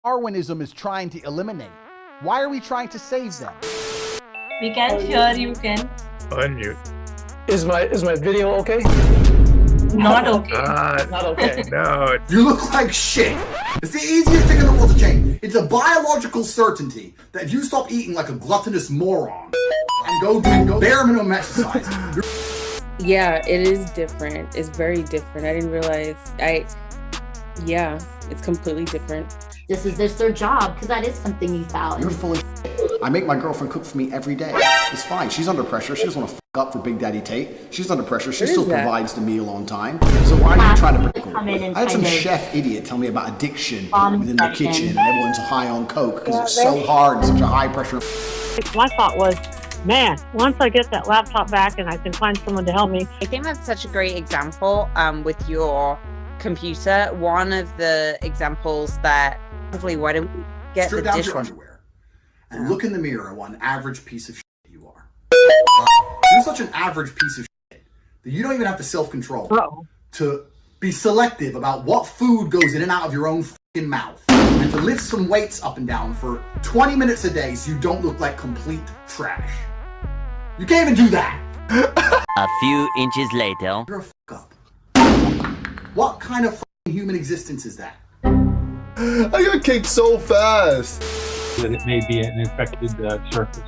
Darwinism is trying to eliminate. Why are we trying to save them? We can hear you, Ken. Unmute. Is my video okay? Not okay. Not okay. No. You look like shit. It's the easiest thing in the world to change. It's a biological certainty that if you stop eating like a gluttonous moron and go do bare minimum exercise. Yeah, it is different. It's very different. I didn't realize. Yeah, it's completely different. This is their job, because that is something you found. You're full of shit. I make my girlfriend cook for me every day. It's fine. She's under pressure. She doesn't want to f up for Big Daddy Tate. She's under pressure. She still provides the meal on time. So why are you trying to break her? I had some chef idiot tell me about addiction within the kitchen and everyone's high on coke because it's so hard and such a high pressure. My thought was, man, once I get that laptop back and I can find someone to help me. I think that's such a great example with your computer. One of the examples that probably why don't we get Strip the down dish your underwear and look in the mirror at what an average piece of shit you are. You're such an average piece of shit that you don't even have the self-control to be selective about what food goes in and out of your own fucking mouth and to lift some weights up and down for 20 minutes a day so you don't look like complete trash. You can't even do that. A few inches later. You're a fuck up. What kind of fucking human existence is that? I got kicked so fast. That it may be an infected surface.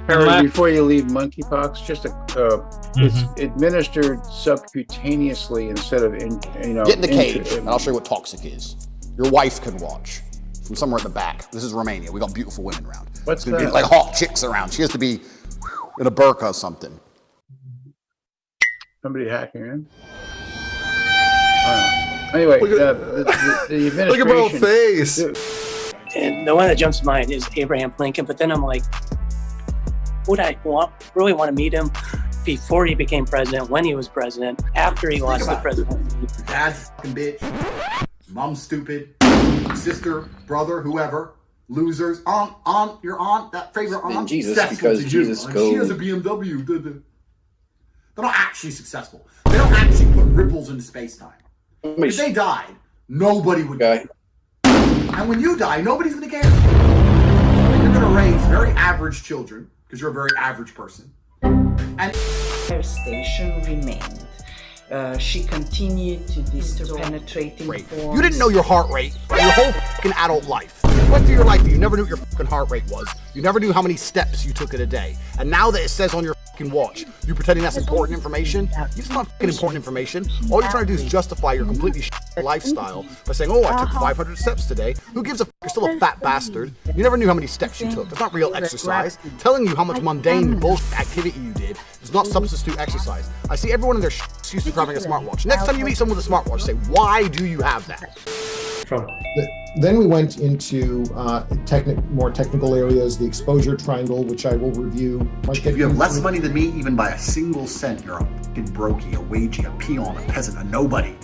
Harry, before you leave monkeypox, just it's administered subcutaneously instead of Get in the cage, and I'll show you what toxic is. Your wife can watch from somewhere at the back. This is Romania. We got beautiful women around. What's gonna be like hot chicks around. She has to be in a burqa or something. Somebody hacking in. Anyway, the administration. Look at my face. And the one that jumps to mind is Abraham Lincoln. But then I'm like, would I really want to meet him before he became president, when he was president, after he lost the presidency? Your dad's fucking bitch. Mom's stupid. Sister, brother, whoever. Losers. Aunt, your aunt, that favorite aunt. Jesus, because Jesus goes. She has a BMW. They're not actually successful. They don't actually put ripples into space-time. If they died, nobody would care. And when you die, nobody's going to care. And you're going to raise very average children, because you're a very average person. And her station remained. She continued to disturb penetrating forms. You didn't know your heart rate your whole fucking adult life. The rest of your life, you never knew what your fucking heart rate was. You never knew how many steps you took in a day. And now that it says on your fucking watch, you pretending that's important information? It's not fucking important information. All you're trying to do is justify your completely lifestyle by saying, oh, I took 500 steps today. Who gives a f? You're still a fat bastard. You never knew how many steps you took. That's not real exercise. Telling you how much mundane bullshit activity you did does not substitute exercise. I see everyone in their excuses for having a smartwatch. Next time you meet someone with a smartwatch, say, why do you have that? Then we went into more technical areas, the exposure triangle, which I will review. If you have less money than me, even by a single cent, you're a fucking brokey, a wagey, a peon, a peasant, a nobody.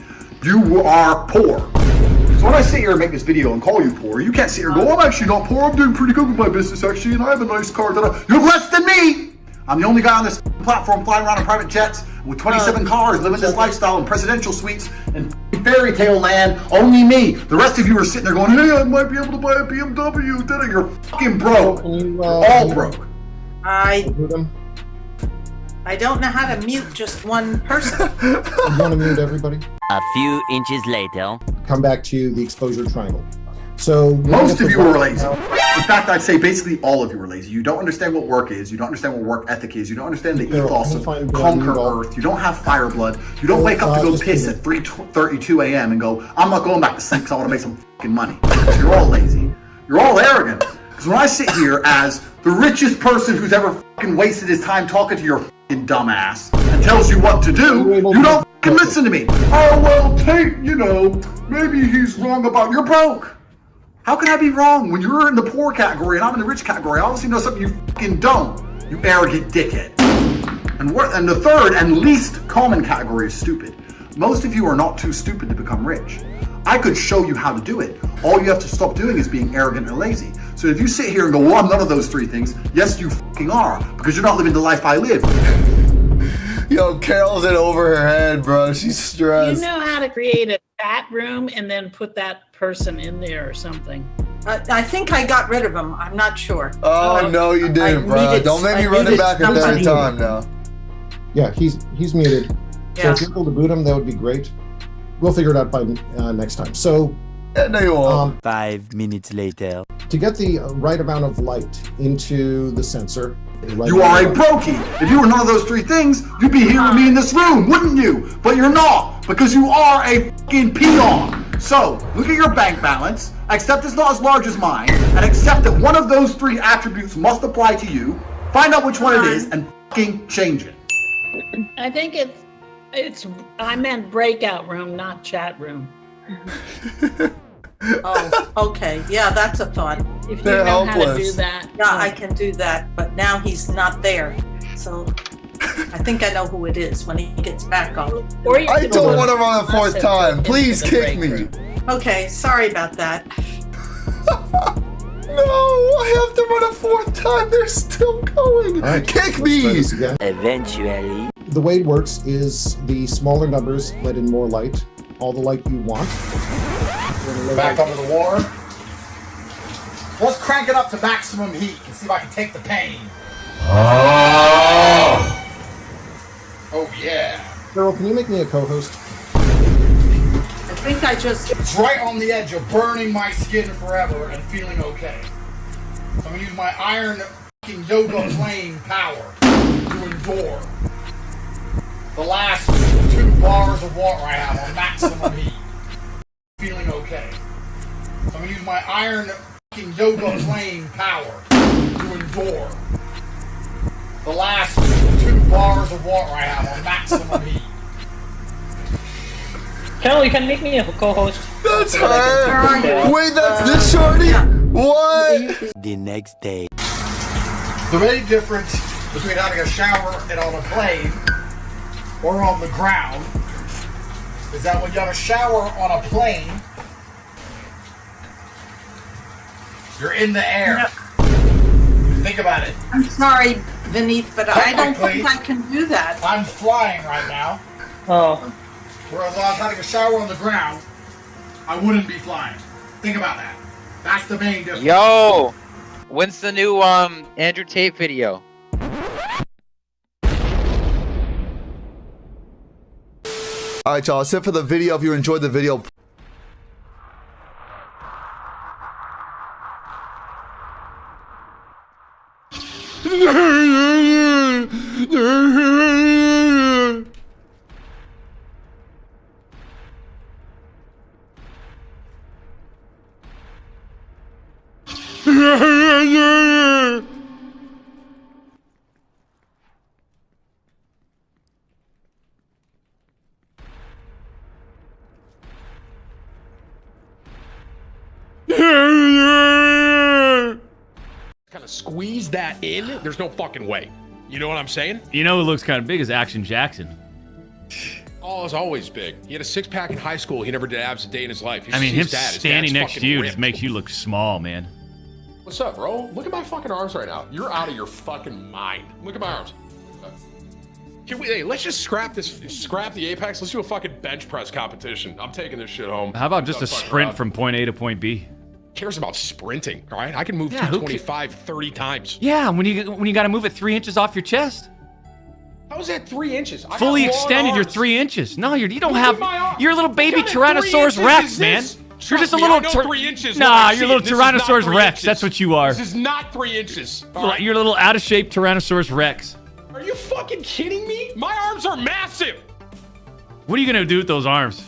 You are poor. So when I sit here and make this video and call you poor, you can't sit here and go, I'm actually not poor, I'm doing pretty good with my business actually, and I have a nice car. You have less than me! I'm the only guy on this platform flying around in private jets with 27 cars, living this lifestyle in presidential suites and fairy tale land. Only me. The rest of you are sitting there going, hey, I might be able to buy a BMW. Then you're fucking broke. All broke. I don't know how to mute just one person. You want to mute everybody? A few inches later. Come back to the exposure triangle. So most of you are lazy. In fact, I'd say basically all of you are lazy. You don't understand what work is. You don't understand what work ethic is. You don't understand the ethos of conquer Earth. You don't have fire blood. You don't wake up to go piss at 3:32 a.m. and go, I'm not going back to sleep because I want to make some fucking money. You're all lazy. You're all arrogant. Because when I sit here as the richest person who's ever fucking wasted his time talking to your fucking dumbass and tells you what to do, you don't fucking listen to me. Oh, well, Tate, maybe he's wrong about you're broke. How can I be wrong when you're in the poor category and I'm in the rich category? I obviously know something you fucking don't, you arrogant dickhead. And the third and least common category is stupid. Most of you are not too stupid to become rich. I could show you how to do it. All you have to stop doing is being arrogant and lazy. So if you sit here and go, well, I'm none of those three things, yes, you fucking are, because you're not living the life I live. Yo, Carol's in over her head, bro. She's stressed. You know how to create a chat room and then put that person in there or something. I think I got rid of him. I'm not sure. Oh, no, you didn't, bro. Don't make me run it back a third time now. Yeah, he's muted. So if you're able to boot him, that would be great. We'll figure it out by next time. So, no, you won't. 5 minutes later. To get the right amount of light into the sensor. You are a brokey. If you were none of those three things, you'd be here with me in this room, wouldn't you? But you're not, because you are a fucking peon. So, look at your bank balance, accept it's not as large as mine, and accept that one of those three attributes must apply to you, find out which one it is, and fucking change it. I think I meant breakout room, not chat room. Oh, okay. Yeah, that's a thought. If you know how to do that. Yeah, I can do that, but now he's not there. So I think I know who it is when he gets back on. I don't want to run a fourth time. Please kick me. Okay, sorry about that. No, I have to run a fourth time. They're still going. Right, kick me. Eventually. The way it works is the smaller numbers let in more light, all the light you want. Back under the water. Let's crank it up to maximum heat and see if I can take the pain. Oh yeah. Carol, can you make me a co-host? I think I just... It's right on the edge of burning my skin forever and feeling okay. So I'm gonna use my iron fucking yoga flame power to endure the last 2 bars of water I have on maximum heat. Feeling okay. So I'm gonna use my iron fucking yoga flame power to endure the last 2 bars of water I have on maximum heat. Carol, you can make me a co-host. That's her. Wait, that's this shorty? What? The next day. The main difference between having a shower and on a plane or on the ground is that when you have a shower on a plane, you're in the air. Think about it. I'm sorry, Vineeth, but I don't think I can do that. I'm flying right now. Oh. Whereas if I was having a shower on the ground, I wouldn't be flying. Think about that. That's the main difference. Yo! When's the new Andrew Tate video? Alright, y'all. That's it for the video. If you enjoyed the video, kind of squeeze that in, there's no fucking way. You know what I'm saying? You know who looks kind of big is Action Jackson. Oh, it's always big. He had a 6-pack in high school. He never did abs a day in his life. I mean, him standing next to you just makes you look small, man. What's up, bro? Look at my fucking arms right now. You're out of your fucking mind. Look at my arms. Can we? Hey, let's just scrap this. Scrap the Apex. Let's do a fucking bench press competition. I'm taking this shit home. How about just a sprint from point A to point B? Cares about sprinting, all right? I can move 225 30 times. Yeah, when you got to move it 3 inches off your chest. How is that 3 inches? Fully extended, you're 3 inches. No, you don't have. You're a little baby Tyrannosaurus Rex, man. You're just a little. 3 inches. Nah, you're a little Tyrannosaurus Rex. That's what you are. This is not 3 inches. You're a little out of shape Tyrannosaurus Rex. Are you fucking kidding me? My arms are massive. What are you gonna do with those arms?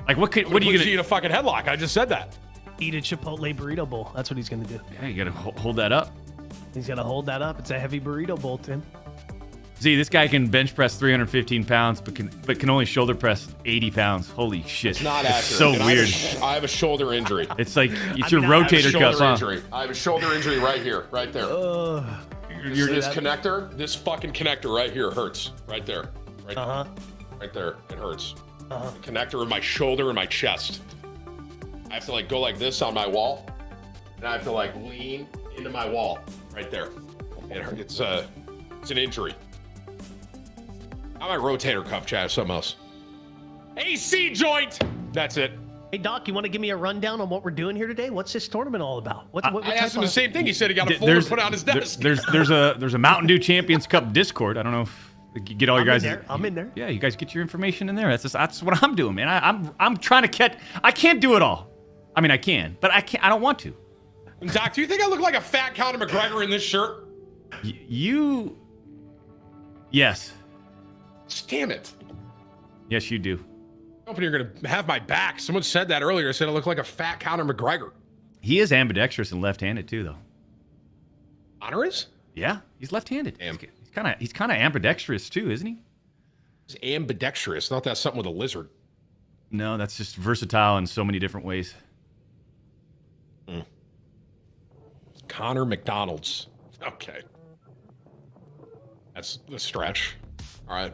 Like what are you gonna? Put you in a fucking headlock. I just said that. Eat a Chipotle burrito bowl. That's what he's gonna do. Yeah, you gotta hold that up. He's gonna hold that up. It's a heavy burrito bowl, Tim. See, this guy can bench press 315 pounds, but can only shoulder press 80 pounds. Holy shit! It's not accurate. So weird. I have a shoulder injury. It's like it's your rotator cuff, huh? I have a shoulder injury right here, right there. This connector, this fucking connector right here hurts. Right there. Right, right there. It hurts. The connector in my shoulder and my chest. I have to like go like this on my wall, and I have to like lean into my wall right there. It's an injury. Not my rotator cuff, Chad. Something else. AC joint. That's it. Hey, Doc, you want to give me a rundown on what we're doing here today? What's this tournament all about? What I asked him the same thing. He said he got a folder There's- put on his desk. There's a Mountain Dew Champions Cup Discord. I don't know if you get all your guys. I'm in there. Yeah, you guys get your information in there. That's what I'm doing, man. I'm trying to catch. I can't do it all. I mean, I can, but I can't. I don't want to. Doc, do you think I look like a fat Conor McGregor in this shirt? Yes. Damn it. Yes, you do. Hoping you're gonna have my back. Someone said that earlier. Said I look like a fat Conor McGregor. He is ambidextrous and left-handed too, though. Honor is? Yeah, he's left-handed. He's kind of ambidextrous too, isn't he? He's ambidextrous. Not that something with a lizard. No, that's just versatile in so many different ways. Connor McDonald's. Okay. That's a stretch. All right.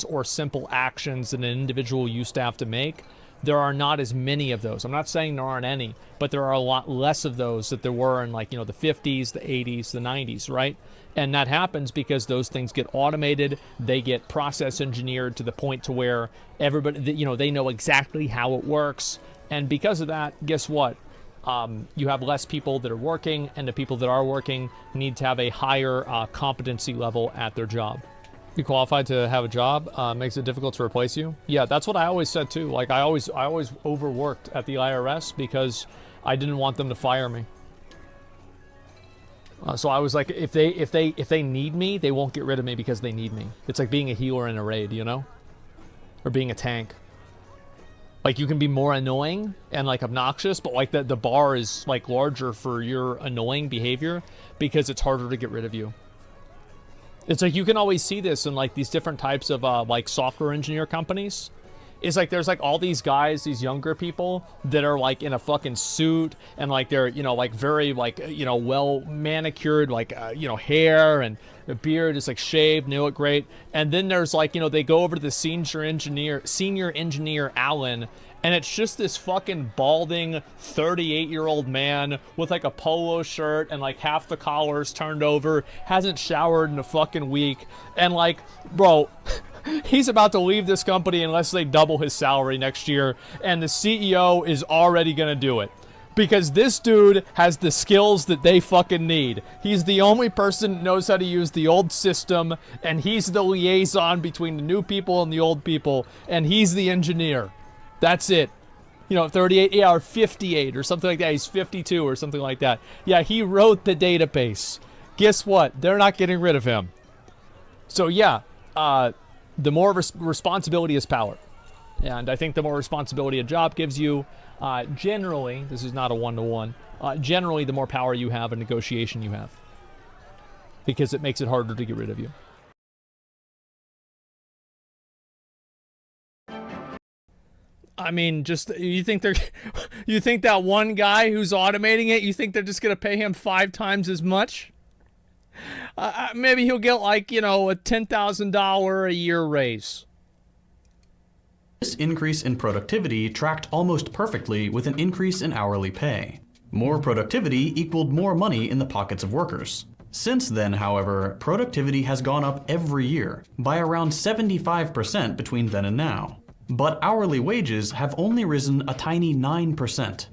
Or simple actions that an individual used to have to make, there are not as many of those. I'm not saying there aren't any, but there are a lot less of those that there were in, like, the 50s, the 80s, the 90s, right? And that happens because those things get automated, they get process engineered to the point to where everybody, they know exactly how it works. And because of that, guess what? You have less people that are working, and the people that are working need to have a higher competency level at their job. Be qualified to have a job makes it difficult to replace you. Yeah, that's what I always said too. Like I always overworked at the IRS because I didn't want them to fire me. So I was like, if they need me, they won't get rid of me because they need me. It's like being a healer in a raid, or being a tank. Like you can be more annoying and like obnoxious, but like the bar is like larger for your annoying behavior because it's harder to get rid of you. It's like you can always see this in like these different types of like software engineer companies. It's like there's like all these guys, these younger people that are like in a fucking suit and like they're like very like well manicured, like hair and the beard is like shaved, they look great. And then there's like they go over to the senior engineer Alan, and it's just this fucking balding 38-year-old man with like a polo shirt and like half the collar's turned over, hasn't showered in a fucking week, and like, bro, he's about to leave this company unless they double his salary next year, and the CEO is already gonna do it. Because this dude has the skills that they fucking need. He's the only person that knows how to use the old system, and he's the liaison between the new people and the old people, and he's the engineer. That's it. 38, or 58 or something like that. He's 52 or something like that. Yeah, he wrote the database. Guess what? They're not getting rid of him. So yeah, the more responsibility is power. And I think the more responsibility a job gives you, generally, this is not a one-to-one, generally the more power you have and negotiation you have. Because it makes it harder to get rid of you. I mean, just you think that one guy who's automating it, you think they're just gonna pay him 5 times as much? Maybe he'll get like a $10,000 a year raise. This increase in productivity tracked almost perfectly with an increase in hourly pay. More productivity equaled more money in the pockets of workers. Since then, however, productivity has gone up every year, by around 75% between then and now. But hourly wages have only risen a tiny 9%.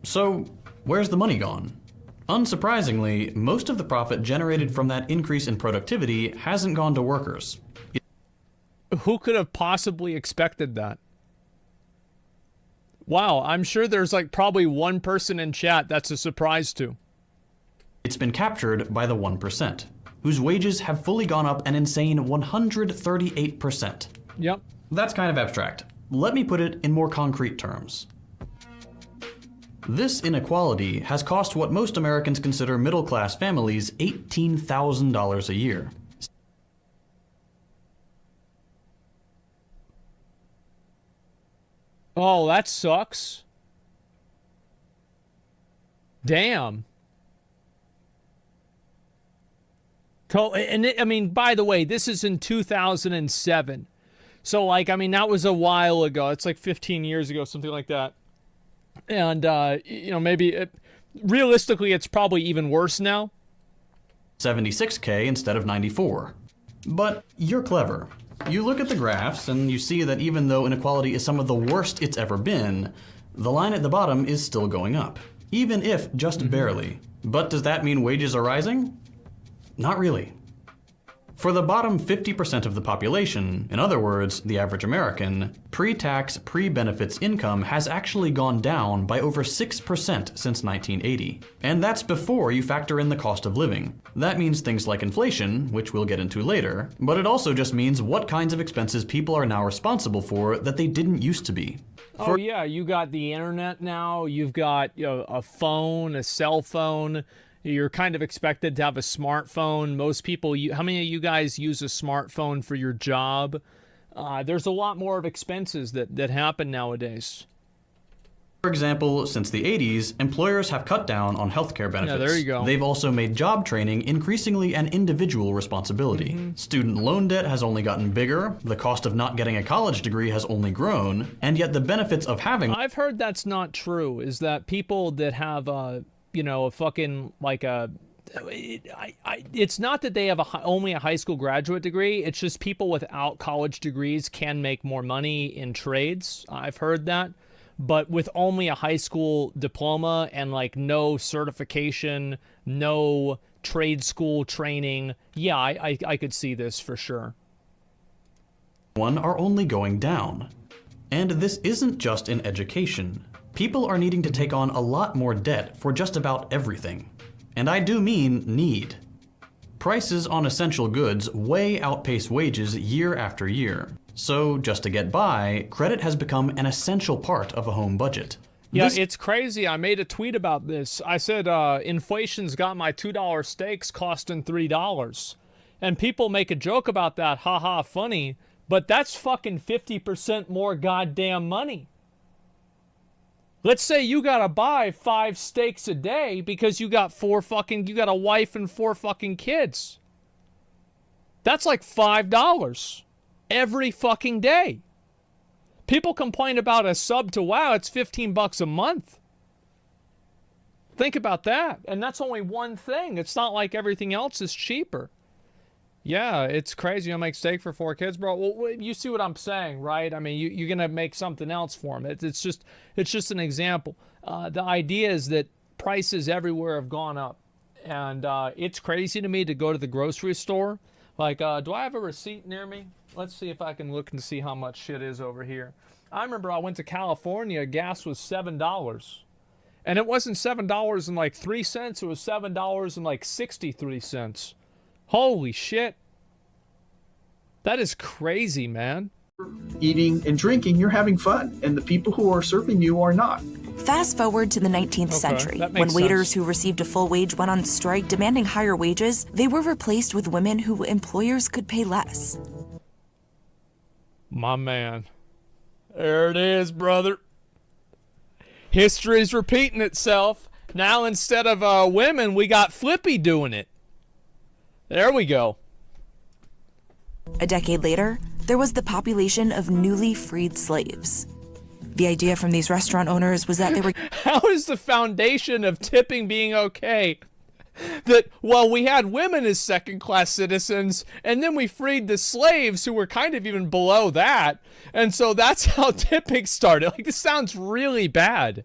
So, where's the money gone? Unsurprisingly, most of the profit generated from that increase in productivity hasn't gone to workers. Who could have possibly expected that? Wow, I'm sure there's like probably one person in chat that's a surprise to. It's been captured by the 1%, whose wages have fully gone up an insane 138%. Yep. That's kind of abstract. Let me put it in more concrete terms. This inequality has cost what most Americans consider middle-class families $18,000 a year. Oh, that sucks. Damn. And I mean, by the way, this is in 2007. So, like, I mean, that was a while ago. It's like 15 years ago, something like that. And, you know, maybe, realistically, it's probably even worse now. 76K instead of 94. But you're clever. You look at the graphs and you see that even though inequality is some of the worst it's ever been, the line at the bottom is still going up, even if just barely. But does that mean wages are rising? Not really. For the bottom 50% of the population, in other words, the average American, pre-tax, pre-benefits income has actually gone down by over 6% since 1980. And that's before you factor in the cost of living. That means things like inflation, which we'll get into later, but it also just means what kinds of expenses people are now responsible for that they didn't used to be. Oh yeah, you got the internet now, you've got, you know, a phone, a cell phone. You're kind of expected to have a smartphone. Most people, how many of you guys use a smartphone for your job? There's a lot more of expenses that happen nowadays. For example, since the 80s, employers have cut down on healthcare benefits. Yeah, there you go. They've also made job training increasingly an individual responsibility. Student loan debt has only gotten bigger, the cost of not getting a college degree has only grown, and yet the benefits of having... I've heard that's not true, is that people that have you know, a fucking, like a, it's not that they have only a high school graduate degree, it's just people without college degrees can make more money in trades. I've heard that. But with only a high school diploma and like no certification, no trade school training, yeah, I could see this for sure. Are only going down. And this isn't just in education. People are needing to take on a lot more debt for just about everything. And I do mean need. Prices on essential goods way outpace wages year after year. So just to get by, credit has become an essential part of a home budget. Yeah, it's crazy. I made a tweet about this. I said, inflation's got my $2 steaks costing $3. And people make a joke about that, haha, funny. But that's fucking 50% more goddamn money. Let's say you gotta buy 5 steaks a day because you got you got a wife and 4 fucking kids. That's like $5 every fucking day. People complain about a sub to WoW, it's $15 a month. Think about that. And that's only one thing. It's not like everything else is cheaper. Yeah, it's crazy. You make steak for 4 kids, bro. Well, you see what I'm saying, right? I mean, you're gonna make something else for them. It's just an example. The idea is that prices everywhere have gone up, and it's crazy to me to go to the grocery store. Like, do I have a receipt near me? Let's see if I can look and see how much shit is over here. I remember I went to California. Gas was $7, and it wasn't $7 and like 3 cents. It was $7 and like 63 cents. Holy shit. That is crazy, man. Eating and drinking, you're having fun, and the people who are serving you are not. Fast forward to the 19th century, when waiters who received a full wage went on strike demanding higher wages, they were replaced with women who employers could pay less. My man. There it is, brother. History's repeating itself. Now instead of women, we got Flippy doing it. There we go. A decade later, there was the population of newly freed slaves. The idea from these restaurant owners was that they were... How is the foundation of tipping being okay that, well, we had women as second-class citizens, and then we freed the slaves who were kind of even below that, and so that's how tipping started? Like, this sounds really bad.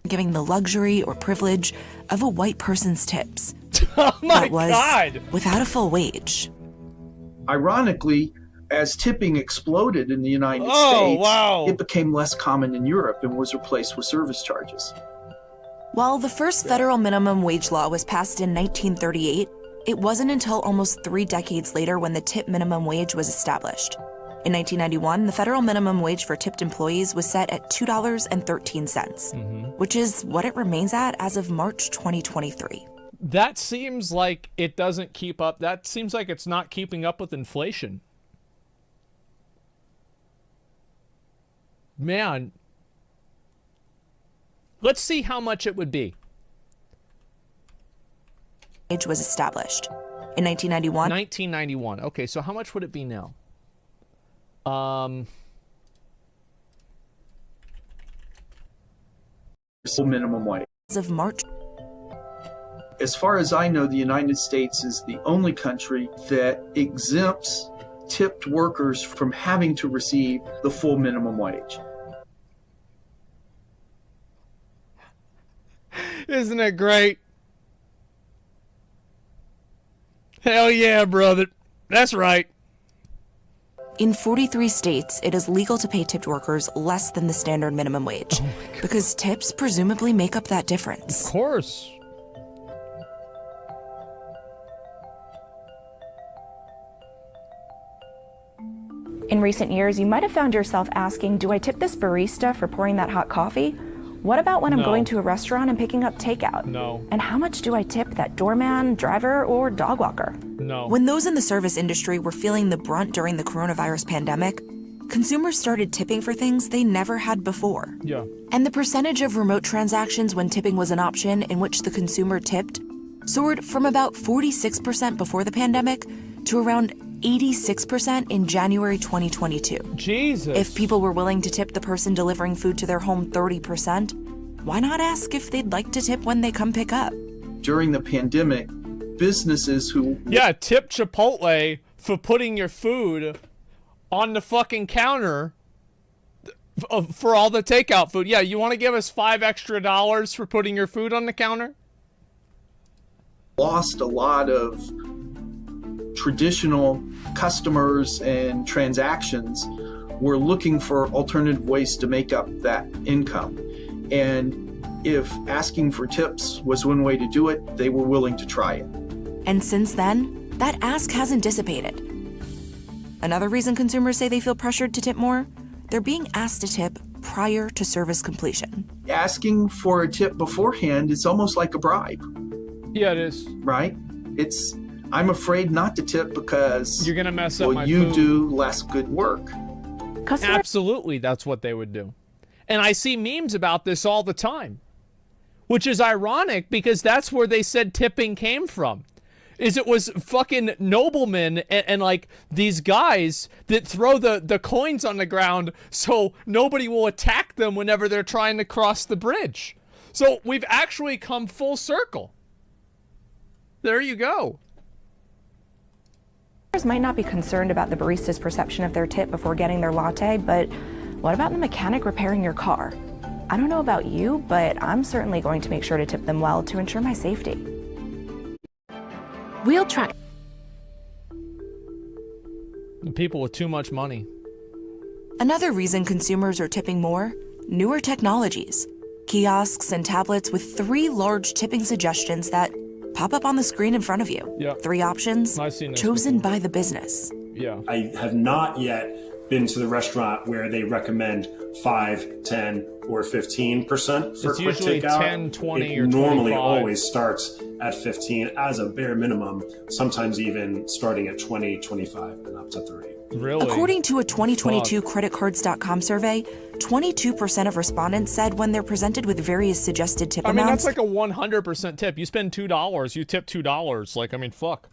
Giving the luxury or privilege of a white person's tips. Oh my that was God! Without a full wage. Ironically, as tipping exploded in the United Oh, States, wow. it became less common in Europe and was replaced with service charges. While the first federal minimum wage law was passed in 1938, it wasn't until almost 3 decades later when the tip minimum wage was established. In 1991, the federal minimum wage for tipped employees was set at $2.13, which is what it remains at as of March 2023. That seems like it doesn't keep up. That seems like it's not keeping up with inflation. Man. Let's see how much it would be. Wage was established. In 1991. 1991. Okay, so how much would it be now? Minimum wage. As of March. As far as I know, the United States is the only country that exempts tipped workers from having to receive the full minimum wage. Isn't it great? Hell yeah, brother. That's right. In 43 states, it is legal to pay tipped workers less than the standard minimum wage, because tips presumably make up that difference. Of course. In recent years, you might have found yourself asking, do I tip this barista for pouring that hot coffee? What about when I'm going to a restaurant and picking up takeout? No. And how much do I tip that doorman, driver, or dog walker? No. When those in the service industry were feeling the brunt during the coronavirus pandemic, consumers started tipping for things they never had before. Yeah. And the percentage of remote transactions when tipping was an option in which the consumer tipped soared from about 46% before the pandemic to around 86% in January 2022. Jesus. If people were willing to tip the person delivering food to their home 30%, why not ask if they'd like to tip when they come pick up? During the pandemic, businesses who... Yeah, tip Chipotle for putting your food on the fucking counter for all the takeout food. Yeah, you want to give us $5 extra for putting your food on the counter? Lost a lot of traditional customers and transactions were looking for alternative ways to make up that income. And if asking for tips was one way to do it, they were willing to try it. And since then, that ask hasn't dissipated. Another reason consumers say they feel pressured to tip more, they're being asked to tip prior to service completion. Asking for a tip beforehand is almost like a bribe. Yeah, it is. Right? I'm afraid not to tip because you're gonna mess up my you food. do less good work. Absolutely, that's what they would do. And I see memes about this all the time, which is ironic because that's where they said tipping came from. Is it was fucking noblemen and like these guys that throw the coins on the ground so nobody will attack them whenever they're trying to cross the bridge. So we've actually come full circle. There you go. Might not be concerned about the barista's perception of their tip before getting their latte, but what about the mechanic repairing your car? I don't know about you, but I'm certainly going to make sure to tip them well to ensure my safety. We'll track people with too much money. Another reason consumers are tipping more, newer technologies. Kiosks and tablets with 3 large tipping suggestions that pop up on the screen in front of you. Yeah. 3 options chosen by the business. Yeah. I have not yet been to the restaurant where they recommend 5, 10, or 15% for It's quick usually takeout. 10, 20, it or normally 25. always starts at 15 as a bare minimum, sometimes even starting at 20, 25, and up to 30. Really? According to a 2022 creditcards.com survey, 22% of respondents said when they're presented with various suggested tip amounts. That's like a 100% tip. You spend $2, you tip $2. Like, I mean, fuck.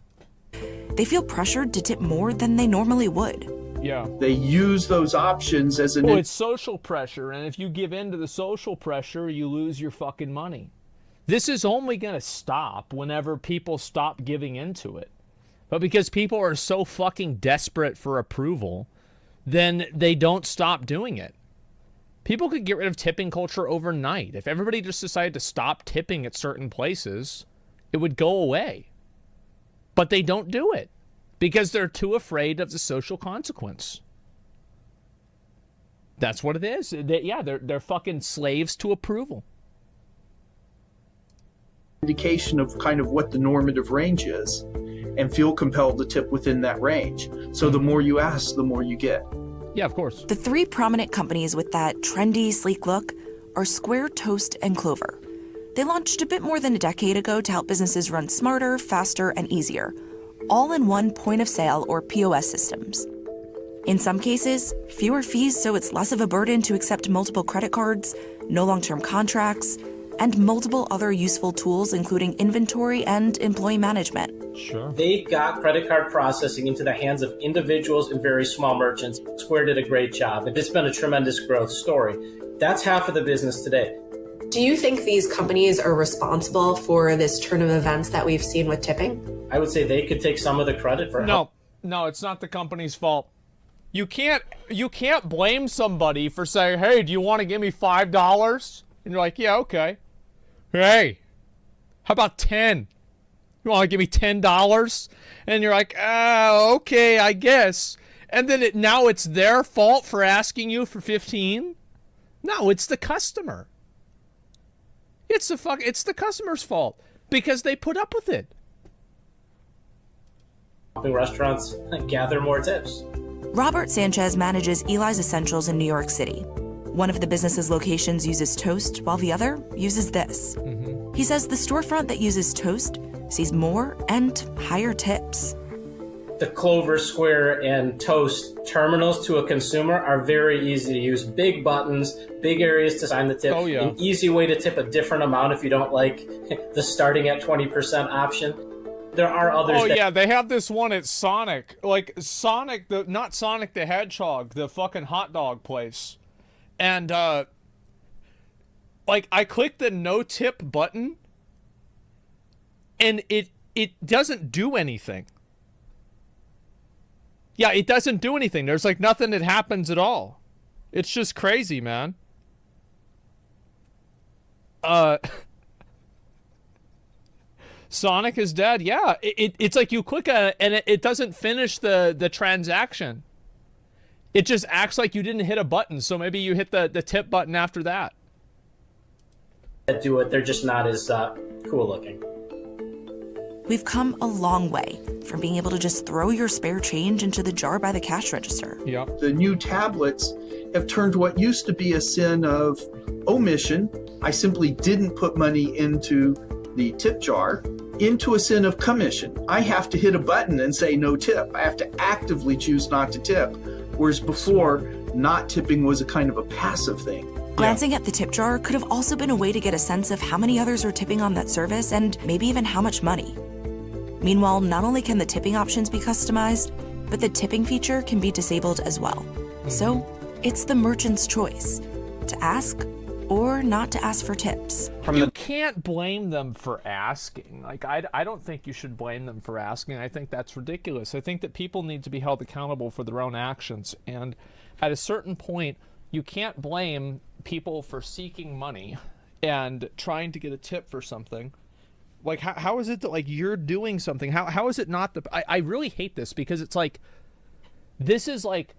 They feel pressured to tip more than they normally would. Yeah. They use those options as an. Well, it's social pressure, and if you give in to the social pressure, you lose your fucking money. This is only going to stop whenever people stop giving into it. But because people are so fucking desperate for approval, then they don't stop doing it. People could get rid of tipping culture overnight. If everybody just decided to stop tipping at certain places, it would go away. But they don't do it because they're too afraid of the social consequence. That's what it is. They're fucking slaves to approval. Indication of kind of what the normative range is and feel compelled to tip within that range. So the more you ask, the more you get. Yeah, of course. The three prominent companies with that trendy, sleek look are Square, Toast, and Clover. They launched a bit more than a decade ago to help businesses run smarter, faster, and easier, all in one point of sale or POS systems. In some cases, fewer fees so it's less of a burden to accept multiple credit cards, no long-term contracts, and multiple other useful tools including inventory and employee management. Sure. They got credit card processing into the hands of individuals and very small merchants. Square did a great job. It's been a tremendous growth story. That's half of the business today. Do you think these companies are responsible for this turn of events that we've seen with tipping? I would say they could take some of the credit for No, it's not the company's fault. You can't blame somebody for saying, hey, do you want to give me $5? And you're like, yeah, okay. Hey, how about 10? You want to give me $10? And you're like, okay, I guess. And then now it's their fault for asking you for 15? No, it's the customer. It's the customer's fault because they put up with it. Helping restaurants gather more tips. Robert Sanchez manages Eli's Essentials in New York City. One of the business's locations uses Toast, while the other uses this. He says the storefront that uses Toast sees more and higher tips. The Clover, Square, and Toast terminals to a consumer are very easy to use. Big buttons, big areas to sign the tip. Oh, yeah. An easy way to tip a different amount if you don't like the starting at 20% option. There are others. Oh, yeah, they have this one at Sonic. Like, Sonic, not Sonic the Hedgehog, the fucking hot dog place. And, like, I click the no tip button, and it doesn't do anything. Yeah, it doesn't do anything. There's, like, nothing that happens at all. It's just crazy, man. Sonic is dead. Yeah, it's like you click on it, and it doesn't finish the transaction. It just acts like you didn't hit a button, so maybe you hit the tip button after that. Do it. They're just not as cool looking. We've come a long way from being able to just throw your spare change into the jar by the cash register. Yeah. The new tablets have turned what used to be a sin of omission, I simply didn't put money into the tip jar, into a sin of commission. I have to hit a button and say no tip. I have to actively choose not to tip. Whereas before, not tipping was a kind of a passive thing. Glancing at the tip jar could have also been a way to get a sense of how many others are tipping on that service and maybe even how much money. Meanwhile, not only can the tipping options be customized, but the tipping feature can be disabled as well. So it's the merchant's choice to ask or not to ask for tips. You can't blame them for asking. Like, I don't think you should blame them for asking. I think that's ridiculous. I think that people need to be held accountable for their own actions. And at a certain point, you can't blame people for seeking money and trying to get a tip for something. Like, how is it that, like, you're doing something? How is it not the... I really hate this because it's like, this is like,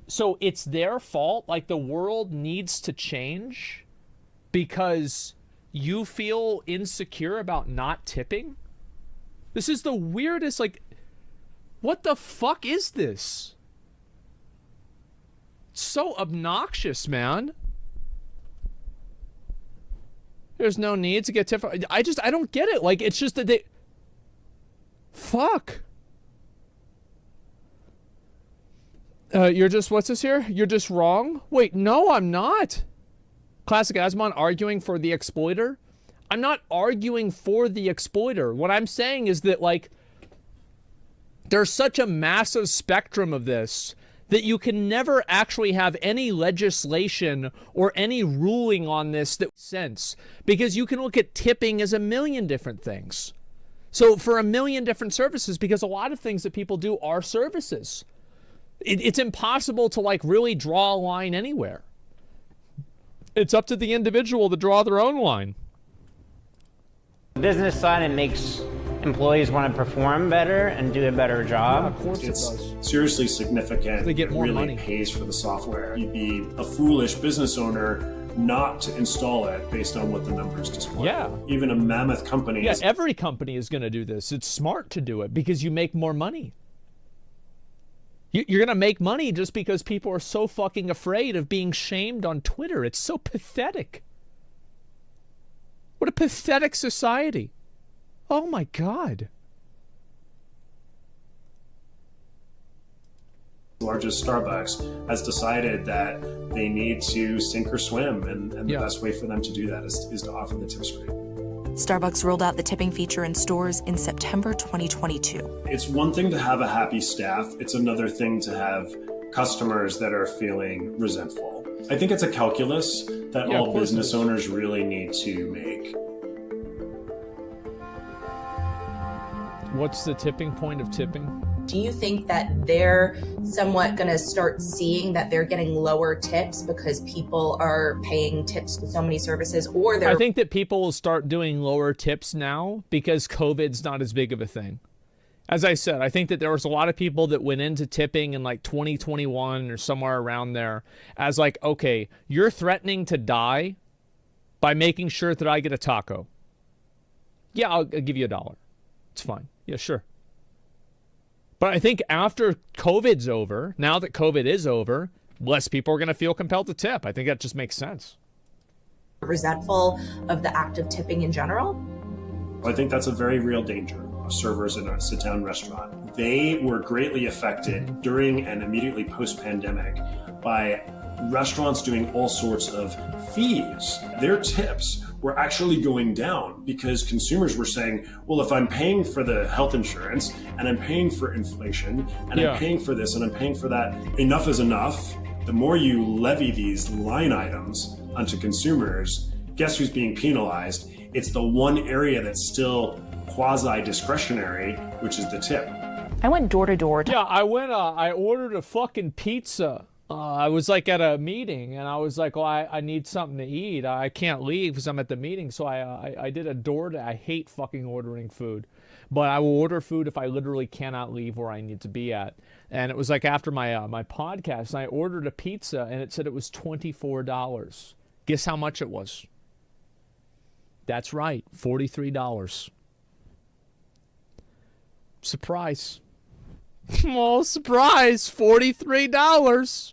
so it's their fault. Like, the world needs to change because you feel insecure about not tipping? This is the weirdest, like, what the fuck is this? It's so obnoxious, man. There's no need to get tip. I don't get it. Like, it's just that they... Fuck. You're just, what's this here? You're just wrong? Wait, no, I'm not. Classic Asmon arguing for the exploiter. I'm not arguing for the exploiter. What I'm saying is that, like, There's such a massive spectrum of this that you can never actually have any legislation or any ruling on this that makes sense, because you can look at tipping as a million different things. So for a million different services, because a lot of things that people do are services. It's impossible to like really draw a line anywhere. It's up to the individual to draw their own line. The business side, it makes employees want to perform better and do a better job. Yeah, of course it does. Seriously significant. They get more really money. Pays for the software. You'd be a foolish business owner not to install it based on what the numbers display. Yeah. Even a mammoth company. Yeah, every company is going to do this. It's smart to do it because you make more money. You're going to make money just because people are so fucking afraid of being shamed on Twitter. It's so pathetic. What a pathetic society. Oh my God. The largest Starbucks has decided that they need to sink or swim, and the best way for them to do that is to offer the tips rate. Starbucks rolled out the tipping feature in stores in September 2022. It's one thing to have a happy staff. It's another thing to have customers that are feeling resentful. I think it's a calculus that all business owners really need to make. What's the tipping point of tipping? Do you think that they're somewhat going to start seeing that they're getting lower tips because people are paying tips to so many services, or they're... I think that people will start doing lower tips now because COVID's not as big of a thing. As I said, I think that there was a lot of people that went into tipping in like 2021 or somewhere around there as like, okay, you're threatening to die by making sure that I get a taco. Yeah, I'll give you $1. It's fine. Yeah, sure. But I think after COVID's over, now that COVID is over, less people are going to feel compelled to tip. I think that just makes sense. resentful of the act of tipping in general? I think that's a very real danger of servers in a sit-down restaurant. They were greatly affected during and immediately post-pandemic by restaurants doing all sorts of fees. Their tips were actually going down because consumers were saying, well, if I'm paying for the health insurance and I'm paying for inflation and I'm paying for this and I'm paying for that, enough is enough. The more you levy these line items onto consumers, guess who's being penalized? It's the one area that's still quasi-discretionary, which is the tip. I went door to door. Yeah, I ordered a fucking pizza. I was like at a meeting and I was like, well, I need something to eat. I can't leave because I'm at the meeting. So I did a door to, I hate fucking ordering food, but I will order food if I literally cannot leave where I need to be at. And it was like after my my podcast, and I ordered a pizza and it said it was $24. Guess how much it was? That's right, $43. Surprise. Oh, surprise, $43.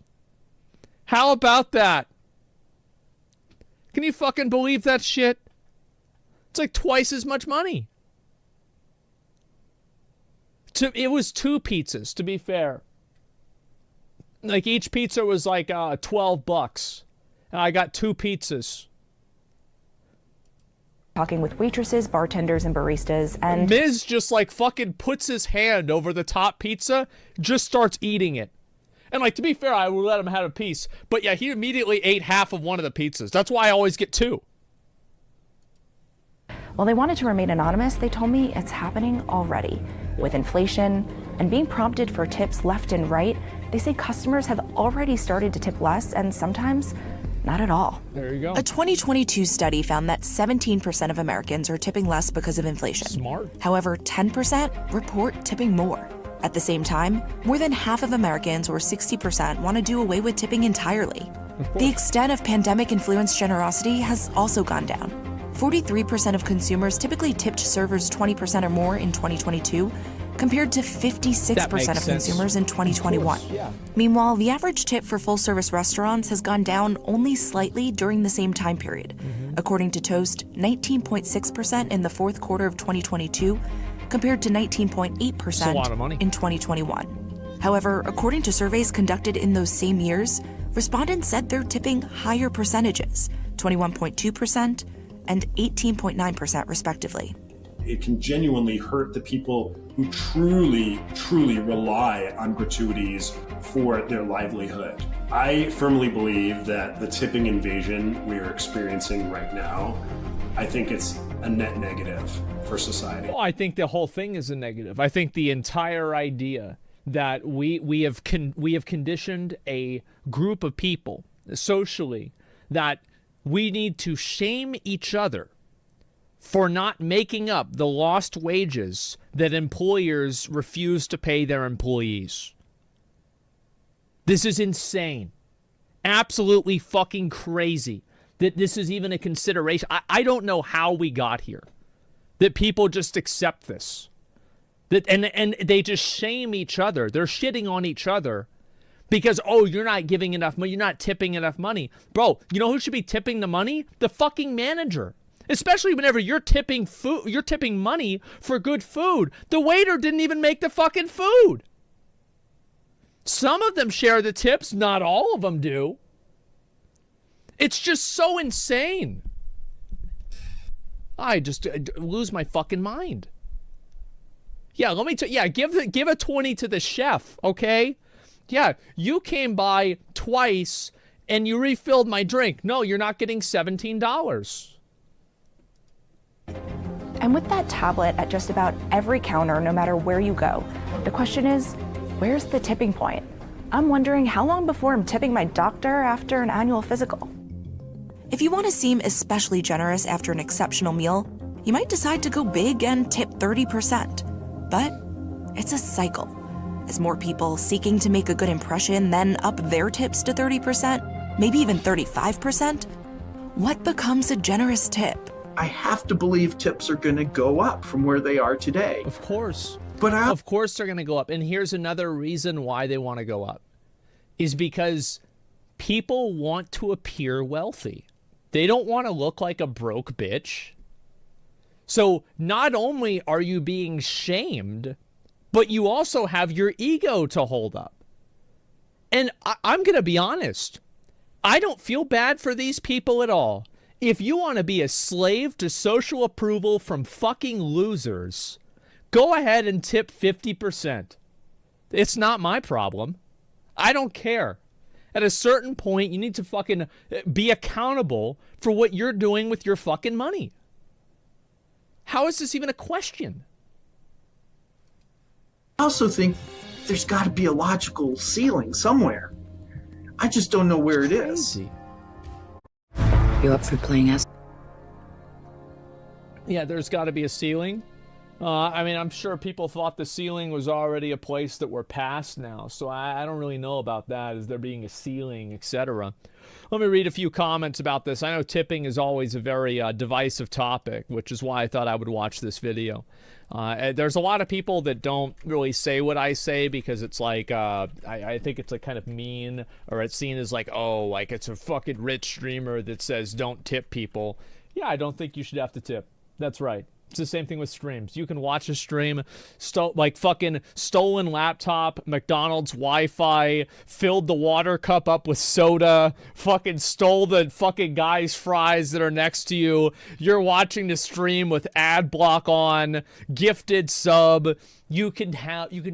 How about that? Can you fucking believe that shit? It's like twice as much money. It was 2 pizzas, to be fair. Like each pizza was like $12. And I got 2 pizzas. Talking with waitresses, bartenders, and baristas, and Miz just like fucking puts his hand over the top pizza, just starts eating it. And like, to be fair, I would let him have a piece. But yeah, he immediately ate half of one of the pizzas. That's why I always get 2. while they wanted to remain anonymous, they told me it's happening already. With inflation and being prompted for tips left and right, they say customers have already started to tip less and sometimes not at all. There you go. A 2022 study found that 17% of Americans are tipping less because of inflation. Smart. However, 10% report tipping more. At the same time, more than half of Americans, or 60%, want to do away with tipping entirely. The extent of pandemic-influenced generosity has also gone down. 43% of consumers typically tipped servers 20% or more in 2022, compared to 56% of consumers in 2021. Meanwhile, the average tip for full-service restaurants has gone down only slightly during the same time period. According to Toast, 19.6% in the fourth quarter of 2022, compared to 19.8% in 2021. However, according to surveys conducted in those same years, respondents said they're tipping higher percentages, 21.2% and 18.9% respectively. it can genuinely hurt the people who truly, truly rely on gratuities for their livelihood. I firmly believe that the tipping invasion we are experiencing right now, I think it's a net negative for society. Well, I think the whole thing is a negative. I think the entire idea that we have conditioned a group of people socially that we need to shame each other for not making up the lost wages that employers refuse to pay their employees. This is insane. Absolutely fucking crazy that this is even a consideration. I don't know how we got here. That people just accept this. That and they just shame each other. They're shitting on each other because, oh, you're not giving enough money. You're not tipping enough money. Bro, you know who should be tipping the money? The fucking manager. Especially whenever you're tipping food, you're tipping money for good food. The waiter didn't even make the fucking food. Some of them share the tips, not all of them do. It's just so insane. I just lose my fucking mind. Yeah, let me give a 20 to the chef, okay? Yeah, you came by twice and you refilled my drink. No, you're not getting $17. And with that tablet at just about every counter, no matter where you go, the question is, where's the tipping point? I'm wondering how long before I'm tipping my doctor after an annual physical. If you want to seem especially generous after an exceptional meal, you might decide to go big and tip 30%. But it's a cycle. As more people seeking to make a good impression then up their tips to 30%, maybe even 35%, what becomes a generous tip? I have to believe tips are going to go up from where they are today. Of course. But of course they're going to go up. And here's another reason why they want to go up. Is because people want to appear wealthy. They don't want to look like a broke bitch. So not only are you being shamed, but you also have your ego to hold up. And I'm going to be honest. I don't feel bad for these people at all. If you want to be a slave to social approval from fucking losers, go ahead and tip 50%. It's not my problem. I don't care. At a certain point, you need to fucking be accountable for what you're doing with your fucking money. How is this even a question? I also think there's got to be a logical ceiling somewhere. I just don't know where it is. You up for playing us? Yeah, there's got to be a ceiling. I mean, I'm sure people thought the ceiling was already a place that we're past now, so I don't really know about that, as there being a ceiling, etc. Let me read a few comments about this. I know tipping is always a very divisive topic, which is why I thought I would watch this video. There's a lot of people that don't really say what I say because it's like, I think it's like kind of mean, or it's seen as like, oh, like it's a fucking rich streamer that says don't tip people. Yeah, I don't think you should have to tip. That's right. It's the same thing with streams. You can watch a stream, like fucking stolen laptop, McDonald's Wi-Fi, filled the water cup up with soda, fucking stole the fucking guy's fries that are next to you. You're watching the stream with ad block on, gifted sub. You can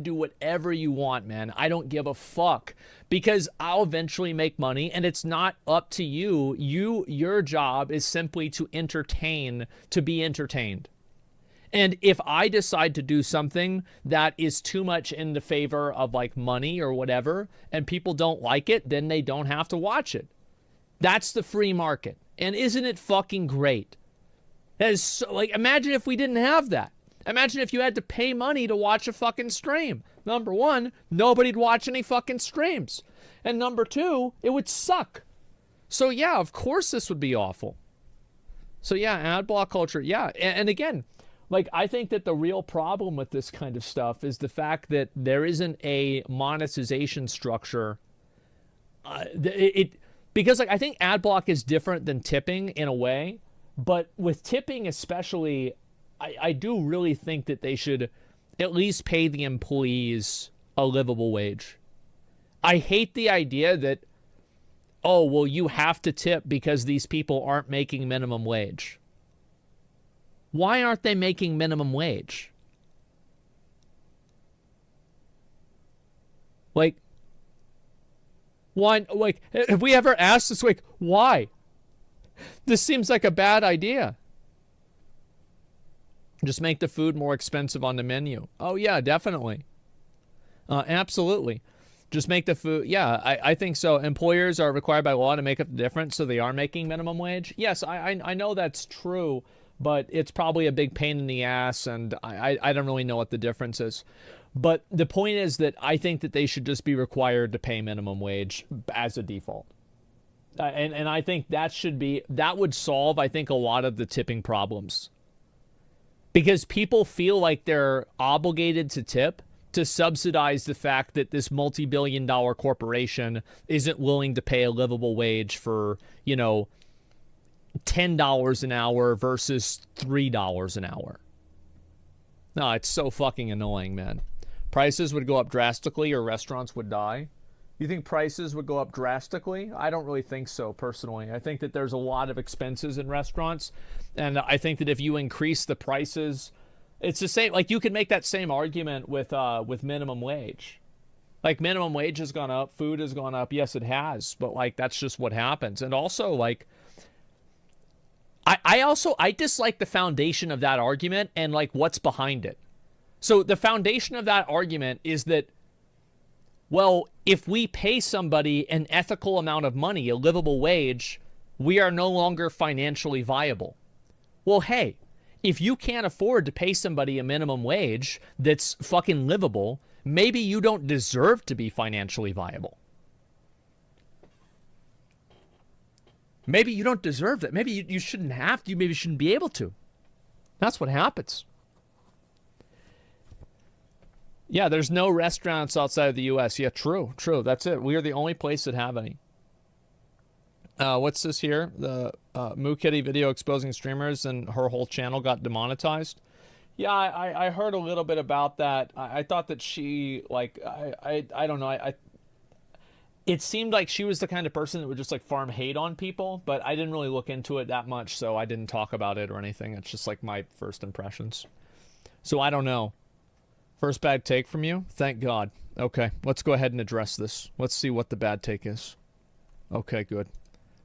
do whatever you want, man. I don't give a fuck. Because I'll eventually make money, and it's not up to you. Your job is simply to entertain, to be entertained. And if I decide to do something that is too much in the favor of like money or whatever, and people don't like it, then they don't have to watch it. That's the free market. And isn't it fucking great? That is so, like, imagine if we didn't have that. Imagine if you had to pay money to watch a fucking stream. Number one, nobody'd watch any fucking streams. And number two, it would suck. So yeah, of course this would be awful. So yeah, ad block culture, yeah. And again, like, I think that the real problem with this kind of stuff is the fact that there isn't a monetization structure. Because like, I think ad block is different than tipping in a way, but with tipping especially, I do really think that they should at least pay the employees a livable wage. I hate the idea that, oh, well, you have to tip because these people aren't making minimum wage. Why aren't they making minimum wage? Like, why? Like, have we ever asked this? Like, why? This seems like a bad idea. Just make the food more expensive on the menu. Oh, yeah, definitely. Absolutely. Just make the food. Yeah, I think so. Employers are required by law to make up the difference, so they are making minimum wage. Yes, I know that's true, but it's probably a big pain in the ass, and I don't really know what the difference is. But the point is that I think that they should just be required to pay minimum wage as a default. And I think that would solve, I think, a lot of the tipping problems. Because people feel like they're obligated to tip to subsidize the fact that this multi-billion-dollar corporation isn't willing to pay a livable wage for, you know, $10 an hour versus $3 an hour. No, it's so fucking annoying, man. Prices would go up drastically or restaurants would die. You think prices would go up drastically? I don't really think so, personally. I think that there's a lot of expenses in restaurants, and I think that if you increase the prices, it's the same. Like, you can make that same argument with minimum wage. Like, minimum wage has gone up, food has gone up. Yes, it has, but like that's just what happens. And also, like, I dislike the foundation of that argument and like what's behind it. So the foundation of that argument is that, well, if we pay somebody an ethical amount of money, a livable wage, we are no longer financially viable. Well, hey, if you can't afford to pay somebody a minimum wage that's fucking livable, maybe you don't deserve to be financially viable. Maybe you don't deserve that. Maybe you shouldn't have to. You maybe shouldn't be able to. That's what happens. Yeah, there's no restaurants outside of the U.S. Yeah, true. That's it. We are the only place that have any. What's this here? The Moo Kitty video exposing streamers and her whole channel got demonetized. Yeah, I heard a little bit about that. I thought that she, like, I don't know. It seemed like she was the kind of person that would just, like, farm hate on people, but I didn't really look into it that much, so I didn't talk about it or anything. It's just, like, my first impressions. So I don't know. First bad take from you? Thank God. Okay, let's go ahead and address this. Let's see what the bad take is. Okay, good.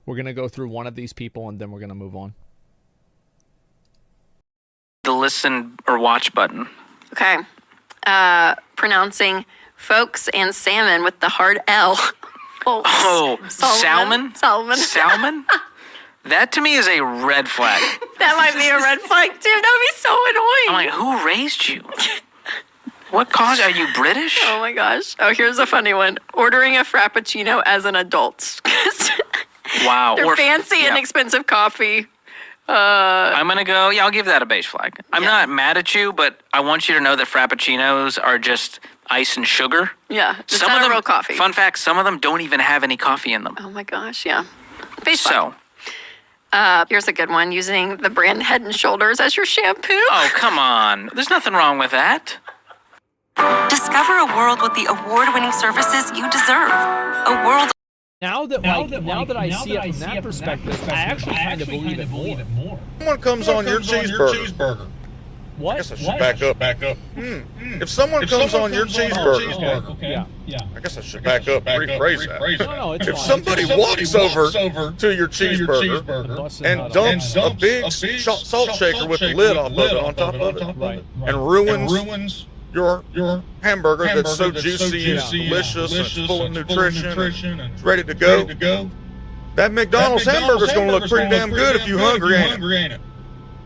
We're going to go through one of these people, and then we're going to move on. The listen or watch button. Okay. Pronouncing folks and salmon with the hard L. Folks. Oh, salmon? Salmon. Salmon? That to me is a red flag. That might be a red flag, too. That would be so annoying. I'm like, who raised you? What cause? Are you British? Oh my gosh. Oh, here's a funny one. Ordering a Frappuccino as an adult. Wow. They're fancy and expensive coffee. I'm going to go, yeah, I'll give that a beige flag. I'm not mad at you, but I want you to know that Frappuccinos are just ice and sugar. Yeah, it's not a real coffee. Fun fact, some of them don't even have any coffee in them. Oh my gosh, yeah. Beige flag. Here's a good one. Using the brand Head and Shoulders as your shampoo. Oh, come on. There's nothing wrong with that. Discover a world with the award-winning services you deserve. A world. Now that I see it from that perspective, I actually kind of believe it more. Someone comes on your cheeseburger. What? I guess I should back up. If someone comes on your cheeseburger, okay. Yeah. I guess I should back up, rephrase that. No, it's if fine. somebody walks over to your cheeseburger and dumps a big salt shaker with the lid off of it on top of it, and ruins your hamburger that's so juicy and delicious and it's full of nutrition and it's ready to go, that McDonald's hamburger's going to look pretty damn good if you're hungry, ain't it?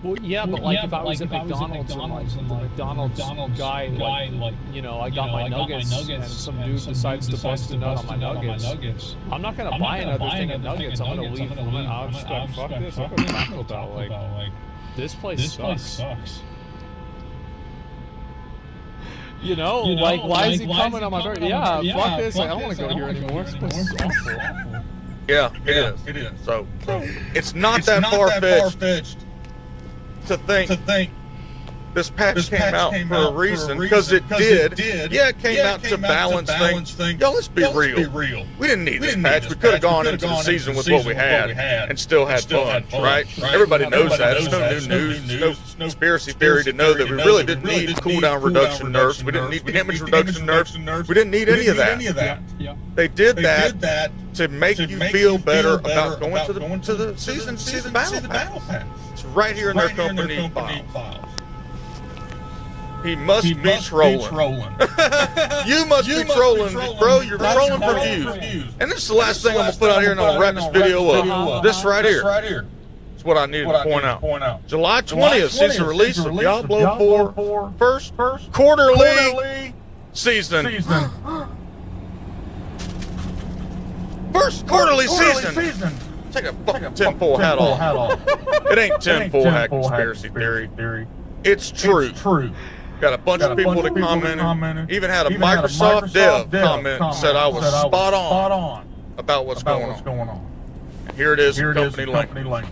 Well, yeah, but like if I was at McDonald's and like the McDonald's guy, like, you know, I got my nuggets and some dude decides to bust a nut on my nuggets, I'm not going to buy another thing of nuggets. I'm going to leave. I'm just going to fuck this. I'm going to Taco Bell. Like, this place sucks. You know, like, why is he coming on my door? Yeah, fuck this. Like, I don't want to go here anymore. This place is awful. Yeah, it is. So it's not that far-fetched to think This patch came out for a reason, because it did. Yeah, it came out to balance things. Y'all, let's be real. We didn't need this patch. We could have gone into the season with what we had and still had fun, right? Everybody knows that. It's no new news. It's no conspiracy theory to know that we really didn't need cooldown reduction nerfs. We didn't need damage reduction nerfs. We didn't need any of that. They did that to make you feel better about going to the season to see the battle pass. It's right here in their company file. He must be trolling. You must be trolling, bro. You're trolling for views. And this is the last thing I'm going to put out here, and I'm going to wrap this video up. This right here. That's what I needed to point out. July 20th season release of Diablo 4 first quarterly season. First quarterly season. Take a fucking tinfoil hat off. It ain't tinfoil hat conspiracy theory. It's true. Got a bunch of people that commented. Even had a Microsoft dev comment and said I was spot on about what's going on. Here it is, company link.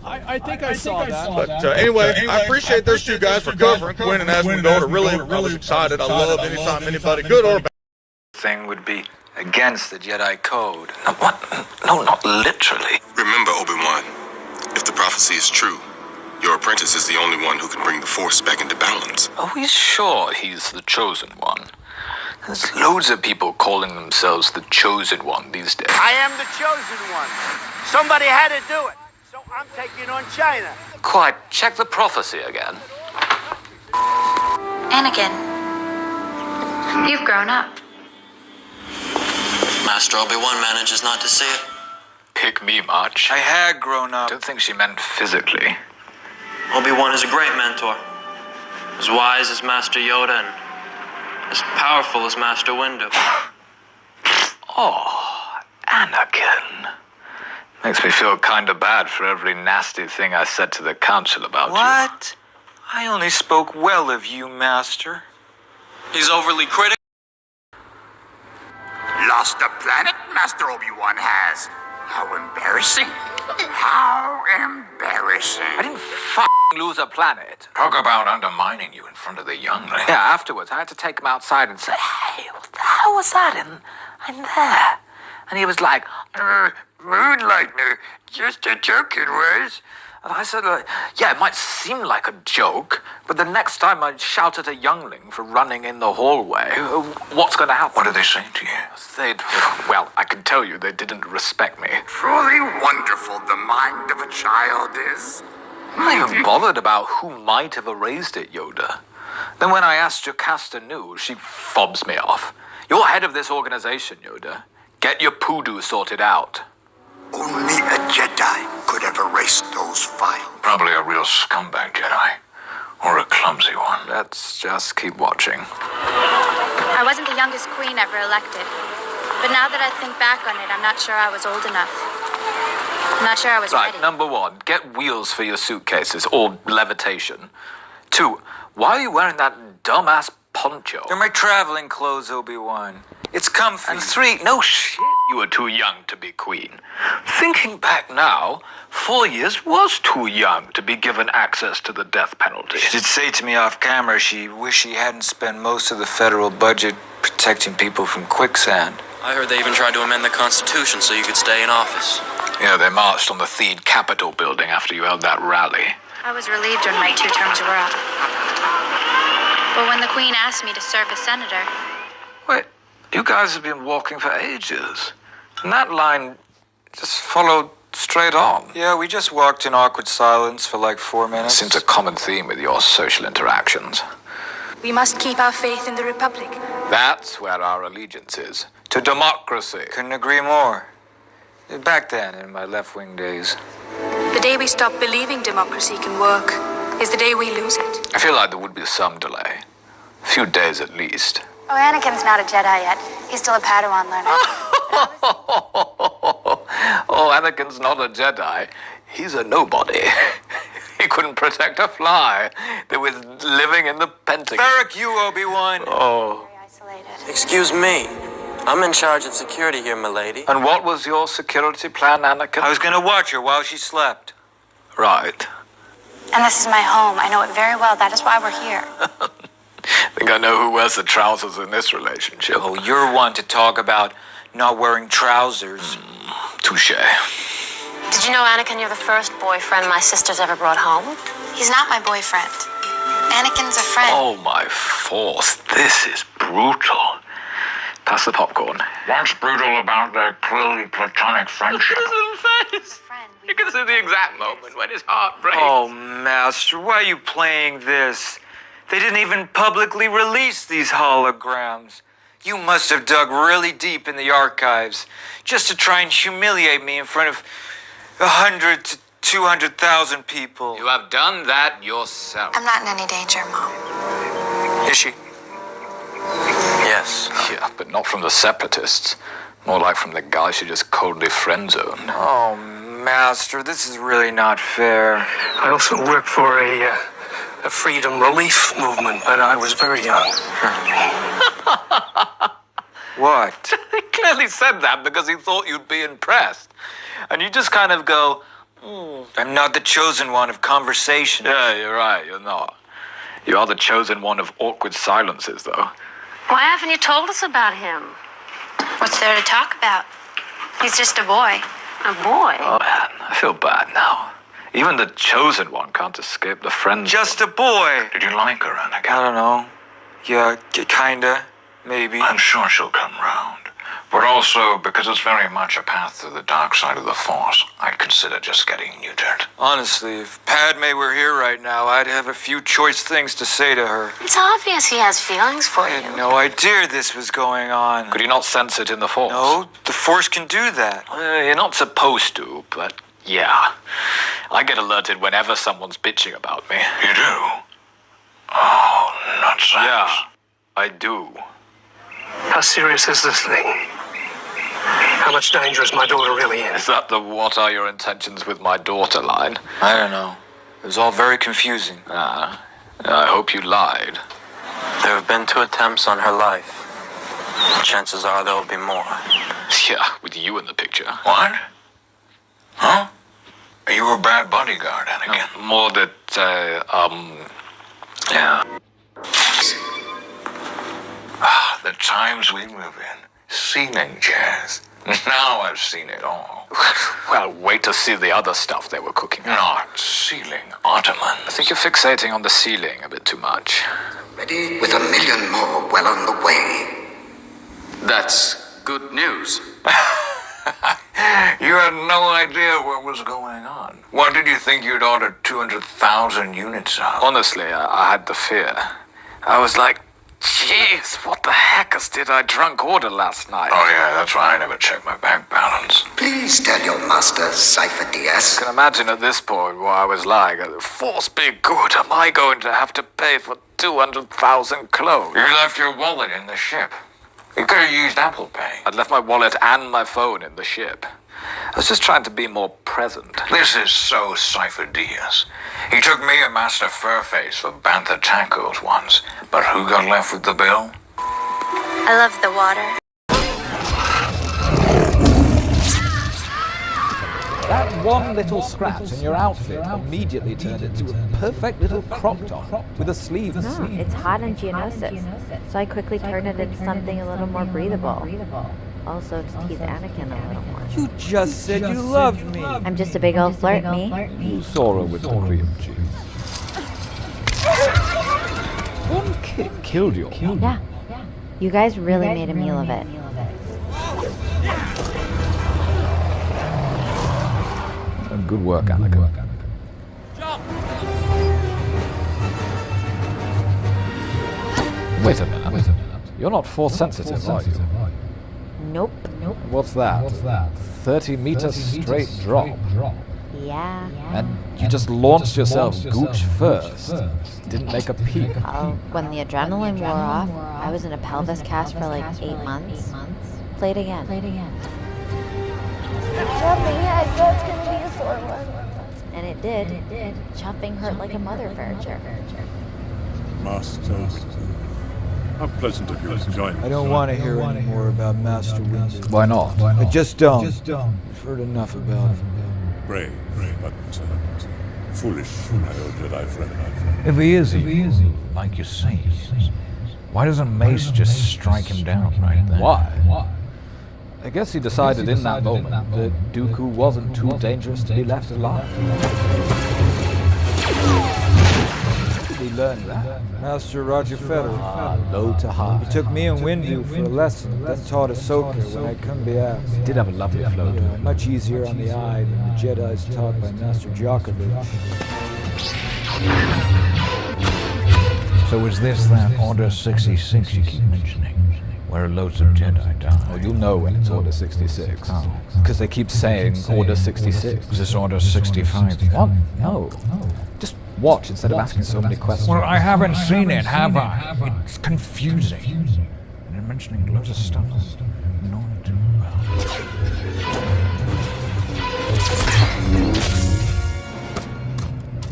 I think I saw that. But anyway, I appreciate those two guys for covering Quinn and Asmongold. I was excited. I love anytime anybody, good or bad. Thing would be against the Jedi Code. No, what? No, not literally. Remember, Obi-Wan, if the prophecy is true, your apprentice is the only one who can bring the Force back into balance. Are we sure he's the chosen one? There's loads of people calling themselves the chosen one these days. I am the chosen one. Somebody had to do it. So I'm taking on China. Quite. Check the prophecy again. Anakin, you've grown up. Master Obi-Wan manages not to see it. Pick me much. I had grown up. Don't think she meant physically. Obi-Wan is a great mentor. As wise as Master Yoda and as powerful as Master Windu. Oh, Anakin. Makes me feel kind of bad for every nasty thing I said to the council about you. What? I only spoke well of you, Master. He's overly critical. Lost a planet, Master Obi-Wan has. How embarrassing. How embarrassing. I didn't lose a planet. Talk about undermining you in front of the youngling. Yeah, afterwards, I had to take him outside and say, hey, what the hell was that in there? And he was like, Moonlightner, just a joke it was. and I said, yeah, it might seem like a joke, but the next time I shout at a youngling for running in the hallway, what's going to happen? What did they say to you? Well, I can tell you they didn't respect me. Truly wonderful the mind of a child is. I'm not even bothered about who might have erased it, Yoda. Then when I asked Jocasta Nu, she fobs me off. You're head of this organization, Yoda. Get your poodoo sorted out. Only a Jedi could have erased those files. Probably a real scumbag Jedi. Or a clumsy one. Let's just keep watching. I wasn't the youngest queen ever elected. But now that I think back on it, I'm not sure I was old enough. I'm not sure I was ready. Right, number one, get wheels for your suitcases, or levitation. 2, why are you wearing that dumbass poncho? They're my traveling clothes, Obi-Wan. It's comfy. And 3, no shit, you were too young to be queen. Thinking back now, 4 years was too young to be given access to the death penalty. She did say to me off camera she wished she hadn't spent most of the federal budget protecting people from quicksand. I heard they even tried to amend the Constitution so you could stay in office. Yeah, they marched on the Theed Capitol building after you held that rally. I was relieved when my 2 terms were up. But when the Queen asked me to serve as senator... Wait, you guys have been walking for ages. And that line just followed straight on. Yeah, we just walked in awkward silence for like 4 minutes. Seems a common theme with your social interactions. We must keep our faith in the Republic. That's where our allegiance is. To democracy. Couldn't agree more. Back then, in my left-wing days. The day we stop believing democracy can work is the day we lose it. I feel like there would be some delay. A few days at least. Oh, Anakin's not a Jedi yet. He's still a Padawan learner. Oh, Anakin's not a Jedi. He's a nobody. He couldn't protect a fly. They were living in the Pentagon. Barrack you, Obi-Wan. Oh. Very isolated. Excuse me. I'm in charge of security here, milady. And what was your security plan, Anakin? I was gonna watch her while she slept. Right. And this is my home. I know it very well. That is why we're here. I think I know who wears the trousers in this relationship. Oh, you're one to talk about not wearing trousers. Touche. Did you know, Anakin, you're the first boyfriend my sister's ever brought home? He's not my boyfriend. Anakin's a friend. Oh my force, this is brutal. Pass the popcorn. What's brutal about their clearly platonic friendship? His little face. You can see the exact moment when his heart breaks. Oh, Master, why are you playing this? They didn't even publicly release these holograms. You must have dug really deep in the archives just to try and humiliate me in front of 100 to 200,000 people. You have done that yourself. I'm not in any danger, Mom. Is she? Yes. Yeah, but not from the separatists. More like from the guy she just coldly friend-zoned. Oh, Master, this is really not fair. I also work for a freedom relief movement, but I was very young. What? He clearly said that because he thought you'd be impressed. And you just kind of go, I'm not the chosen one of conversation. Yeah, you're right, you're not. You are the chosen one of awkward silences, though. Why haven't you told us about him? What's there to talk about? He's just a boy. A boy? Oh, man, I feel bad now. Even the chosen one can't escape the friend. Just a boy. Did you like her, Anakin? I don't know. Yeah, kinda. Maybe. I'm sure she'll come round. But also, because it's very much a path to the dark side of the Force, I'd consider just getting neutered. Honestly, if Padme were here right now, I'd have a few choice things to say to her. It's obvious he has feelings for I you. had no idea this was going on. Could you not sense it in the Force? No, the Force can do that. You're not supposed to, but yeah. I get alerted whenever someone's bitching about me. You do? Oh, nonsense. Yeah, I do. How serious is this thing? How much danger is my daughter really in? Is that the "what are your intentions with my daughter" line? I don't know. It was all very confusing. I hope you lied. There have been 2 attempts on her life. Chances are there'll be more. Yeah, with you in the picture. What? Huh? Are you a bad bodyguard, Anakin? No, more that, yeah. The times we live in. Ceiling chairs. Now I've seen it all. Well, wait to see the other stuff they were cooking. Not ceiling ottomans. I think you're fixating on the ceiling a bit too much. Ready with 1 million more well on the way. That's good news. You had no idea what was going on. What did you think you'd ordered 200,000 units of? Honestly, I had the fear. I was like, jeez, what the heck did I drunk order last night? Oh yeah, that's why I never check my bank balance. Please tell your master, Cypher DS. I can imagine at this point what I was like. Force be good, am I going to have to pay for 200,000 clothes? You left your wallet in the ship. You could have used Apple Pay. I'd left my wallet and my phone in the ship. I was just trying to be more present. This is so Cypher Diaz. He took me and Master Furface for Bantha tacos once, but who got left with the bill? I love the water. That one little scratch in your outfit immediately turned into a perfect little crop top with a sleeve. No, it's hot in Geonosis, so I quickly turned it into something a little more breathable. Also to tease Anakin a little more. You just said you loved me. I'm just a big old flirt, me. You saw her with the cream cheese. One kick killed your mom. Yeah. You guys really made a meal of it. Good work, Anakin. Wait a minute. You're not force sensitive, are you? Nope. What's that? 30 meters straight drop. Yeah. And you just launched yourself gooch first. Didn't make a peep. When the adrenaline wore off, I was in a pelvis cast for like 8 months. Play it again. Jumping head, that's gonna be a sore one. And it did. Chopping hurt like a mother virgin. Master. How pleasant of you to join us. I don't want to hear any more about Master Windu. Why not? I just don't. I've heard enough about him. Brave, but foolish, my old Jedi friend. If he is evil, like you say he is, why doesn't Mace just strike him down right there? Why? I guess he decided in that moment that Dooku wasn't too dangerous to be left alive. We learned that. Master Roger Federer. Low to high. He took me and Windu for a lesson, then taught Ahsoka when I couldn't be asked. He did have a lovely flow. Yeah, much easier on the eye than the Jedi's taught by Master Djokovic. So is this that Order 66 you keep mentioning, where loads of Jedi die? Oh, you'll know when it's Order 66. Because they keep saying Order 66. Is this Order 65? What? No. Just watch instead of asking so many questions. Well, I haven't seen it, have I? It's confusing. And you're mentioning loads of stuff I'm not too well.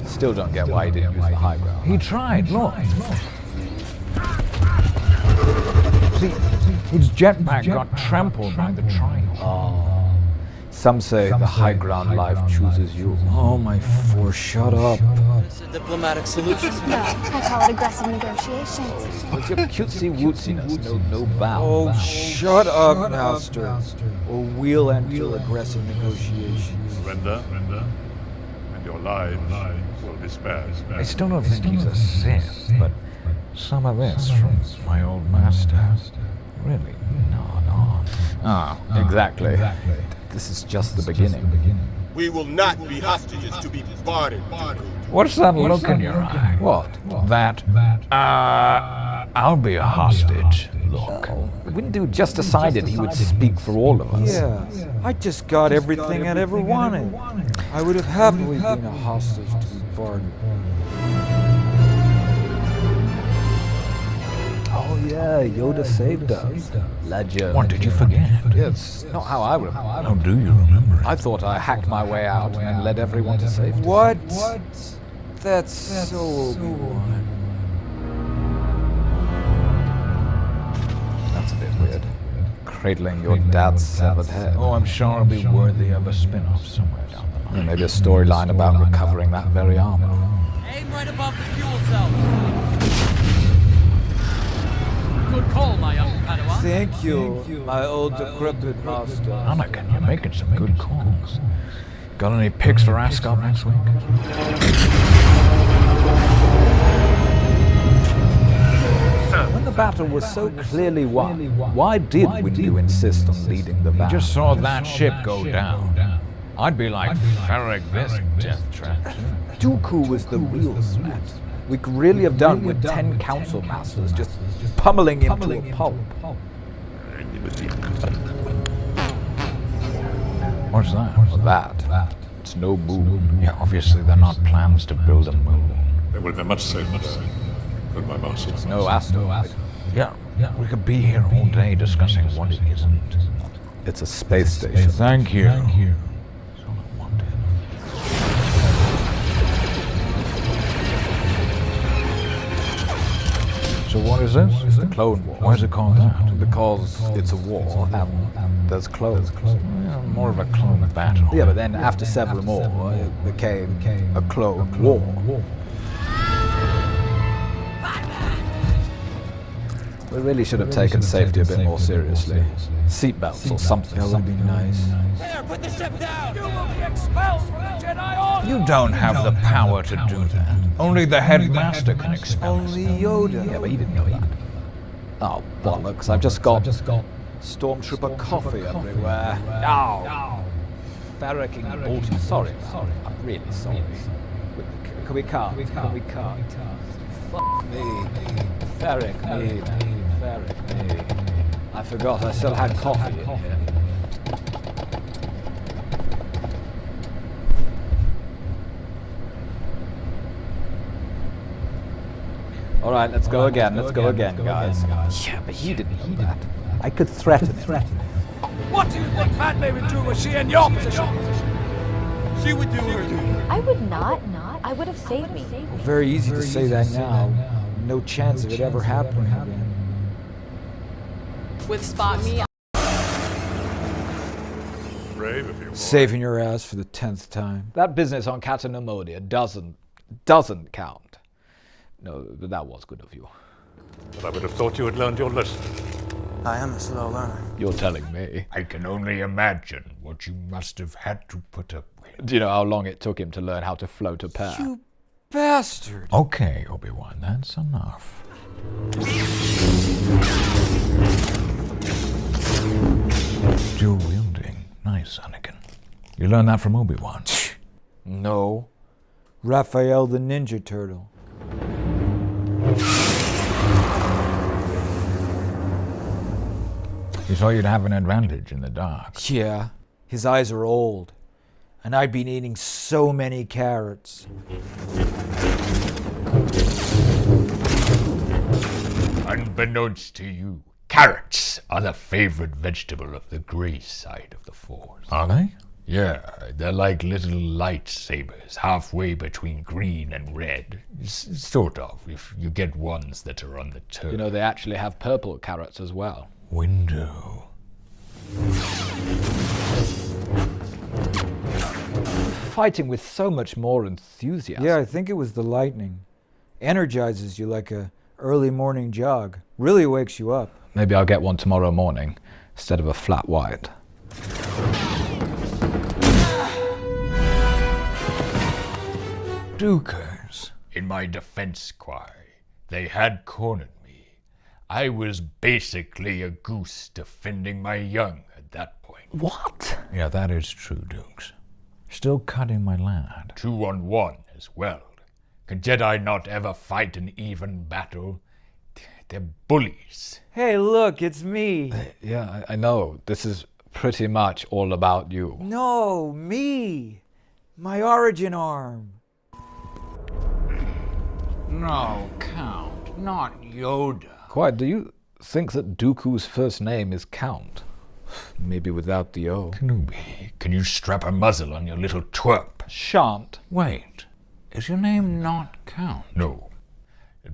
Still don't get why he didn't use the high ground. He tried, look. See, his jetpack got trampled by the triangle. Oh. Some say the high ground life chooses you. Oh, my Force, shut up. It's a diplomatic solution. No, I call it aggressive negotiations. With your cutesy wootsiness, no bound. Oh, shut up, Master. Or we'll enter aggressive negotiations. Surrender, and your lives will be spared. I still don't think he's a Sith, but some of this from my old master. Really? No. Ah, exactly. This is just the beginning. We will not be hostages to be bartered. What's that look in your eye? What? That, I'll be a hostage look. Windu just decided he would speak for all of us. Yeah, I just got everything I'd ever wanted. I would have happily been a hostage to be bartered. Oh yeah, Yoda saved us. Legend. What, did you forget? Yeah, it's not how I remember. How do you remember it? I thought I hacked my way out and then led everyone to safety. What? That's so Obi-Wan. That's a bit weird. Cradling your dad's severed head. Oh, I'm sure it'll be worthy of a spin-off somewhere down the line. Yeah, maybe a storyline about recovering that very armor. Aim right above the fuel cell. Good call, my young Padawan. Thank you, my old decrepit master. Anakin, you're making some good calls. Got any picks for Ascot next week? When the battle was so clearly won, why did Windu insist on leading the battle? You just saw that ship go down. I'd be like, Ferric this death trap. Dooku was the real threat. We could really have done with 10 council masters just pummeling him to a pulp. What's that? Well, that. It's no moon. Yeah, obviously they're not plans to build a moon. They will be much safer than my master. It's no asteroid. Yeah, we could be here all day discussing what it isn't. It's a space station. Thank you. So what is this? It's the Clone Wars. Why is it called that? Because it's a war and there's clones. Yeah, more of a clone battle. Yeah, but then after several more, it became a clone war. We really should have taken safety a bit more seriously. Seatbelts or something. That would be nice. There, put the ship down! You will be expelled from the Jedi Order! You don't have the power to do that. Only the headmaster can expel us. Only Yoda. Yeah, but he didn't know that. Oh, bollocks. I've just got Stormtrooper coffee everywhere. Oh. Farricking bullshit. Sorry, man. I'm really sorry. Can we cut? Can we cut? Fuck me. Ferric me, man. Ferric me. I forgot I still had coffee in here. All right, let's go again. Let's go again, guys. Yeah, but you didn't know that. I could threaten him. What do you think Padme would do if she in your position? She would do her duty. I would not. I would have saved me. Very easy to say that now. No chance of it ever happening again. With Spot Me. Ray, shave if you want. Saving your ass for the 10th time. That business on Catanomodia doesn't count. No, but that was good of you. But I would have thought you had learned your lesson. I am a slow learner. You're telling me. I can only imagine what you must have had to put up with. Do you know how long it took him to learn how to float a pair? You bastard! Okay, Obi-Wan, that's enough. Dual wielding. Nice, Anakin. You learned that from Obi-Wan? No. Raphael the Ninja Turtle. You thought you'd have an advantage in the dark. Yeah, his eyes are old. And I've been eating so many carrots. Unbeknownst to you, carrots are the favorite vegetable of the grey side of the Force. Are they? Yeah, they're like little lightsabers, halfway between green and red. Sort of, if you get ones that are on the turn. You know, they actually have purple carrots as well. Window. Fighting with so much more enthusiasm. Yeah, I think it was the lightning. Energizes you like a early morning jog. Really wakes you up. Maybe I'll get one tomorrow morning instead of a flat white. Dooku's. In my defense choir, they had cornered me. I was basically a goose defending my young at that point. What? Yeah, that is true, Dukes. Still cutting my lad. 2-on-1 as well. Can Jedi not ever fight an even battle? They're bullies. Hey, look, it's me. Yeah, I know. This is pretty much all about you. No, me. My origin arm. No, Count, not Yoda. Quite, do you think that Dooku's first name is Count? Maybe without the O. Kenobi, can you strap a muzzle on your little twerp? Shan't. Wait, is your name not Count? No.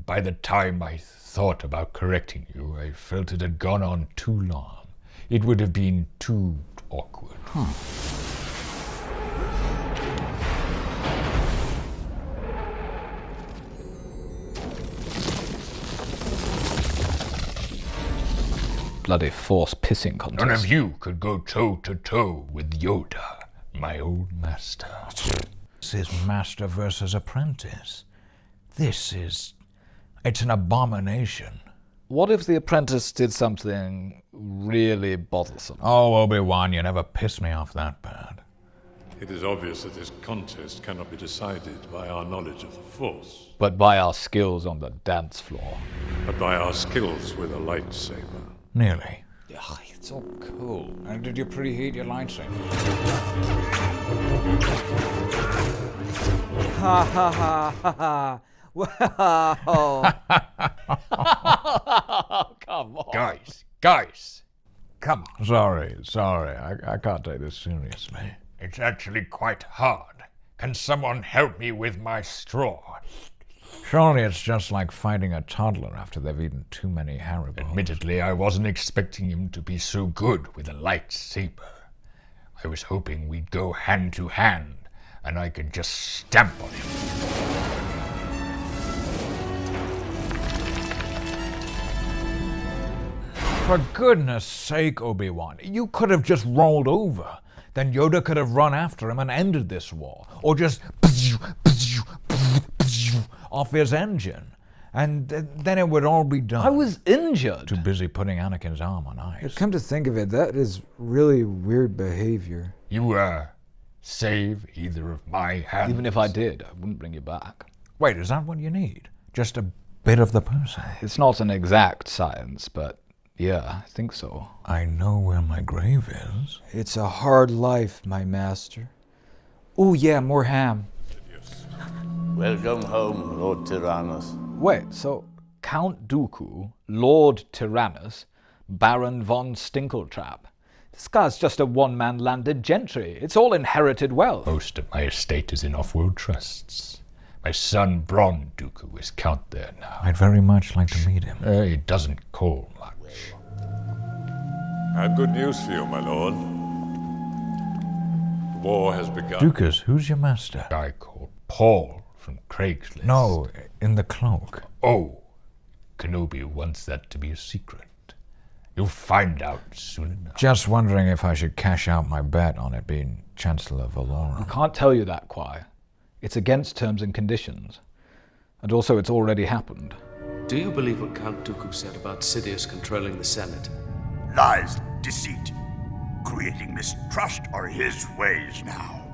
By the time I thought about correcting you, I felt it had gone on too long. It would have been too awkward. Bloody Force pissing contest. None of you could go toe-to-toe with Yoda, my old master. This is master versus apprentice. It's an abomination. What if the apprentice did something really bothersome? Oh, Obi-Wan, you never pissed me off that bad. It is obvious that this contest cannot be decided by our knowledge of the Force, But by our skills on the dance floor. but by our skills with a lightsaber. Nearly. Ugh, it's so cool. And did you preheat your lightsaber? Ha ha ha ha ha. Wow. Come on. Guys, come on. Sorry. I can't take this seriously. It's actually quite hard. Can someone help me with my straw? Surely it's just like fighting a toddler after they've eaten too many Haribos. Admittedly, I wasn't expecting him to be so good with a lightsaber. I was hoping we'd go hand to hand, and I could just stamp on him. For goodness sake, Obi-Wan, you could have just rolled over. Then Yoda could have run after him and ended this war. Or just off his engine. And then it would all be done. I was injured. Too busy putting Anakin's arm on ice. Come to think of it, that is really weird behavior. You, save either of my hands. Even if I did, I wouldn't bring you back. Wait, is that what you need? Just a bit of the person? It's not an exact science, but yeah, I think so. I know where my grave is. It's a hard life, my master. Oh yeah, more ham. Welcome home, Lord Tyrannus. Wait, so Count Dooku, Lord Tyrannus, Baron von Stinkletrap. This guy's just a one-man landed gentry. It's all inherited wealth. Most of my estate is in off-world trusts. My son, Bron Dooku, is Count there now. I'd very much like to meet him. He doesn't call much. I have good news for you, my lord. war has begun. Dukas, who's your master? A guy called Paul from Craigslist. No, in the cloak. Oh, Kenobi wants that to be a secret. You'll find out soon enough. Just wondering if I should cash out my bet on it being Chancellor Valorum. I can't tell you that, Quai. It's against terms and conditions. And also, it's already happened. Do you believe what Count Dooku said about Sidious controlling the Senate? Lies, deceit. Creating mistrust are his ways now.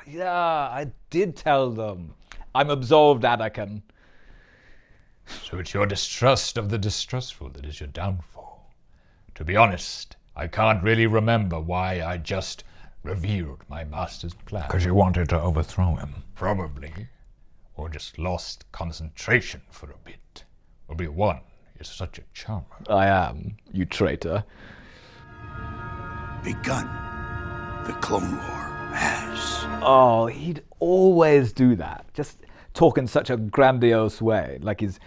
Yeah, I did tell them. I'm absolved, Anakin. So it's your distrust of the distrustful that is your downfall. To be honest, I can't really remember why I just revealed my master's plan. Because you wanted to overthrow him. Probably. Or just lost concentration for a bit. Obi-Wan is such a charmer. I am, you traitor. Begun. The Clone War has. Oh, he'd always do that. Just talk in such a grandiose way, like he's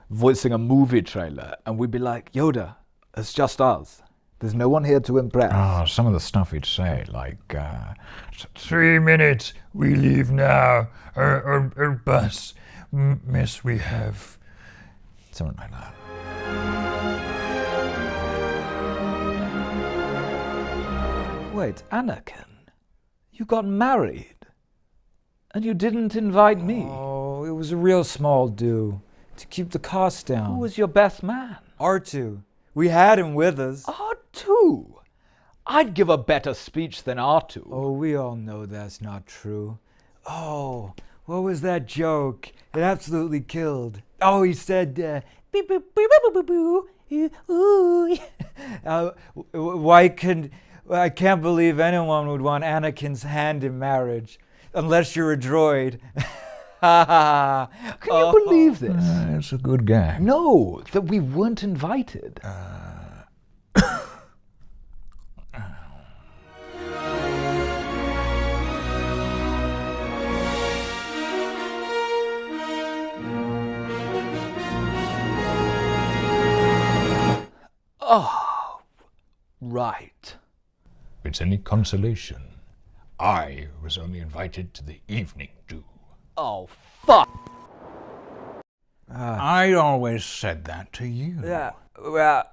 voicing a movie trailer, and we'd be like, Yoda, it's just us. There's no one here to impress. Oh, some of the stuff he'd say, like, 3 minutes, we leave now, or bus, miss, we have... Something like that. Wait, Anakin, you got married, and you didn't invite me. Oh, it was a real small do, to keep the cost down. Who was your best man? R2. We had him with us. R2? I'd give a better speech than R2. Oh, we all know that's not true. Oh, what was that joke? It absolutely killed. Oh, he said, beep, boop, boop, boop, boop, boop, ooh. I can't believe anyone would want Anakin's hand in marriage, unless you're a droid. Can you believe this? It's a good gag. No, that we weren't invited. Oh, right. If it's any consolation, I was only invited to the evening do. Oh, fuck! I always said that to you. Yeah, well,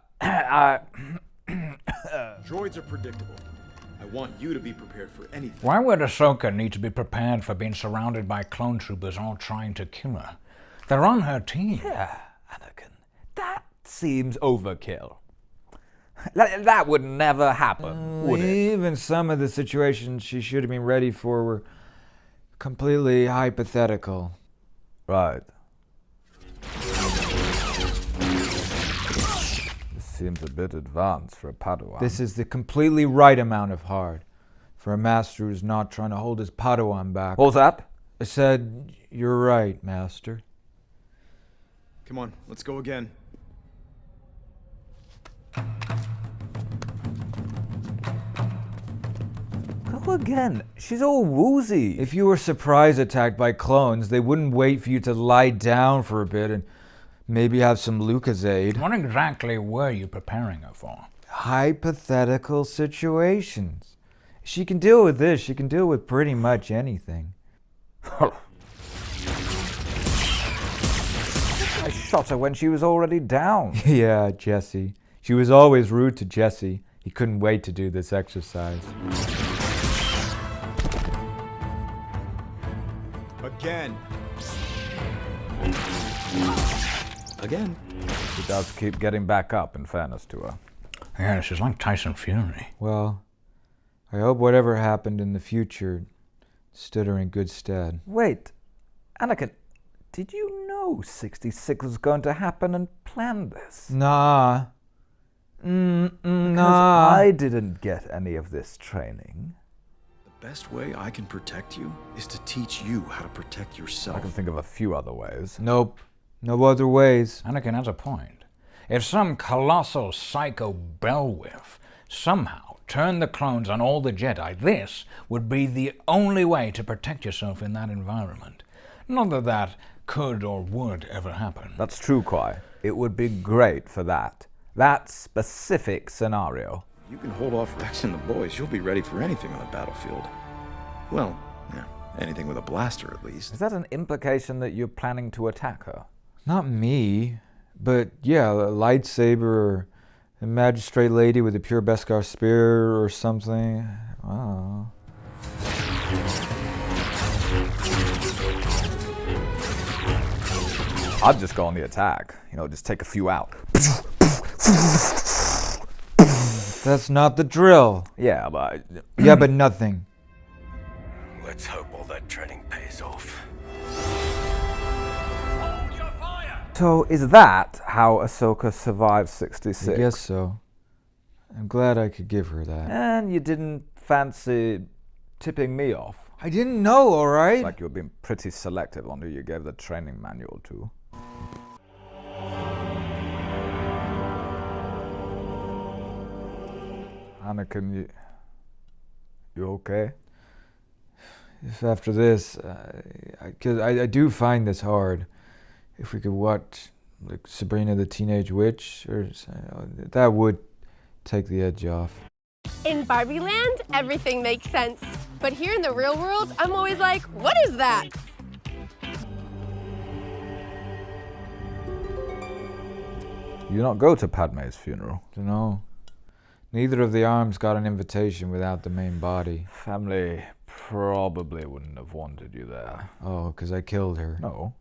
Droids are predictable. I want you to be prepared for anything. Why would Ahsoka need to be prepared for being surrounded by clone troopers all trying to kill her? They're on her team. Yeah, Anakin, that seems overkill. That would never happen, would it? Even some of the situations she should have been ready for were completely hypothetical. Right. This seems a bit advanced for a Padawan. This is the completely right amount of hard for a master who's not trying to hold his Padawan back. What was that? I said, you're right, master. Come on, let's go again. Go again. She's all woozy. If you were surprise attacked by clones, they wouldn't wait for you to lie down for a bit and maybe have some Lucozade. What exactly were you preparing her for? Hypothetical situations. She can deal with this. She can deal with pretty much anything. I shot her when she was already down. Yeah, Jesse. She was always rude to Jesse. He couldn't wait to do this exercise. Again. Again. She does keep getting back up, in fairness to her. Yeah, she's like Tyson Fury. Well, I hope whatever happened in the future stood her in good stead. Wait, Anakin, did you know 66 was going to happen and plan this? Nah. Because Nah. I didn't get any of this training. The best way I can protect you is to teach you how to protect yourself. I can think of a few other ways. Nope. No other ways. Anakin has a point. If some colossal psycho bellwith somehow turned the clones on all the Jedi, this would be the only way to protect yourself in that environment. Not that that could or would ever happen. That's true, Quai. It would be great for that. That specific scenario. You can hold off Rex and the boys. You'll be ready for anything on the battlefield. Well, yeah, anything with a blaster at least. Is that an implication that you're planning to attack her? Not me, but yeah, a lightsaber or a magistrate lady with a pure Beskar spear or something. Oh. I'd just go on the attack. You know, just take a few out. That's not the drill. Yeah, but... yeah, but nothing. Let's hope all that training pays off. So is that how Ahsoka survived 66? I guess so. I'm glad I could give her that. And you didn't fancy tipping me off? I didn't know, alright? It's like you were being pretty selective on who you gave the training manual to. Anakin, you okay? If after this, because I do find this hard. If we could watch like Sabrina the Teenage Witch, or that would take the edge off. In Barbie Land, everything makes sense. But here in the real world, I'm always like, what is that? You not go to Padme's funeral? Dunno. Neither of the arms got an invitation without the main body. Family probably wouldn't have wanted you there. Oh, because I killed her. No,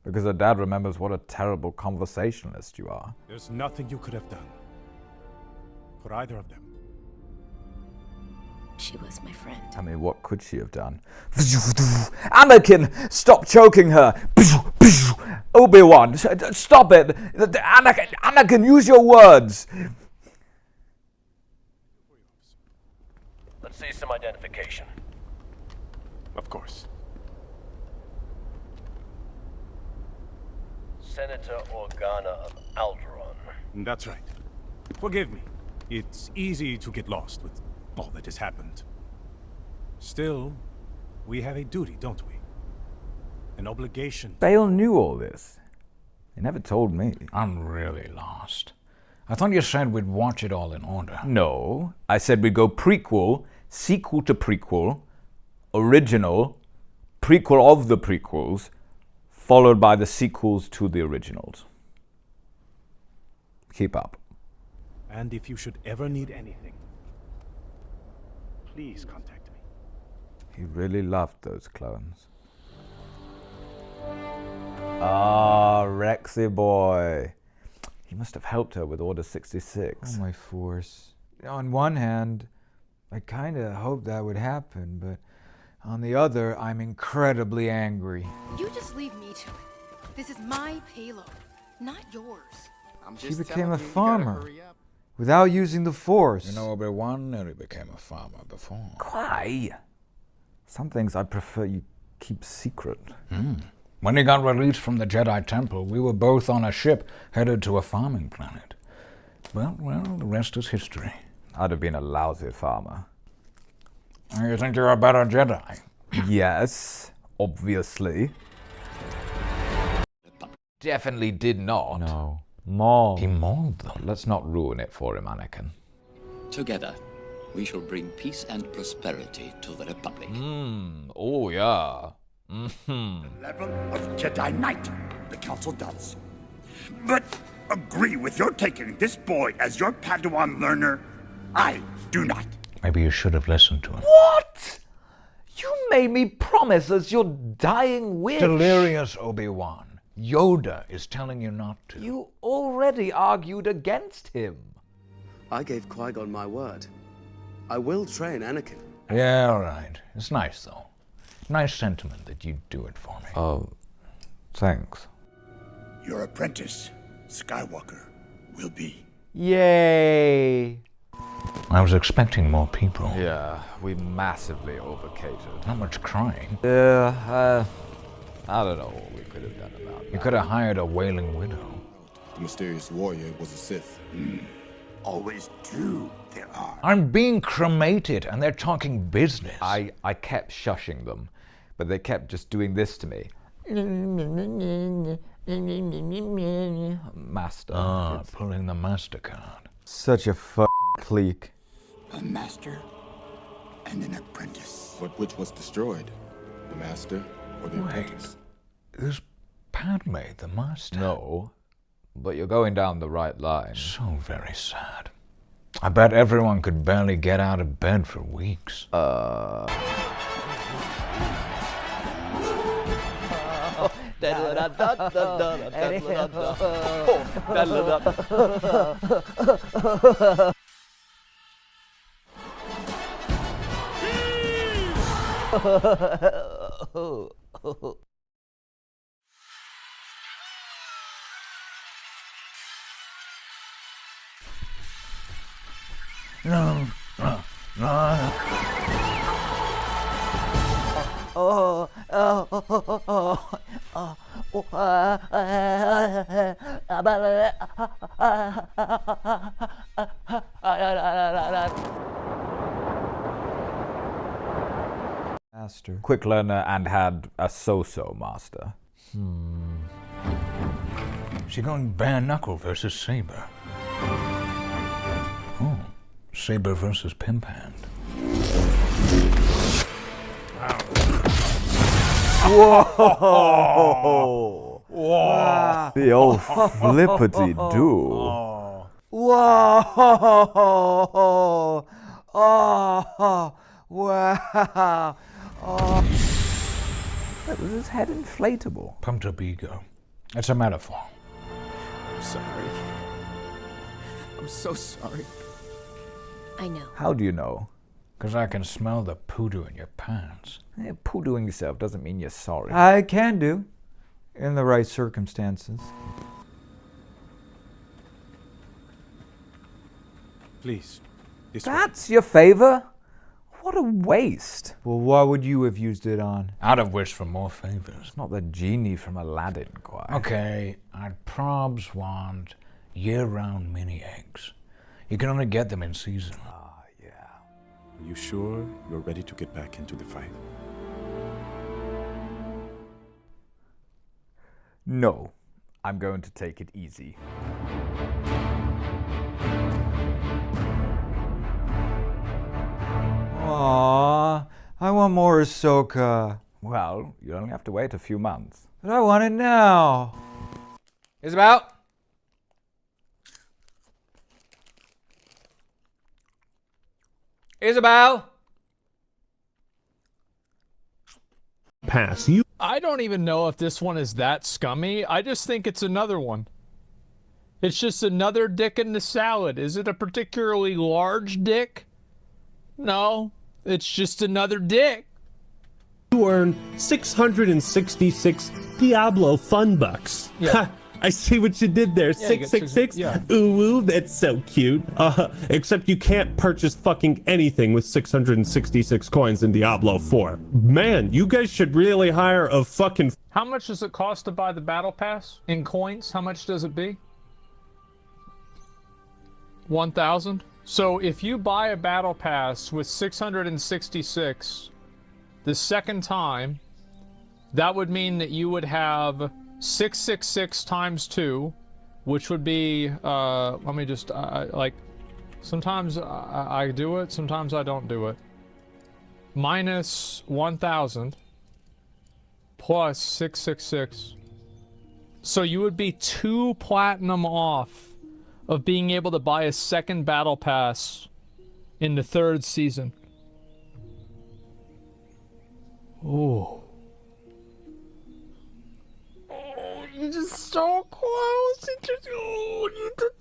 because her dad remembers what a terrible conversationalist you are. There's nothing you could have done for either of them. She was my friend. I mean, what could she have done? Anakin, stop choking her! Obi-Wan, stop it! Anakin, use your words! Let's see some identification. Of course. Senator Organa of Alderaan. That's right. Forgive me. It's easy to get lost with all that has happened. Still, we have a duty, don't we? An obligation. Bale knew all this. He never told me. I'm really lost. I thought you said we'd watch it all in order. No, I said we'd go prequel, sequel to prequel, original, prequel of the prequels, followed by the sequels to the originals. Keep up. And if you should ever need anything, please contact me. He really loved those clones. Ah, Rexy boy. He must have helped her with Order 66. Oh, my Force. On one hand, I kind of hoped that would happen, but on the other, I'm incredibly angry. You just leave me to it. This is my payload, not yours. She became a farmer without using the Force. You know, Obi-Wan nearly became a farmer before. Why? Some things I prefer you keep secret. When he got released from the Jedi Temple, we were both on a ship headed to a farming planet. Well, the rest is history. I'd have been a lousy farmer. You think you're a better Jedi? Yes, obviously. Definitely did not. No. Maul. He mauled them. Let's not ruin it for him, Anakin. Together, we shall bring peace and prosperity to the Republic. Oh, yeah. Level of Jedi Knight, the Council does. But agree with your taking this boy as your Padawan learner? I do not. Maybe you should have listened to him. What? You made me promise as your dying wish. Delirious Obi-Wan. Yoda is telling you not to. You already argued against him. I gave Qui-Gon my word. I will train Anakin. Yeah, all right. It's nice, though. Nice sentiment that you'd do it for me. Oh, thanks. Your apprentice, Skywalker, will be. Yay! I was expecting more people. Yeah, we massively overcatered. Not much crying. Yeah, I don't know what we could have done about that. You could have hired a wailing widow. The mysterious warrior was a Sith. Always two there are. I'm being cremated and they're talking business. I kept shushing them, but they kept just doing this to me. Master. Ah, pulling the MasterCard. Such a fucking clique. A master and an apprentice. But which was destroyed? The master or the apprentice? Is Padme the master? No, but you're going down the right line. So very sad. I bet everyone could barely get out of bed for weeks. No, no, no. Master. Quick learner and had a so-so master. She going bare knuckle versus saber. Oh, saber versus pimp hand. Whoa! Whoa! The old flippity-do. Whoa! Oh! Wow! Oh. Was his head inflatable? Pumped up ego. It's a metaphor. I'm sorry. I'm so sorry. I know. How do you know? Because I can smell the poodoo in your pants. Poodooing yourself doesn't mean you're sorry. I can do, in the right circumstances. Please. This way. That's your favor? What a waste. Well, what would you have used it on? I'd have wished for more favors. It's not the genie from Aladdin, quite. Okay, I'd probs want year-round mini eggs. You can only get them in season. Are you sure you're ready to get back into the fight? No, I'm going to take it easy. Aww, I want more Ahsoka. Well, you only have to wait a few months. But I want it now. Isabel? Isabel? Pass. I don't even know if this one is that scummy. I just think it's another one. It's just another dick in the salad. Is it a particularly large dick? No, it's just another dick. You earn 666 Diablo fun bucks. Yeah. I see what you did there. Yeah, you get 666. yeah. Ooh, that's so cute. Except you can't purchase fucking anything with 666 coins in Diablo 4. Man, you guys should really hire a fucking. How much does it cost to buy the battle pass in coins? How much does it be? 1,000. So if you buy a battle pass with 666 the second time, that would mean that you would have 666 times 2, which would be, let me just, like, sometimes I do it, sometimes I don't do it. Minus 1,000 plus 666. So you would be 2 platinum off of being able to buy a second battle pass in the 3rd season. Ooh. You're just so close.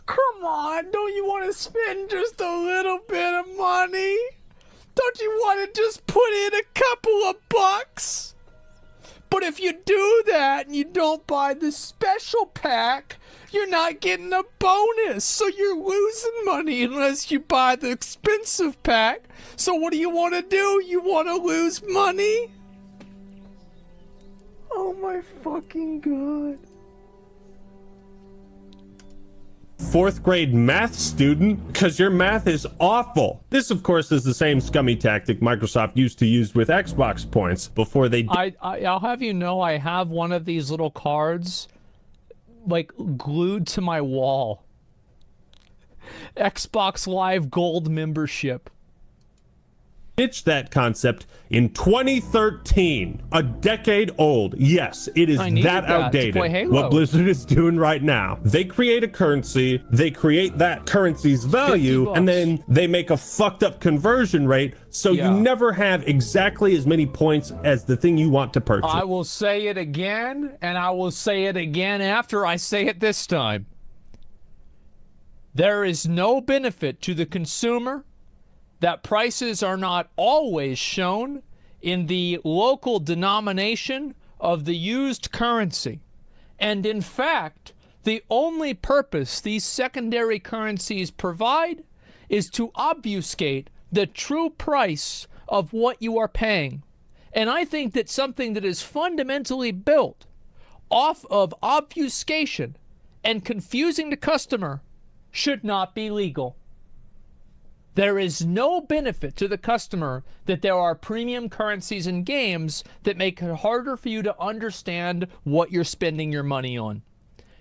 Come on. Don't you want to spend just a little bit of money? Don't you want to just put in a couple of bucks? But if you do that and you don't buy the special pack, you're not getting a bonus. So you're losing money unless you buy the expensive pack. So what do you want to do? You want to lose money? Oh my fucking god. 4th grade math student, because your math is awful. This, of course, is the same scummy tactic Microsoft used to use with Xbox points before they. I'll have you know, I have one of these little cards, like, glued to my wall. Xbox Live Gold membership. pitched that concept in 2013. A decade old. Yes, it is I needed that that to outdated. play Halo. What Blizzard is doing right now. They create a currency, they create that currency's value, and then they make a fucked up conversion rate, so you never have exactly as many points as the thing you want to purchase. I will say it again, and I will say it again after I say it this time. There is no benefit to the consumer that prices are not always shown in the local denomination of the used currency. And in fact, the only purpose these secondary currencies provide is to obfuscate the true price of what you are paying. And I think that something that is fundamentally built off of obfuscation and confusing the customer should not be legal. There is no benefit to the customer that there are premium currencies in games that make it harder for you to understand what you're spending your money on.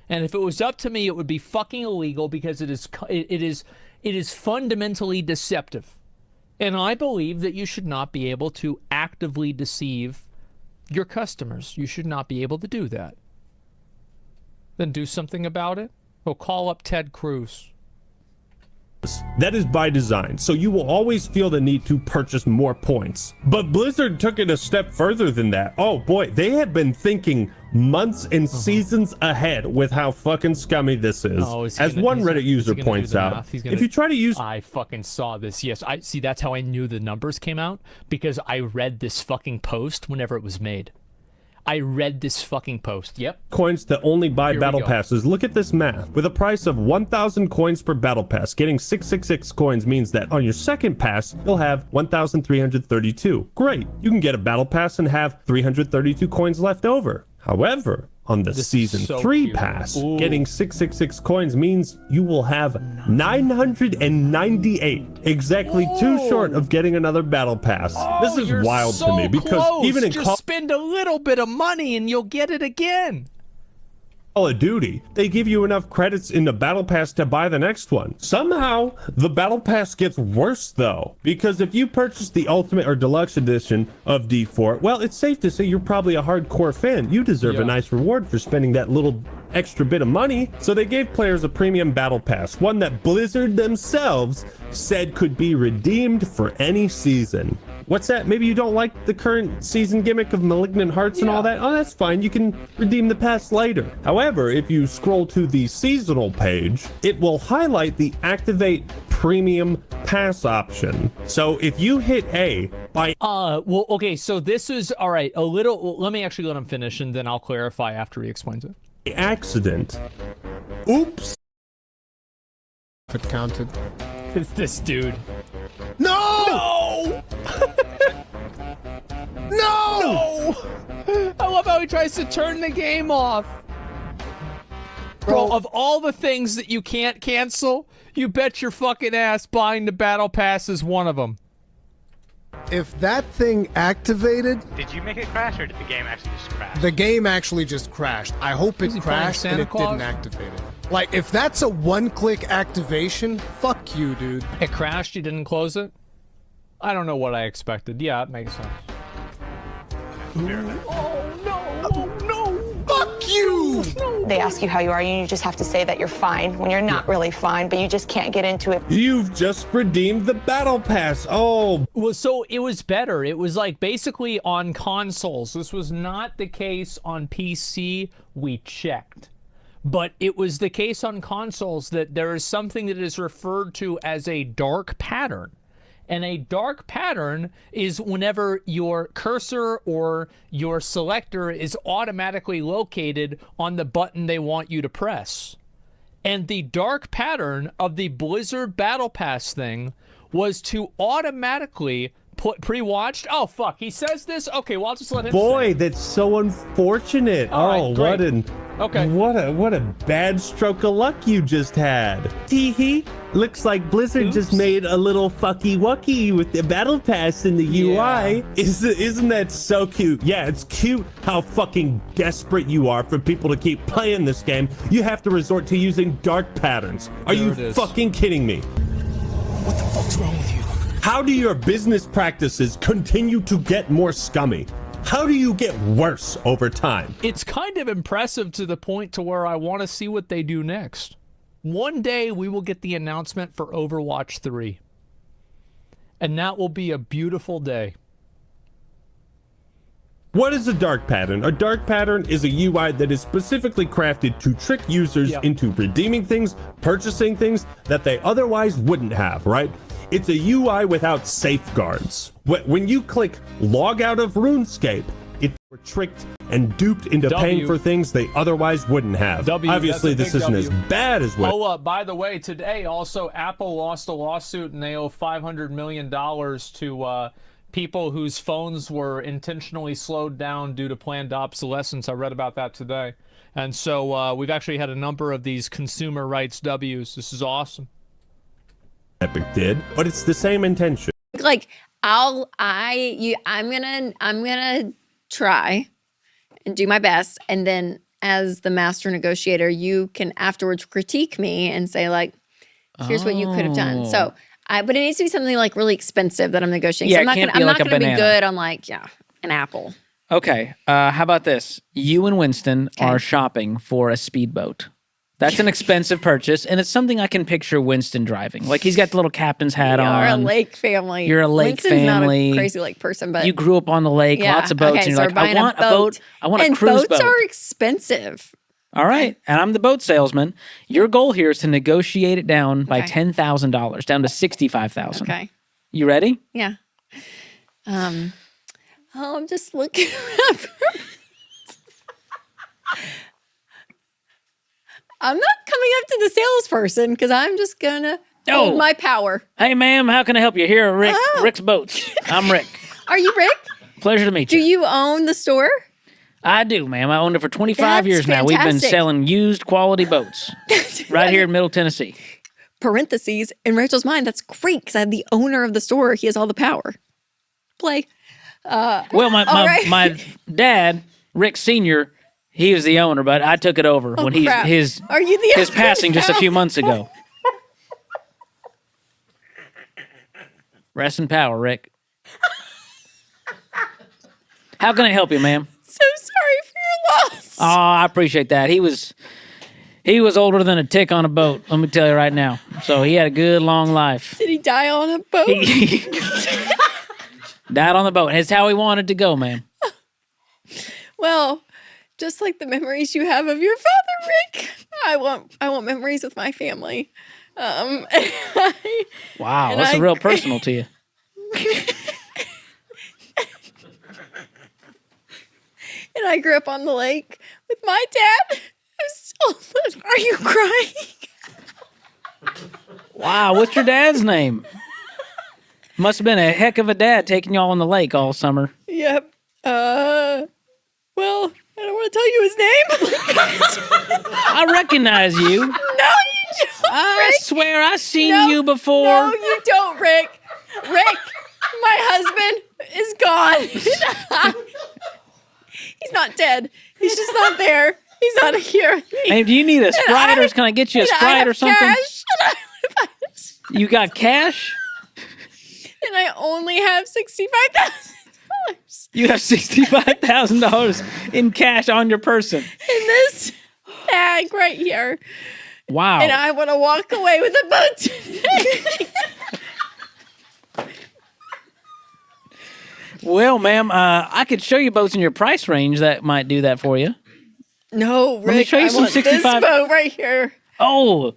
And if it was up to me, it would be fucking illegal because it is fundamentally deceptive. And I believe that you should not be able to actively deceive your customers. You should not be able to do that. Then do something about it. Or call up Ted Cruz. That is by design, so you will always feel the need to purchase more points. But Blizzard took it a step further than that. Oh boy, they had been thinking months and seasons ahead with how fucking scummy this is. As one Reddit user points out, if you try to use... I fucking saw this, yes. I see, that's how I knew the numbers came out, because I read this fucking post whenever it was made. I read this fucking post. Yep. Coins that only buy Here we battle go. passes. Look at this math. With a price of 1,000 coins per battle pass, getting 666 coins means that on your second pass, you'll have 1,332. Great. You can get a battle pass and have 332 coins left over. However, on the Season 3 pass, getting 666 coins means you will have 998. Exactly too short of getting another battle pass. This is wild to me because even in just spend a little bit of money and you'll get it again. Call of Duty, they give you enough credits in the battle pass to buy the next one. Somehow, the battle pass gets worse though, because if you purchase the ultimate or deluxe edition of D4, well, it's safe to say you're probably a hardcore fan. You deserve a nice reward for spending that little extra bit of money. So they gave players a premium battle pass, one that Blizzard themselves said could be redeemed for any season. What's that? Maybe you don't like the current season gimmick of Malignant Hearts and all that? Oh, that's fine. You can redeem the pass later. However, if you scroll to the seasonal page, it will highlight the Activate Premium Pass option. So if you hit A by... Well, okay, so this is... All right, a little... Let me actually let him finish, and then I'll clarify after he explains it. Accident. Oops. If it counted. It's this dude. No! No! No! I love how he tries to turn the game off. Bro, of all the things that you can't cancel, you bet your fucking ass buying the battle pass is one of them. If that thing activated... Did you make it crash, or did the game actually just crash? The game actually just crashed. I hope it crashed and it didn't activate it. Like, if that's a one-click activation, fuck you, dude. It crashed, you didn't close it? I don't know what I expected. Yeah, it makes sense. Oh, no! Oh, no! Fuck you! They ask you how you are, and you just have to say that you're fine when you're not really fine, but you just can't get into it. You've just redeemed the battle pass. Oh. Well, so it was better. It was like basically on consoles. This was not the case on PC. We checked. But it was the case on consoles that there is something that is referred to as a dark pattern. And a dark pattern is whenever your cursor or your selector is automatically located on the button they want you to press. And the dark pattern of the Blizzard Battle Pass thing was to automatically put pre-watched. Oh, fuck. He says this? Okay, well, I'll just let him Boy, say. that's so unfortunate. All right, what a bad stroke of luck you just had. Tee-hee. Looks like Blizzard just made a little fucky-wucky with the battle pass in the UI. Isn't that so cute? Yeah, it's cute how fucking desperate you are for people to keep playing this game. You have to resort to using dark patterns. Are you fucking kidding me? What the fuck's wrong with you? How do your business practices continue to get more scummy? How do you get worse over time? It's kind of impressive to the point to where I want to see what they do next. One day we will get the announcement for Overwatch 3. And that will be a beautiful day. What is a dark pattern? A dark pattern is a UI that is specifically crafted to trick users into redeeming things, purchasing things that they otherwise wouldn't have, right? It's a UI without safeguards. When you click log out of RuneScape, it's tricked and duped into paying for things they otherwise wouldn't have. Obviously, this isn't as bad as what... Oh, by the way, today also Apple lost a lawsuit and they owe $500 million to people whose phones were intentionally slowed down due to planned obsolescence. I read about that today. And so we've actually had a number of these consumer rights W's. This is awesome. Epic did, but it's the same intention. Like I'm gonna try and do my best, and then as the master negotiator, you can afterwards critique me and say like, here's what you could have done. So but it needs to be something like really expensive that I'm negotiating. So I'm not gonna be good on like an Apple. Okay. How about this? You and Winston are shopping for a speedboat. That's an expensive purchase, and it's something I can picture Winston driving. Like, he's got the little captain's hat on. You're a lake family. You're a lake Winston's family. Not a crazy lake person, but you grew up on the lake, lots of boats, and you're so like, I want a boat. I want a cruise boat. And boats are expensive. All right, and I'm the boat salesman. Your goal here is to negotiate it down by $10,000, down to $65,000. Okay. You ready? Yeah. I'm just looking around. I'm not coming up to the salesperson because I'm just gonna hold my power. Hey, ma'am, how can I help you? Here are Rick's Boats. I'm Rick. Are you Rick? Pleasure to meet you. Do you own the store? I do, ma'am. I owned it for 25 years now. We've been selling used quality boats right here in Middle Tennessee. Parentheses, in Rachel's mind, that's great because I'm the owner of the store. He has all the power. Play. Well, my dad, Rick Sr., he was the owner, but I took it over when his passing just a few months ago. Rest in power, Rick. How can I help you, ma'am? So sorry for your loss. Oh, I appreciate that. He was older than a tick on a boat, let me tell you right now. So he had a good, long life. Did he die on a boat? Died on the boat. It's how he wanted to go, ma'am. Well, just like the memories you have of your father, Rick, I want memories with my family. Wow, that's real personal to you. And I grew up on the lake with my dad. Are you crying? Wow, what's your dad's name? Must have been a heck of a dad taking y'all on the lake all summer. Yep. Well, I don't want to tell you his name. I recognize you. No, you don't. I swear I've seen you before. No, you don't, Rick. Rick, my husband is gone. He's not dead. He's just not there. He's not here. Hey, do you need a Sprite or can I get you a Sprite or something? Cash. You got cash? And I only have $65,000. You have $65,000 in cash on your person. In this bag right here. Wow. And I want to walk away with a boat today. Well, ma'am, I could show you boats in your price range that might do that for you. No, Rick, Let me show you I some want 65 this boat right here. Oh.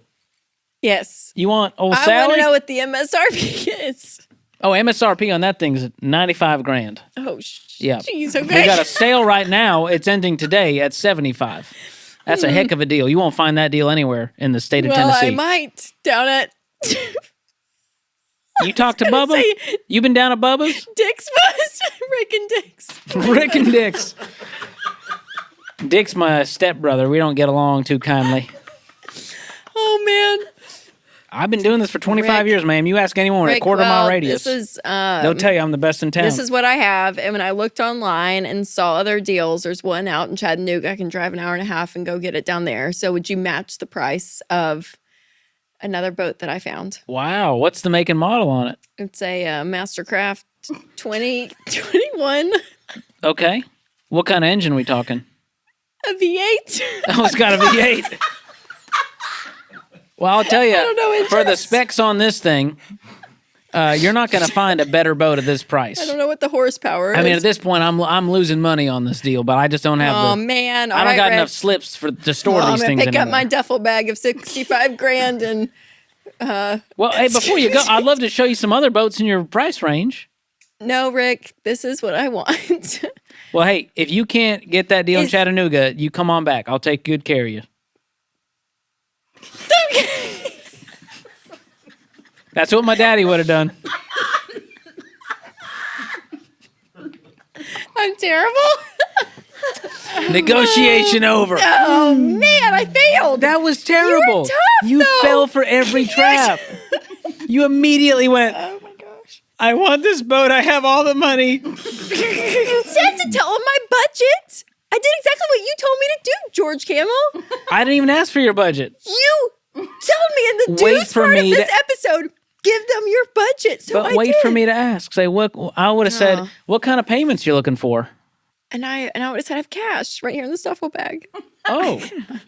Yes. You want old Sally? I want to know what the MSRP is. Oh, MSRP on that thing's $95,000. Oh, yeah. Jeez, okay. We got a sale right now. It's ending today at $75,000. That's a heck of a deal. You won't find that deal anywhere in the state of Tennessee. I might down at... You talked to Bubba? You been down at Bubba's? Dick's Bus. Rick and Dick's. Rick and Dick's. Dick's my stepbrother. We don't get along too kindly. Oh, man. I've been doing this for 25 years, ma'am. You ask anyone in a quarter-mile radius. This is, they'll tell you I'm the best in town. This is what I have. And when I looked online and saw other deals, there's one out in Chattanooga. I can drive an hour and a half and go get it down there. So would you match the price of another boat that I found. Wow. What's the make and model on it? It's a Mastercraft 2021. Okay. What kind of engine we talking? A V8. Oh, it's got a V8. Well, I'll tell you, for the specs on this thing, you're not going to find a better boat at this price. I don't know what the horsepower is. I mean, at this point, I'm losing money on this deal, but I just don't have. Oh man! I don't got enough slips to store these things. I'm gonna pick up anymore. my duffel bag of 65 grand and. Well, hey, before you go, I'd love to show you some other boats in your price range. No, Rick, this is what I want. Well, hey, if you can't get that deal in Chattanooga, you come on back. I'll take good care of you. That's what my daddy would have done. I'm terrible. Negotiation over. Oh man, I failed. That was terrible. You fell for every trap. You immediately went, oh my gosh. I want this boat. I have all the money. You said to tell him my budget. I did exactly what you told me to do, George Camel. I didn't even ask for your budget. You told me in the Wait deuce for part of me this to- episode, give them your budget. So But I wait did. for me to ask. Say, what? I would have said, what kind of payments you're looking for? And I would have said I have cash right here in the duffel bag. Oh,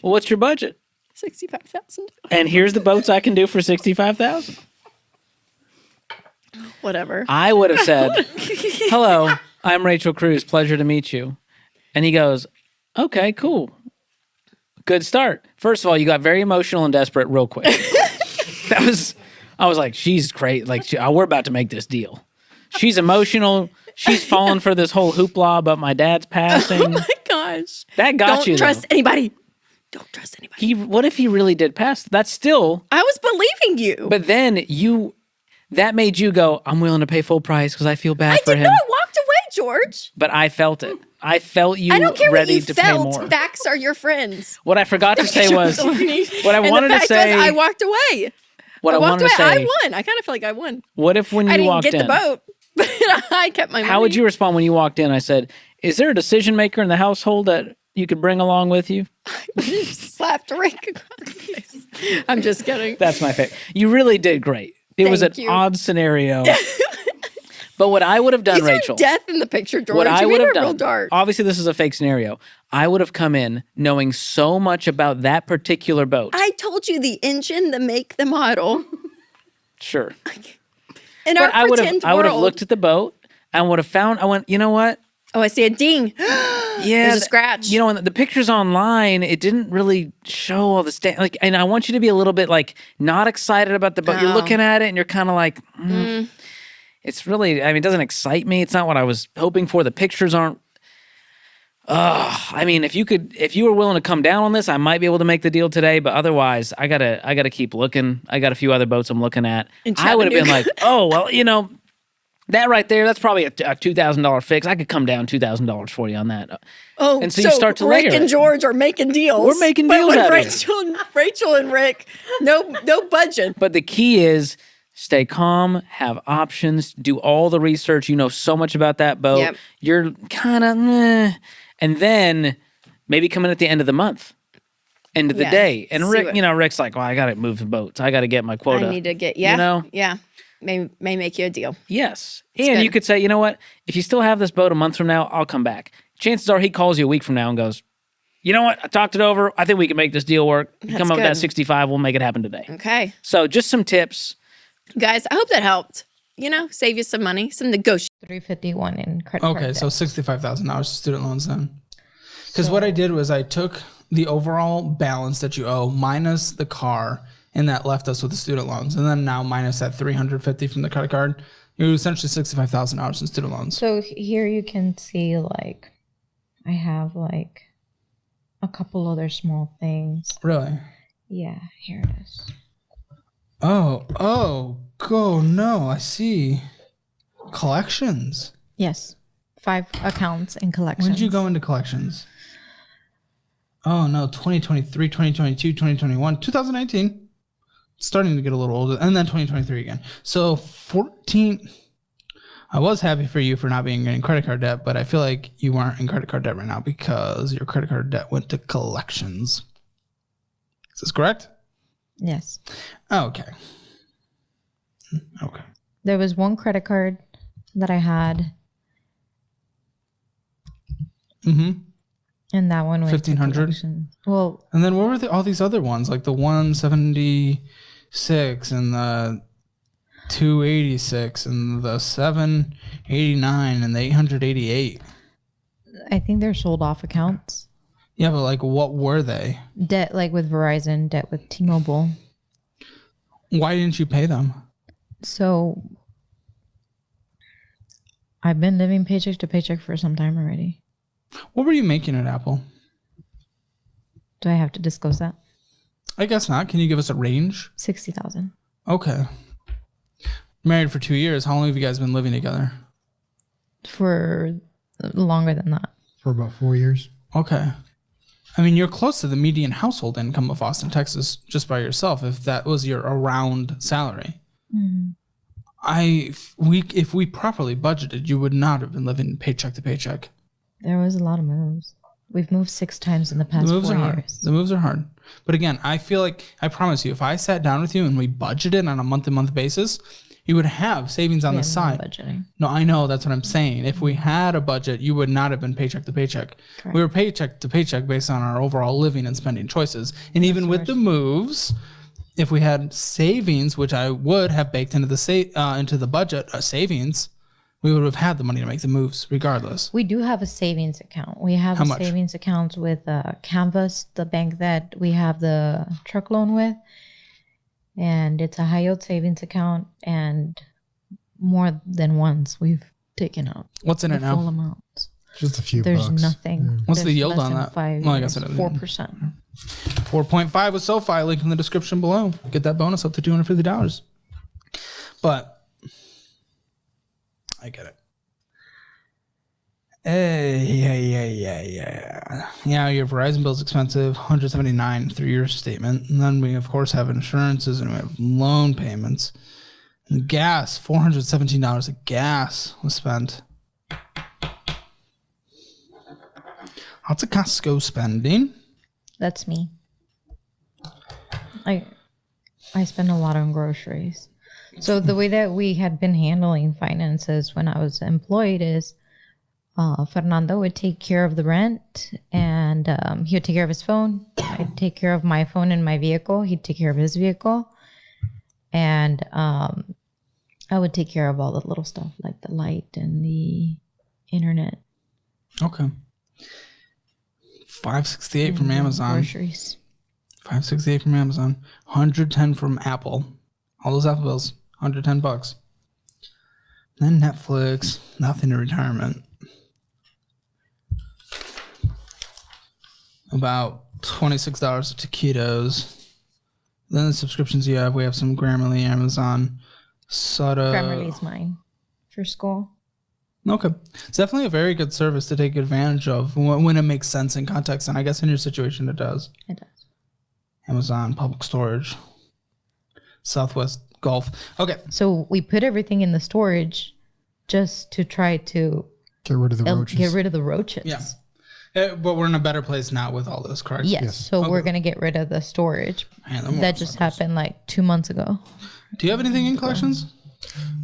well, what's your budget? 65,000. And here's the boats I can do for 65,000. Whatever. I would have said, hello, I'm Rachel Cruz. Pleasure to meet you. And he goes, okay, cool. Good start. First of all, you got very emotional and desperate real quick. I was like, she's great. Like, we're about to make this deal. She's emotional. She's falling for this whole hoopla about my dad's passing. Oh my gosh. That got Don't you. trust though. anybody. Don't trust anybody. What if he really did pass? That's still. I was believing you. But then that made you go, I'm willing to pay full price because I feel bad for I him. did not walked away, George. But I felt it. I felt you I don't care ready what you to pay felt. more. Facts are your friends. What I forgot to say was, what I wanted to say. I walked away. What I walked wanted to away. say. I won. I kind of feel like I won. What if when you I didn't walked get in? the boat, but I kept my money. How would you respond when you walked in? I said, is there a decision maker in the household that you could bring along with you? Slapped Rick across the face. I'm just kidding. That's my favorite. You really did great. It was an Thank you. odd scenario. But what I would have done, You threw Rachel. death in the picture, George. What I you would made have it real done. dark. Obviously, this is a fake scenario. I would have come in knowing so much about that particular boat. I told you the engine, the make, the model. Sure. In But our I would pretend have. I would have world. looked at the boat and would have found. I went. You know what? Oh, I see a ding. Yeah, There's a scratch. You know, in the pictures online, it didn't really show all the like. And I want you to be a little bit like not excited about the boat. You're Oh. looking at it and you're kind of like, it's really. I mean, it doesn't excite me. It's not what I was hoping for. The pictures aren't. I mean, if you were willing to come down on this, I might be able to make the deal today. But otherwise, I gotta keep looking. I got a few other boats I'm looking at. I would have been like, oh well, you know. That right there, that's probably a $2,000 fix. I could come down $2,000 for you on that. Oh, and so you start to Rick layer and it. George are making deals. We're making But deals with out here. Rachel and Rick, no budget. But the key is stay calm, have options, do all the research. You know so much about that boat. Yep. You're kind of, and then maybe come in at the end of the month, end of the Yeah, day. And see Rick, what- you know, Rick's like, well, I got to move the boats. I got to get my quota. I need to get, You know? yeah. May make you a deal. Yes. It's And good. you could say, you know what? If you still have this boat a month from now, I'll come back. Chances are he calls you a week from now and goes, you know what? I talked it over. I think we can make this deal work. You That's come up with that good. 65. We'll make it happen today. Okay. So just some tips. Guys, I hope that helped. You know, save you some money, some negotiation. 351 in credit Okay, so $65,000 student loans then. Because what I did was I took the overall balance that you owe minus the car, and that left us with the student loans, and then now minus that $350 from the credit card. It was essentially $65,000 in student loans. So here you can see like I have like a couple other small things. Really? Yeah, here it is. Oh, no, I see. Collections. Yes. 5 accounts in collections. When did you go into collections? Oh no, 2023, 2022, 2021, 2019. Starting to get a little older, and then 2023 again. So 14. I was happy for you for not being in credit card debt, but I feel like you aren't in credit card debt right now because your credit card debt went to collections. Is this correct? Yes. Okay. Okay. There was one credit card that I had, Mm-hmm. and that one went 1,500. to collection. Well, And then what were all these other ones, like the 176 and the 286 and the 789 and the 888? I think they're sold off accounts. Yeah, but like, what were they? Debt, like with Verizon, debt with T-Mobile. Why didn't you pay them? So I've been living paycheck to paycheck for some time already. What were you making at Apple? Do I have to disclose that? I guess not. Can you give us a range? 60,000. Okay. Married for 2 years. How long have you guys been living together? For longer than that. For about 4 years. Okay. I mean, you're close to the median household income of Austin, Texas, just by yourself, if that was your around salary. Mm-hmm. If we properly budgeted, you would not have been living paycheck to paycheck. There was a lot of moves. We've moved 6 times in the past The moves 4 are hard. years. The moves are hard. But again, I feel like, I promise you, if I sat down with you and we budgeted on a month-to-month basis, you would have savings on We the have no side. budgeting. No, I know. That's what I'm saying. If we had a budget, you would not have been paycheck to paycheck. Correct. We were paycheck to paycheck based on our overall living and spending choices. And even with the moves, if we had savings, which I would have baked into the budget, savings, we would have had the money to make the moves regardless. We do have a savings account. We have How a much? savings account with Canvas, the bank that we have the truck loan with. And it's a high yield savings account. And more than once we've taken out What's in the it now? full amount. Just a few There's bucks. nothing. What's the There's yield less on than that? 5 Well, I guess years. it is. 4%. 4.5 with SoFi, link in the description below. Get that bonus up to $250. But I get it. Yeah, your Verizon bill's expensive, $179 3-year statement. And then we, of course, have insurances and we have loan payments. And gas, $417 of gas was spent. Lots of Costco spending. That's me. I spend a lot on groceries. So the way that we had been handling finances when I was employed is Fernando would take care of the rent and he would take care of his phone. I'd take care of my phone and my vehicle. He'd take care of his vehicle. And I would take care of all the little stuff like the light and the internet. Okay. $568 from Amazon. Groceries. $568 from Amazon. $110 from Apple. All those Apple bills. $110. Then Netflix. Nothing in retirement. About $26 of taquitos. Then the subscriptions you have. We have some Grammarly, Amazon, Soda. Grammarly's mine for school. Okay. It's definitely a very good service to take advantage of when it makes sense in context. And I guess in your situation, it does. It does. Amazon, public storage, Southwest Gulf. Okay. So we put everything in the storage just to try to get rid of the roaches. Get rid of the roaches. Yeah. But we're in a better place now with all this, correct? Yes. So we're going to get rid of the storage. Man, that just happened like 2 months ago. Do you have anything in collections?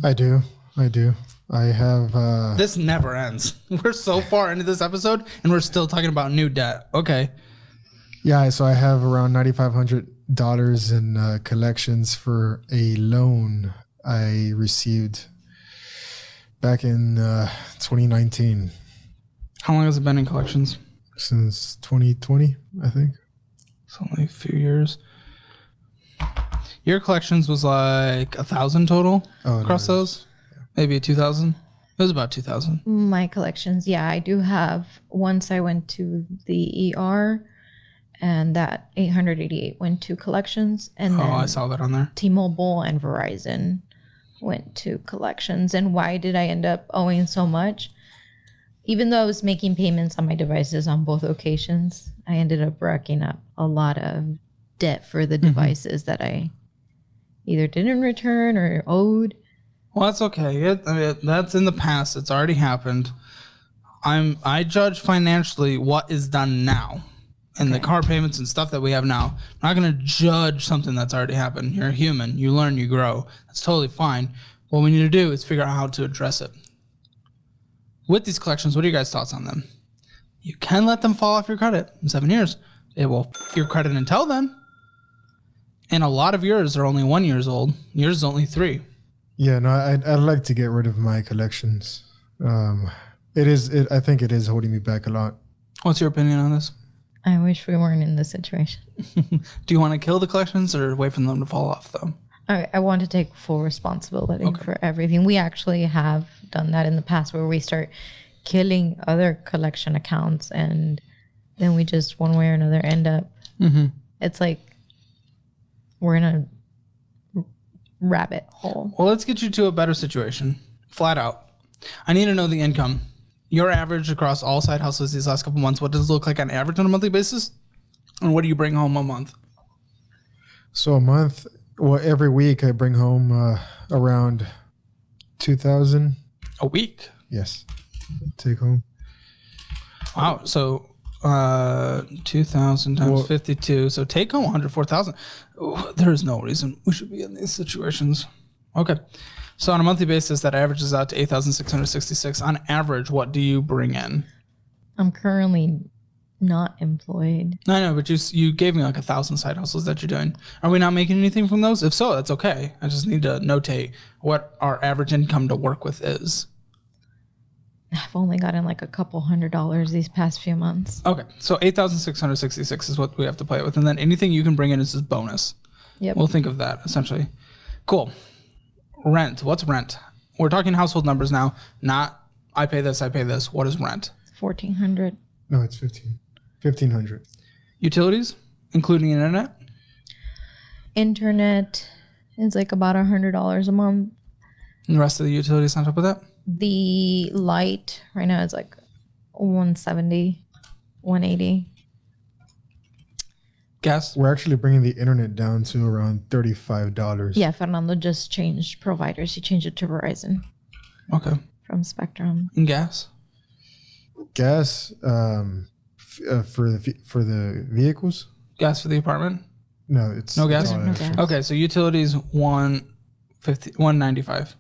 I do. I have... This never ends. We're so far into this episode, and we're still talking about new debt. Okay. Yeah, so I have around $9,500 in collections for a loan I received back in 2019. How long has it been in collections? Since 2020, I think. It's only a few years. Your collections was like 1,000 total across those? Maybe 2,000? It was about 2,000. My collections, yeah, I do have. Once I went to the ER, and that 888 went to collections, and then I saw that on there. T-Mobile and Verizon went to collections. And why did I end up owing so much? Even though I was making payments on my devices on both occasions, I ended up racking up a lot of debt for the devices that I either didn't return or owed. Well, that's okay. That's in the past. It's already happened. I judge financially what is done now. and the car payments and stuff that we have now. I'm not going to judge something that's already happened. You're a human. You learn, you grow. That's totally fine. What we need to do is figure out how to address it. With these collections, what are your guys' thoughts on them? You can let them fall off your credit in 7 years. It will f your credit until then. And a lot of yours are only 1 year old. Yours is only 3. Yeah, no, I'd like to get rid of my collections. I think it is holding me back a lot. What's your opinion on this? I wish we weren't in this situation. Do you want to kill the collections or wait for them to fall off, though? I want to take full responsibility for everything. We actually have done that in the past where we start killing other collection accounts and then we just one way or another end up. It's like we're in a rabbit hole. Well, let's get you to a better situation. Flat out. I need to know the income. Your average across all side hustles these last couple months, what does it look like on average on a monthly basis? And what do you bring home a month? So a month, well, every week I bring home around 2,000 a week. Yes, take home. Wow. So 2,000 times 52. So take home 104,000. There is no reason we should be in these situations. Okay. So on a monthly basis, that averages out to 8,666. On average, what do you bring in? I'm currently not employed. I know, but you gave me like 1,000 side hustles that you're doing. Are we not making anything from those? If so, that's okay. I just need to notate what our average income to work with is. I've only gotten like a couple $100 these past few months. Okay, so 8,666 is what we have to play with. And then anything you can bring in is just bonus. Yep. We'll think of that, essentially. Cool. Rent. What's rent? We're talking household numbers now, not I pay this, I pay this. What is rent? $1,400. No, it's 1,500. Utilities, including internet? Internet is like about $100 a month. And the rest of the utilities on top of that? The light right now is like 170, 180. Gas? We're actually bringing the internet down to around $35. Yeah, Fernando just changed providers. He changed it to Verizon. Okay. From Spectrum. And gas? Gas for the vehicles? Gas for the apartment? No, it's no gas. No gas. Okay, so utilities 195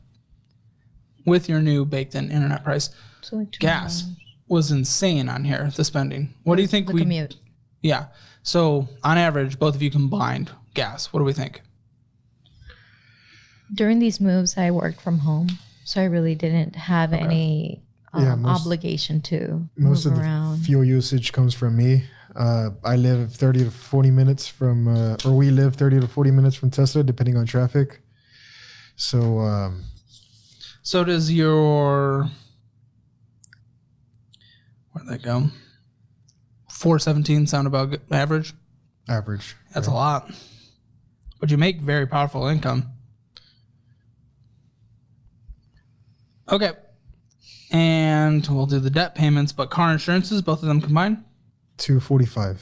with your new baked-in internet price. So like gas was insane on here. The spending. What do you think? The commute. Yeah. So on average, both of you combined, gas. What do we think? During these moves, I worked from home, so I really didn't have any obligation to most move of around. The fuel usage comes from me. I live 30 to 40 minutes from, or we live 30 to 40 minutes from Tesla, depending on traffic. So, so does your, where'd that go? 417 sound about average? Average. That's a lot. But you make very powerful income. Okay. And we'll do the debt payments, but car insurances, both of them combined? $245.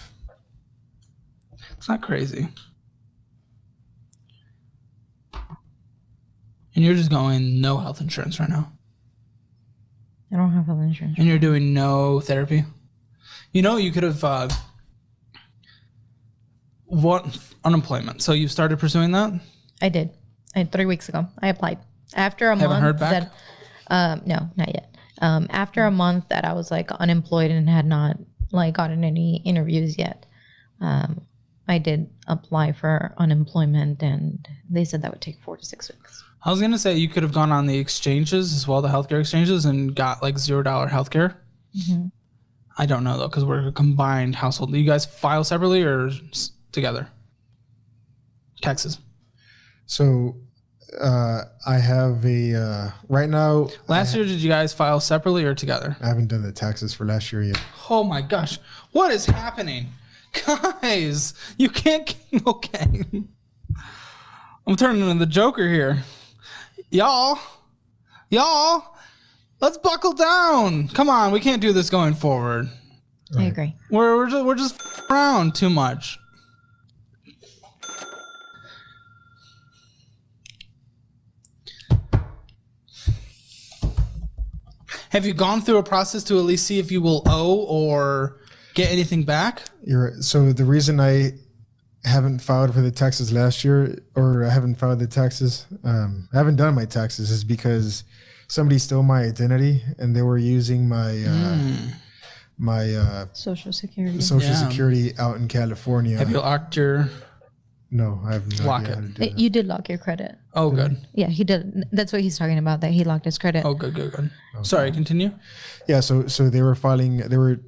It's not crazy. And you're just going no health insurance right now. I don't have health insurance. And you're doing no therapy? You know, you could have unemployment. So you started pursuing that? I did. 3 weeks ago. I applied. After a month. Haven't heard back? No, not yet. After a month that I was like unemployed and had not like gotten any interviews yet, I did apply for unemployment and they said that would take 4 to 6 weeks. I was going to say you could have gone on the exchanges as well, the healthcare exchanges, and got like $0 healthcare. Mm-hmm. I don't know though, because we're a combined household. Do you guys file separately or together? Taxes. So I have a right now. Last year, did you guys file separately or together? I haven't done the taxes for last year yet. Oh my gosh, what is happening, guys? You can't. Okay, I'm turning into the Joker here, y'all. Let's buckle down. Come on, we can't do this going forward. I agree. We're just around too much. Have you gone through a process to at least see if you will owe or get anything back? So the reason I haven't filed for the taxes last year, or I haven't filed the taxes, I haven't done my taxes, is because somebody stole my identity and they were using my Social Security. Social Security out in California. Have you locked your? No, I have not. Lock yet it. how to do that. You did lock your credit. Oh, good. Yeah, he did. That's what he's talking about. That he locked his credit. Oh, good. Sorry, continue. Yeah, so they were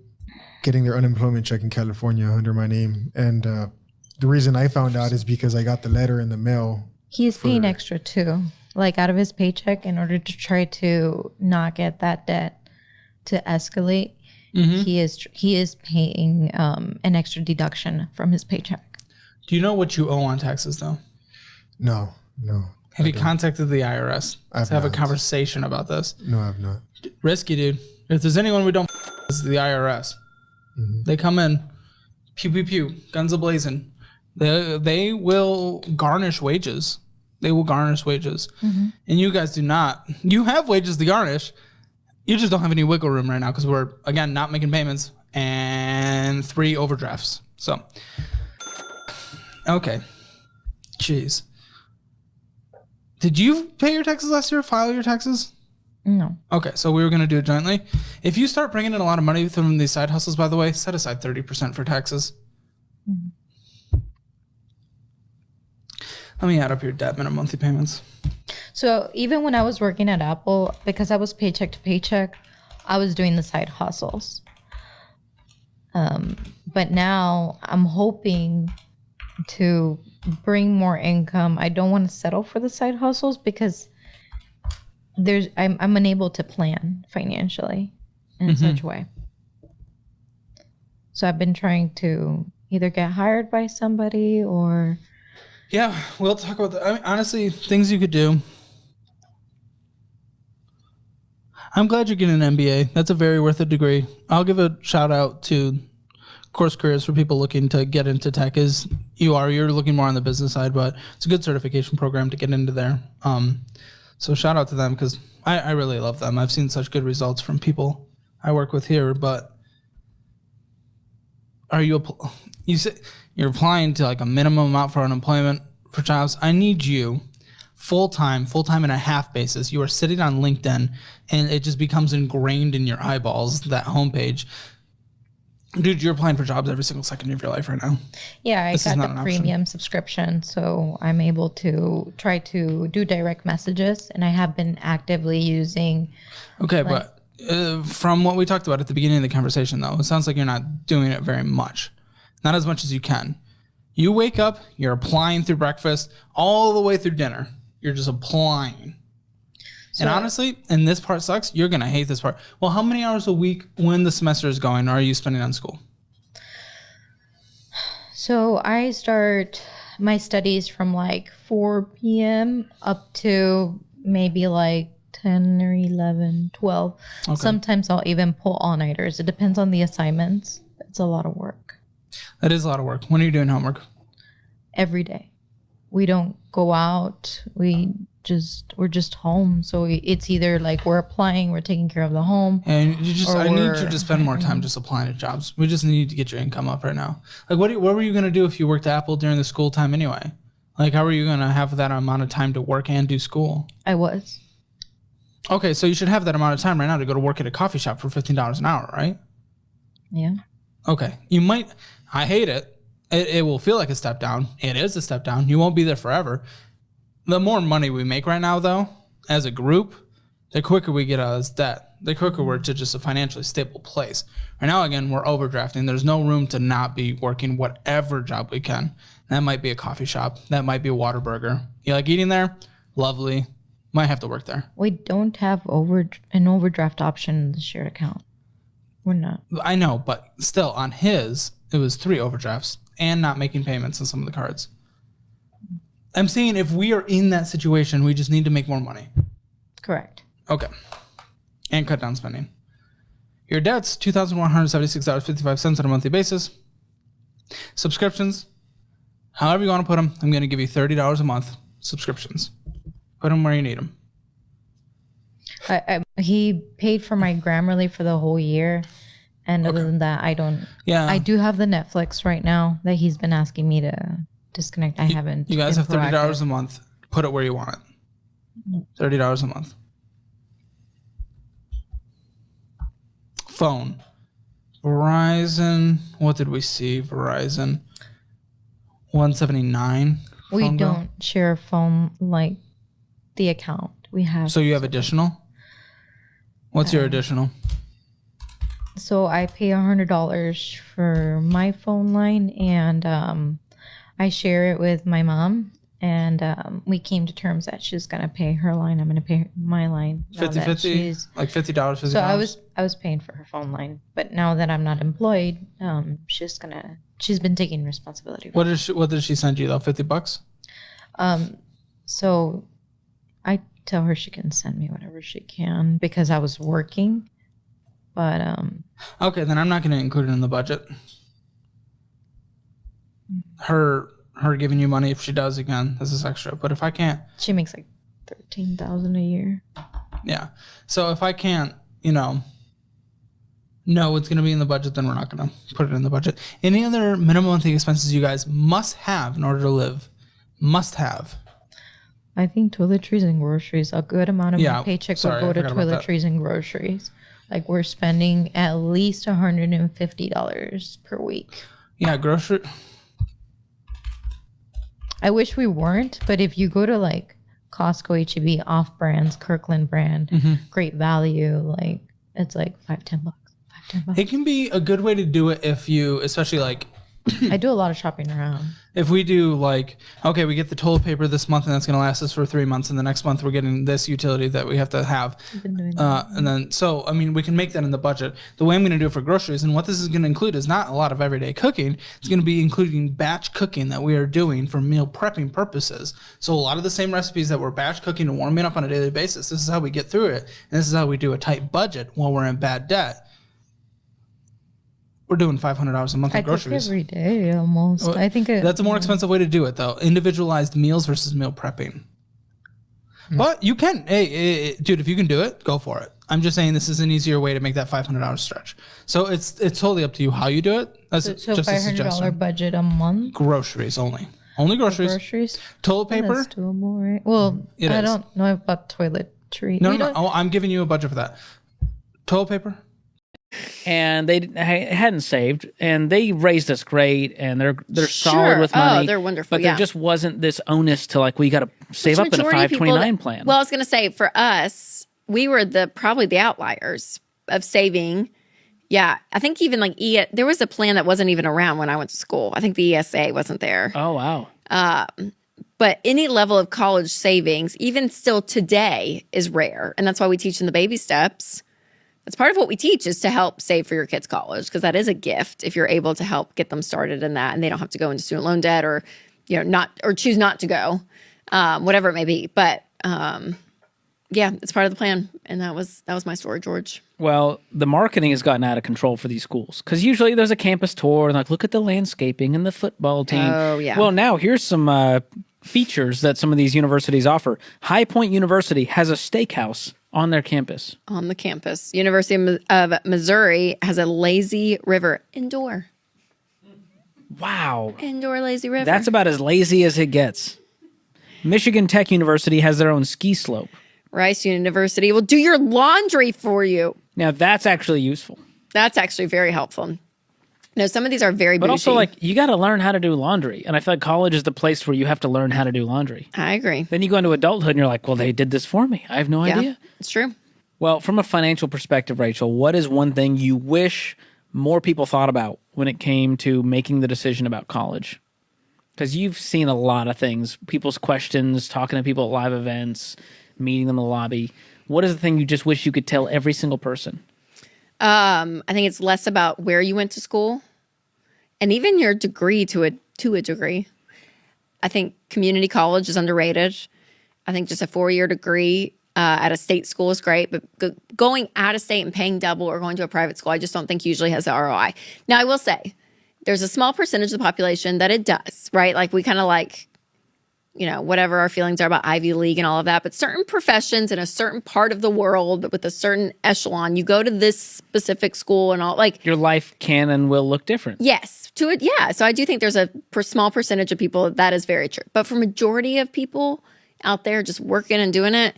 getting their unemployment check in California under my name, and the reason I found out is because I got the letter in the mail. He is paying extra too, like out of his paycheck, in order to try to not get that debt to escalate. Mm-hmm. He is paying an extra deduction from his paycheck. Do you know what you owe on taxes, though? No. Have you contacted the IRS to have a conversation about this? No, I've not. Risky, dude. If there's anyone we don't it's the IRS. Mm-hmm. They come in, pew, guns a-blazing. They will garnish wages. They will garnish wages. Mm-hmm. And you guys do not. You have wages to garnish. You just don't have any wiggle room right now because we're, again, not making payments and 3 overdrafts. So, okay. Jeez. Did you pay your taxes last year? File your taxes? No. Okay, so we were going to do it jointly. If you start bringing in a lot of money from these side hustles, by the way, set aside 30% for taxes. Mm-hmm. Let me add up your debt minimum monthly payments. So even when I was working at Apple, because I was paycheck to paycheck, I was doing the side hustles. But now I'm hoping to bring more income. I don't want to settle for the side hustles because I'm unable to plan financially in such a way. So I've been trying to either get hired by somebody or... Yeah, we'll talk about that. I mean, honestly, things you could do. I'm glad you're getting an MBA. That's a very worth it degree. I'll give a shout out to Course Careers for people looking to get into tech. You're looking more on the business side, but it's a good certification program to get into there. So shout out to them because I really love them. I've seen such good results from people I work with here. But you said you're applying to like a minimum amount for unemployment for jobs. I need you full-time and a half basis. You are sitting on LinkedIn and it just becomes ingrained in your eyeballs, that homepage. Dude, you're applying for jobs every single second of your life right now. Yeah, I got the premium subscription, so I'm able to try to do direct messages, and I have been actively using... Okay, but from what we talked about at the beginning of the conversation, though, it sounds like you're not doing it very much. Not as much as you can. You wake up, you're applying through breakfast, all the way through dinner. You're just applying. And honestly, and this part sucks, you're going to hate this part. Well, how many hours a week when the semester is going are you spending on school? So I start my studies from like 4 p.m. up to maybe like 10 or 11, 12. Okay. Sometimes I'll even pull all-nighters. It depends on the assignments. It's a lot of work. That is a lot of work. When are you doing homework? Every day. We don't go out. We're just home. So it's either like we're applying, we're taking care of the home. And I need you to spend more time just applying to jobs. We just need to get your income up right now. Like what were you going to do if you worked at Apple during the school time anyway? Like how are you going to have that amount of time to work and do school? I was. Okay, so you should have that amount of time right now to go to work at a coffee shop for $15 an hour, right? Yeah. Okay. You might, I hate it. It will feel like a step down. It is a step down. You won't be there forever. The more money we make right now, though, as a group, the quicker we get out of this debt, the quicker we're to just a financially stable place. Right now, again, we're overdrafting. There's no room to not be working whatever job we can. That might be a coffee shop. That might be a Whataburger. You like eating there? Lovely. Might have to work there. We don't have an overdraft option in the shared account. We're not. I know, but still, on his, it was 3 overdrafts and not making payments on some of the cards. I'm saying if we are in that situation, we just need to make more money. Correct. Okay. And cut down spending. Your debt's $2,176.55 on a monthly basis. Subscriptions, however you want to put them, I'm going to give you $30 a month subscriptions. Put them where you need them. He paid for my Grammarly for the whole year, And other than that, I don't. Yeah. I do have the Netflix right now that he's been asking me to disconnect. I haven't. You guys been have $30 proactive. a month. Put it where you want it. $30 a month. Phone. Verizon. What did we see? Verizon. 179. We phone bill. don't share a phone like the account we have. So you have additional? What's your additional? So I pay $100 for my phone line, and I share it with my mom. And we came to terms that she's gonna pay her line. I'm gonna pay my line. now that 50-50? she's- Like $50, $50? So I was paying for her phone line, but now that I'm not employed, she's been taking responsibility. What did she send you though? $50? So I tell her she can send me whatever she can because I was working, but Okay, then I'm not going to include it in the budget. Her giving you money if she does again, this is extra. But if I can't, she makes like $13,000 a year. yeah. So if I can't, know it's going to be in the budget, then we're not going to put it in the budget. Any other minimum monthly expenses you guys must have in order to live? Must have. I think toiletries and groceries. A good amount of my paycheck sorry, would I go to forgot about that. toiletries and groceries. Like we're spending at least $150 per week. Yeah, grocery. I wish we weren't, but if you go to like Costco, HEB, Off Brands, Kirkland brand, Great Value, like it's like $5-10. $5-10. It can be a good way to do it if you, especially like, I do a lot of shopping around. if we do like, okay, we get the toilet paper this month and that's going to last us for 3 months, and the next month we're getting this utility that we have to have. And then, so, I mean, we can make that in the budget. The way I'm going to do it for groceries, and what this is going to include is not a lot of everyday cooking. It's going to be including batch cooking that we are doing for meal prepping purposes. So a lot of the same recipes that we're batch cooking and warming up on a daily basis, this is how we get through it. And this is how we do a tight budget while we're in bad debt. We're doing $500 a month I in groceries. cook every day almost. Well, I think that's a more expensive way to do it, though. Individualized meals versus meal prepping. But you can, hey, dude, if you can do it, go for it. I'm just saying this is an easier way to make that $500 stretch. So it's totally up to you how you do it. That's so just a $500 suggestion. budget a month. Groceries only. Only groceries. Groceries. Toilet paper. That's doable, right? Well, It I is. don't know about toiletry. No, We no, don't- no. Oh, I'm giving you a budget for that. Toilet paper. And they hadn't saved, and they raised us great, and they're Sure. solid with Oh, money. they're wonderful, But yeah. there just wasn't this onus to like we got to save up in a Majority of people 529 that- plan. Well, I was going to say for us, we were probably the outliers of saving. Yeah, I think even like there was a plan that wasn't even around when I went to school. I think the ESA wasn't there. Oh wow. But any level of college savings, even still today, is rare, and that's why we teach in the baby steps. That's part of what we teach is to help save for your kids' college, because that is a gift if you're able to help get them started in that, and they don't have to go into student loan debt or not or choose not to go, whatever it may be. But yeah, it's part of the plan, and that was my story, George. Well, the marketing has gotten out of control for these schools because usually there's a campus tour and like, look at the landscaping and the football team. Oh, yeah. Well, now here's some features that some of these universities offer. High Point University has a steakhouse on their campus. On the campus. University of Missouri has a lazy river indoor. Wow. Indoor lazy river. That's about as lazy as it gets. Michigan Tech University has their own ski slope. Rice University will do your laundry for you. Now, that's actually useful. That's actually very helpful. No, some of these are very But bougie. also, like, you got to learn how to do laundry. And I feel like college is the place where you have to learn how to do laundry. I agree. Then you go into adulthood and you're like, well, they did this for me. I have no idea. It's true. Well, from a financial perspective, Rachel, what is one thing you wish more people thought about when it came to making the decision about college? Because you've seen a lot of things, people's questions, talking to people at live events, meeting them in the lobby. What is the thing you just wish you could tell every single person? I think it's less about where you went to school and even your degree to a degree. I think community college is underrated. I think just a 4-year degree at a state school is great, but going out of state and paying double or going to a private school, I just don't think usually has the ROI. Now, I will say there's a small percentage of the population that it does, right? Like we kind of like whatever our feelings are about Ivy League and all of that, but certain professions in a certain part of the world with a certain echelon, you go to this specific school and all, like, Your life can and will look different. yes, to it. Yeah. So I do think there's a small percentage of people that is very true. But for majority of people out there just working and doing it,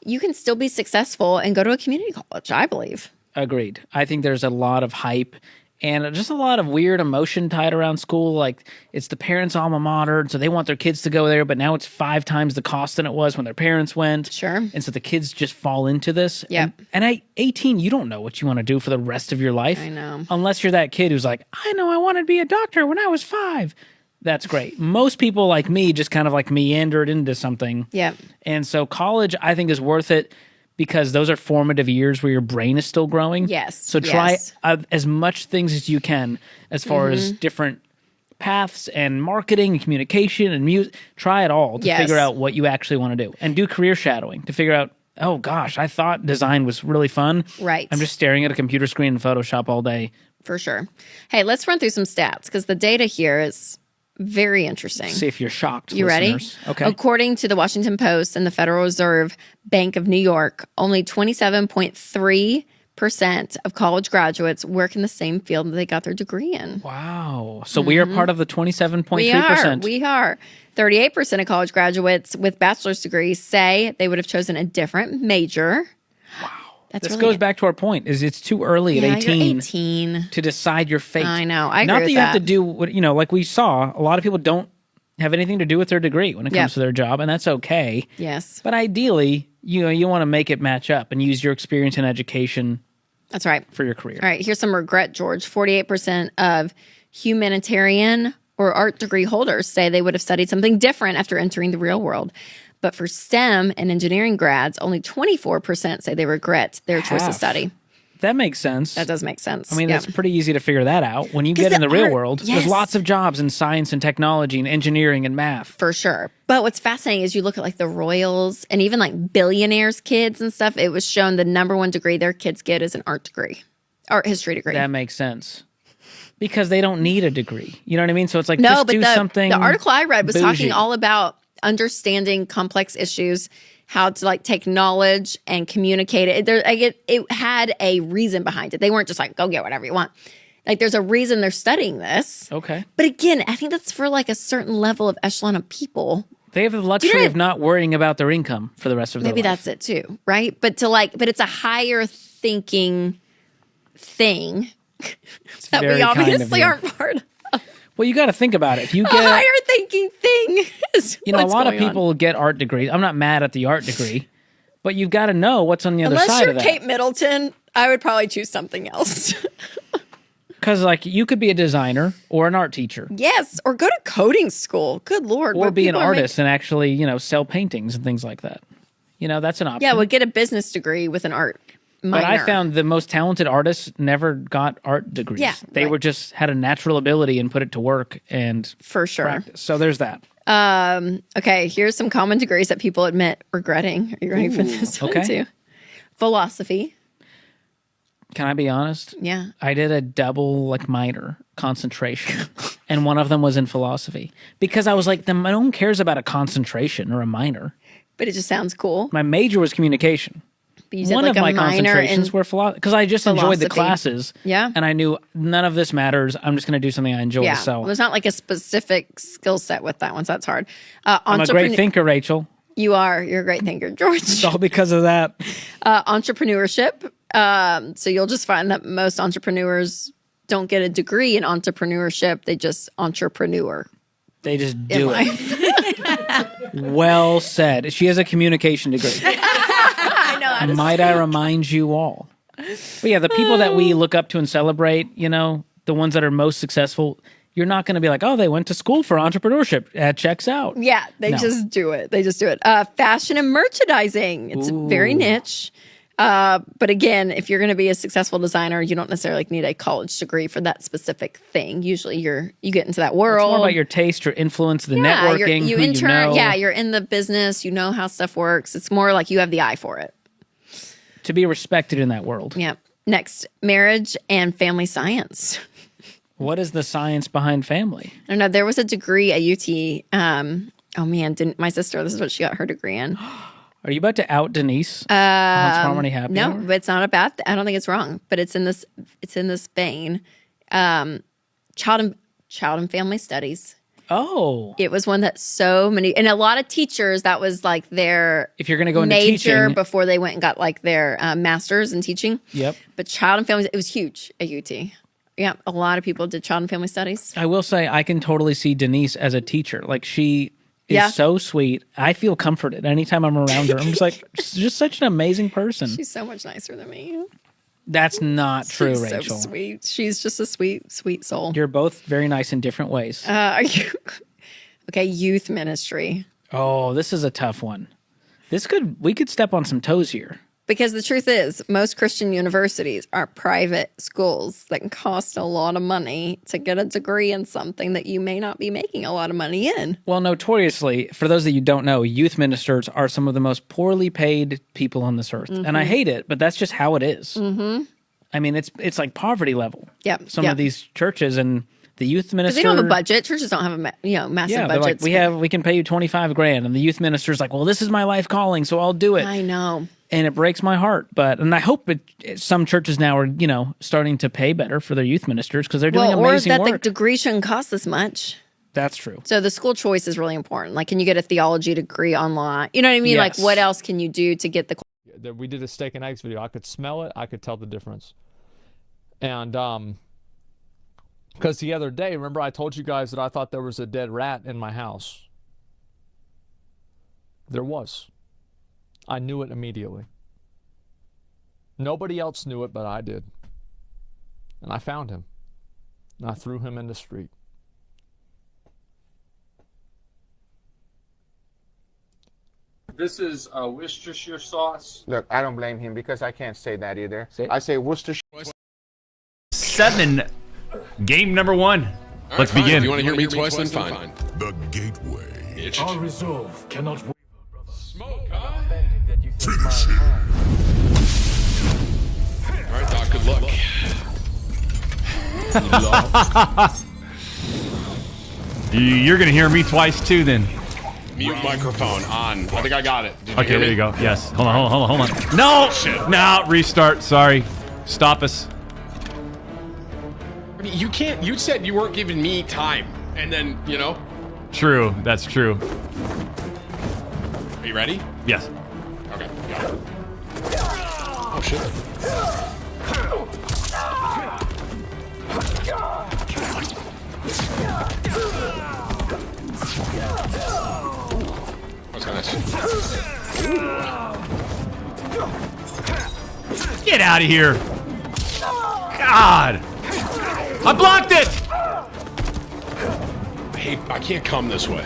you can still be successful and go to a community college, I believe. Agreed. I think there's a lot of hype and just a lot of weird emotion tied around school. Like, it's the parents' alma mater, so they want their kids to go there, but now it's 5 times the cost than it was when their parents went. Sure. And so the kids just fall into this. Yep. And at 18, you don't know what you want to do for the rest of your life. I know. Unless you're that kid who's like, I know I wanted to be a doctor when I was 5. That's great. Most people like me just kind of like meandered into something. Yep. And so college, I think, is worth it because those are formative years where your brain is still growing. Yes. So try yes. as much things as you can as far as different paths and marketing and communication and music. Try it all to Yes. figure out what you actually want to do. And do career shadowing to figure out, oh gosh, I thought design was really fun. Right. I'm just staring at a computer screen in Photoshop all day. For sure. Hey, let's run through some stats because the data here is very interesting. See if you're shocked. You listeners. ready? Okay. According to the Washington Post and the Federal Reserve Bank of New York, only 27.3% of college graduates work in the same field that they got their degree in. Wow. So we are part of the 27.3%. We are. 38% of college graduates with bachelor's degrees say they would have chosen a different major. That's This really goes back to our point: is it's too early at Yeah, 18, you're 18 to decide your fate. I know. I agree Not that with you have to that. do what like we saw. A lot of people don't have anything to do with their degree when it comes Yep. to their job, and that's okay. Yes. But ideally, you want to make it match up and use your experience and education. That's right. For your career. All right, here's some regret, George. 48% of humanitarian or art degree holders say they would have studied something different after entering the real world. But for STEM and engineering grads, only 24% say they regret their choice of Half. study. That makes sense. That does make sense. I mean, Yeah. it's pretty easy to figure that out. When you 'Cause get in the the real art- world, yes. there's lots of jobs in science and technology and engineering and math. For sure. But what's fascinating is you look at like the royals and even like billionaires' kids and stuff, it was shown the number one degree their kids get is an art degree, art history degree. That makes sense. Because they don't need a degree. You know what I mean? So it's like, No, just but do something. the article I read was bougie. talking all about understanding complex issues, how to like take knowledge and communicate it. It had a reason behind it. They weren't just like, go get whatever you want. Like there's a reason they're studying this. Okay. But again, I think that's for like a certain level of echelon of people. They have the luxury of not worrying about their income for the rest of their Maybe life. that's it too, right? But it's a higher thinking thing that we very kind of obviously you. aren't part of. Well, you got to think about it. If you A get, higher thinking thing is a what's lot of going on. people get art degrees. I'm not mad at the art degree, but you've got to know what's on the other Unless side you're of that. Kate Middleton, I would probably choose something else. Because like you could be a designer or an art teacher, Yes, or go to coding school. Good Lord. or where be an people are artist and actually sell paintings and things like that. That's an option. Yeah, well, get a business degree with an art minor. But I found the most talented artists never got art degrees. Yeah, they were just had a natural ability and put it to work and For sure. practice. So there's that. Okay, here's some common degrees that people admit regretting. Are you ready for this one okay. too? Philosophy. Can I be honest? Yeah. I did a double minor concentration, and one of them was in philosophy because I was like, no one cares about a concentration or a minor. But it just sounds cool. My major was communication. But you said One like of my a minor concentrations in were philosophy because I just enjoyed the philosophy. classes. Yeah. and I knew none of this matters. I'm just going to do something I enjoy. Yeah. So Well, there's not like a specific skill set with that one, so that's hard. I'm a great thinker, Rachel. You are. You're a great thinker, George. It's all because of that. Entrepreneurship. So you'll just find that most entrepreneurs don't get a degree in entrepreneurship. They just entrepreneur. They just in do life. it. Well said. She has a communication degree. I know. How to Might I remind you all? But yeah, the people that we look up to and celebrate, the ones that are most successful, you're not going to be like, oh, they went to school for entrepreneurship. That checks out. Yeah, they No. just do it. They just do it. Fashion and merchandising. It's very niche. But again, if you're going to be a successful designer, you don't necessarily need a college degree for that specific thing. Usually you get into that world. It's more about your taste, your influence, the Yeah, networking, you who intern. you know. Yeah, you're in the business. You know how stuff works. It's more like you have the eye for it. To be respected in that world. Yeah. Next, marriage and family science. What is the science behind family? I don't know. There was a degree at UT Oh man, didn't my sister? This is what she got her degree in. Are you about to out Denise? Happy No, Hour? but it's not a bad. I don't think it's wrong, but it's in this. It's in this vein. Child and family studies. Oh, it was one that so many and a lot of teachers that was like their if you're going to go into major teaching before they went and got like their masters in teaching. Yep. But child and family, it was huge at UT. Yeah, a lot of people did child and family studies. I will say I can totally see Denise as a teacher. Like she is so sweet. I feel comforted anytime I'm around her. I'm just like, she's just such an amazing person. She's so much nicer than me. That's not true, She's Rachel. so sweet. She's just a sweet, sweet soul. You're both very nice in different ways. Are you okay? Youth ministry. Oh, this is a tough one. We could step on some toes here. Because the truth is, most Christian universities are private schools that can cost a lot of money to get a degree in something that you may not be making a lot of money in. Well, notoriously, for those that you don't know, youth ministers are some of the most poorly paid people on this earth. And I hate it, but that's just how it is. Mm-hmm. I mean, it's like poverty level. Yep. Some of these churches and the youth minister. Because they don't have a budget. Churches don't have a massive budget. Like, we can pay you $25,000, and the youth minister's like, well, this is my life calling, so I'll do it. I know. And it breaks my heart, and I hope some churches now are, starting to pay better for their youth ministers because they're doing amazing or that work. the degree shouldn't cost this much. That's true. So the school choice is really important. Like, can you get a theology degree online? You know what I mean? Yes. Like, what else can you do to get the? We did a steak and eggs video. I could smell it. I could tell the difference. And because the other day, remember I told you guys that I thought there was a dead rat in my house. There was. I knew it immediately. Nobody else knew it, but I did. And I found him. And I threw him in the street. This is Worcestershire sauce. Look, I don't blame him because I can't say that either. I say Worcestershire. 7. Game number 1. Let's begin. If you want to hear me twice, then fine. The gateway. Our resolve cannot waver, brother. Smoke, huh? Finish it. All right, Doc, good luck. You're going to hear me twice too then. Mute microphone on. I think I got it. Did you Okay, hear there me? you go. Yes. Hold on. No! Shit. No, restart. Sorry. Stop us. You can't. You said you weren't giving me time, and then True. That's true. Are you ready? Yes. Okay. Got it. Oh shit. That's nice. Get out of here. God. I blocked it. I can't come this way.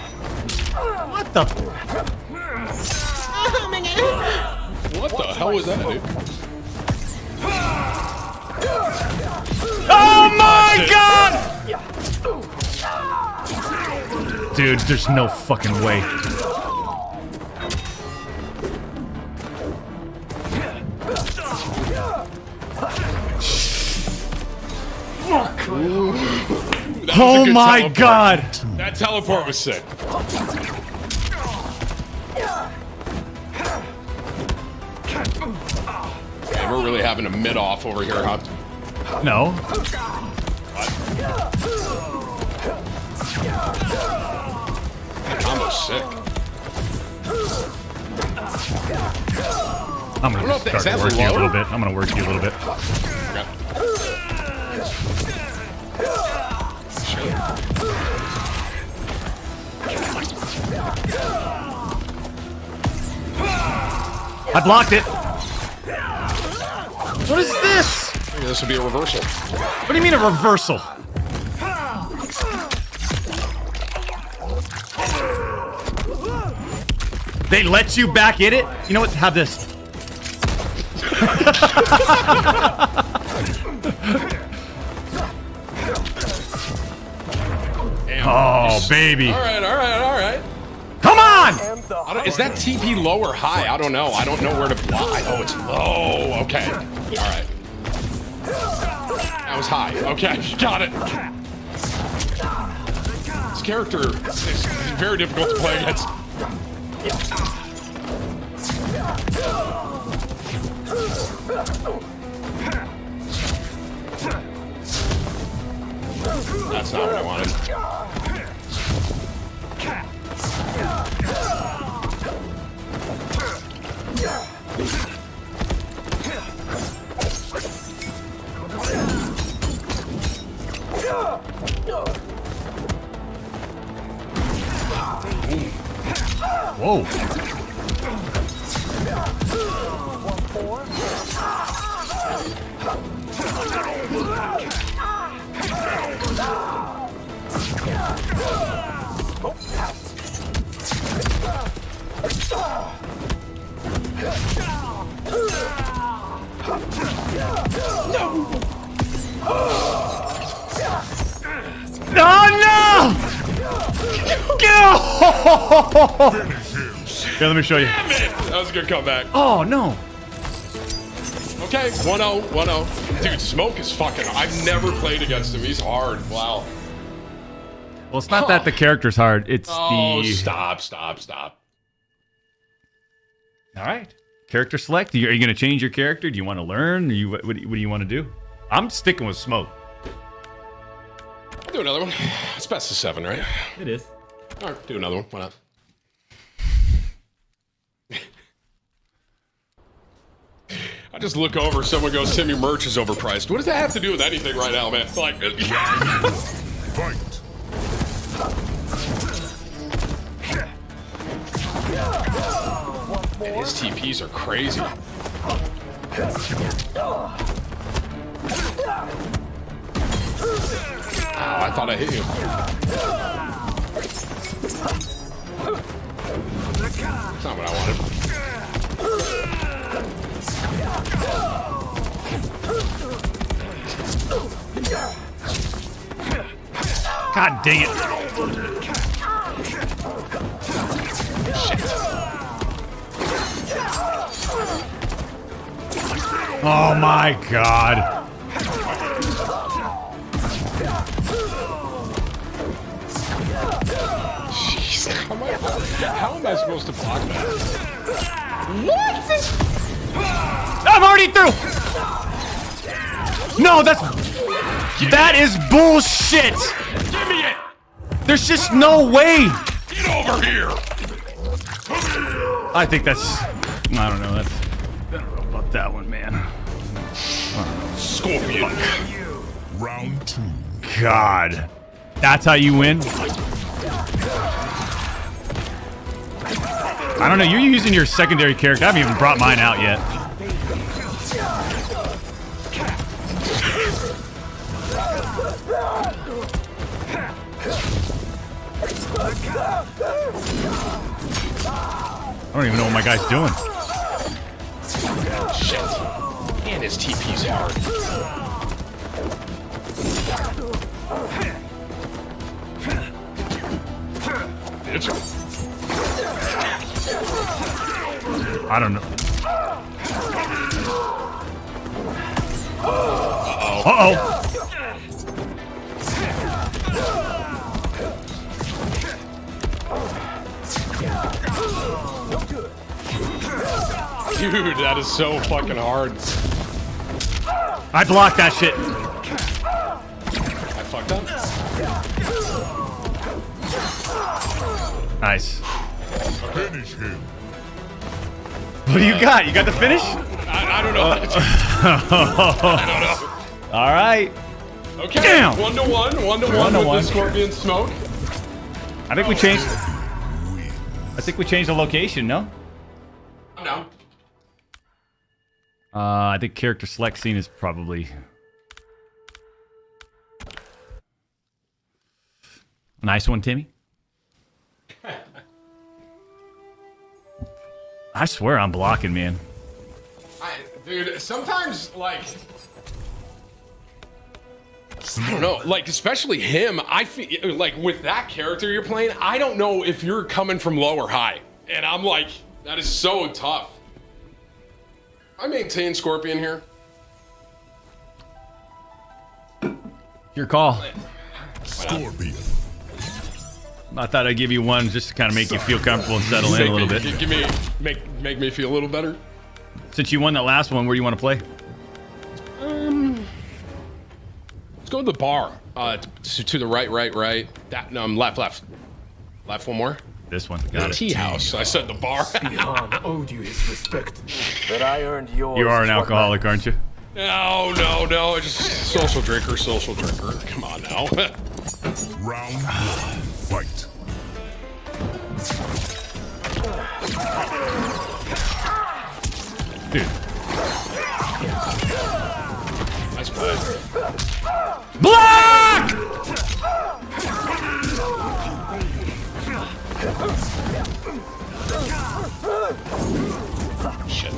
What the? What the hell was that, dude? Oh my god! Dude, there's no fucking way. Oh my god! That teleport was sick. Okay, we're really having a mid-off over here, huh? No. That combo's sick. I'm I don't know gonna if that- start is that working you a low? little bit. I'm gonna work you a little bit. I blocked it. What is this? Maybe this will be a reversal. What do you mean a reversal? They let you back in it? You know what? Have this. Oh, baby. All right, all right, all right. Come on! Is that TP low or high? I don't know. I don't know where to block. Oh, it's low. Okay. All right. That was high. Okay, got it. This character is very difficult to play against. That's not what I wanted. Whoa. Oh no! Go! Here, let me show you. Damn it! That was a good comeback. Oh no! Okay, 1-0, 1-0. Dude, Smoke is fucking... I've never played against him. He's hard. Wow. Well, it's not that the character's hard. It's Oh, the... stop. All right. Character select. Are you going to change your character? Do you want to learn? What do you want to do? I'm sticking with Smoke. I'll do another one. It's best of 7, right? It is. All right, do another one. Why not? I just look over, someone goes, Timmy merch is overpriced. What does that have to do with anything right now, man? It's like... Fight. Man, his TPs are crazy. Ow, I thought I hit you. That's not what I wanted. God dang it. Oh my god. Jeez, how am I supposed to block that? What? I'm already through! No, that is bullshit! Give me it! There's just no way! Get over here! I think that's... I don't know, I don't know about that one, man. Scorpion. Round 2. God. That's how you win? I don't know, you're using your secondary character. I haven't even brought mine out yet. I don't even know what my guy's doing. Shit. And his TP's hard. I don't know. Uh-oh. Uh-oh. Dude, that is so fucking hard. I blocked that shit. I fucked up. Nice. Finish him. What do you got? You got the finish? I don't know. I don't know. All right. Okay. Damn. 1-1. 1-1 with the Scorpion Smoke. I think we changed. I think we changed the location. No. No. I think character select scene is probably nice one, Timmy. I swear I'm blocking, man. I Dude, sometimes, like, I don't know, like, especially him, I feel, like, with that character you're playing, I don't know if you're coming from low or high. And I'm like, that is so tough. I maintain Scorpion here. Your call. Scorpion. I thought I'd give you one just to kind of make you feel comfortable and settle in a little bit. Give me, make me feel a little better. Since you won that last one, where do you want to play? Let's go to the bar. To the right. That left. Left one more. This one. Got it. Tea house. I said the bar. Bihan owed you his respect, but I earned yours. You are an alcoholic, aren't you? No. Just social drinker. Come on now. Round 1. Fight. Dude. Nice play. Block! Shit.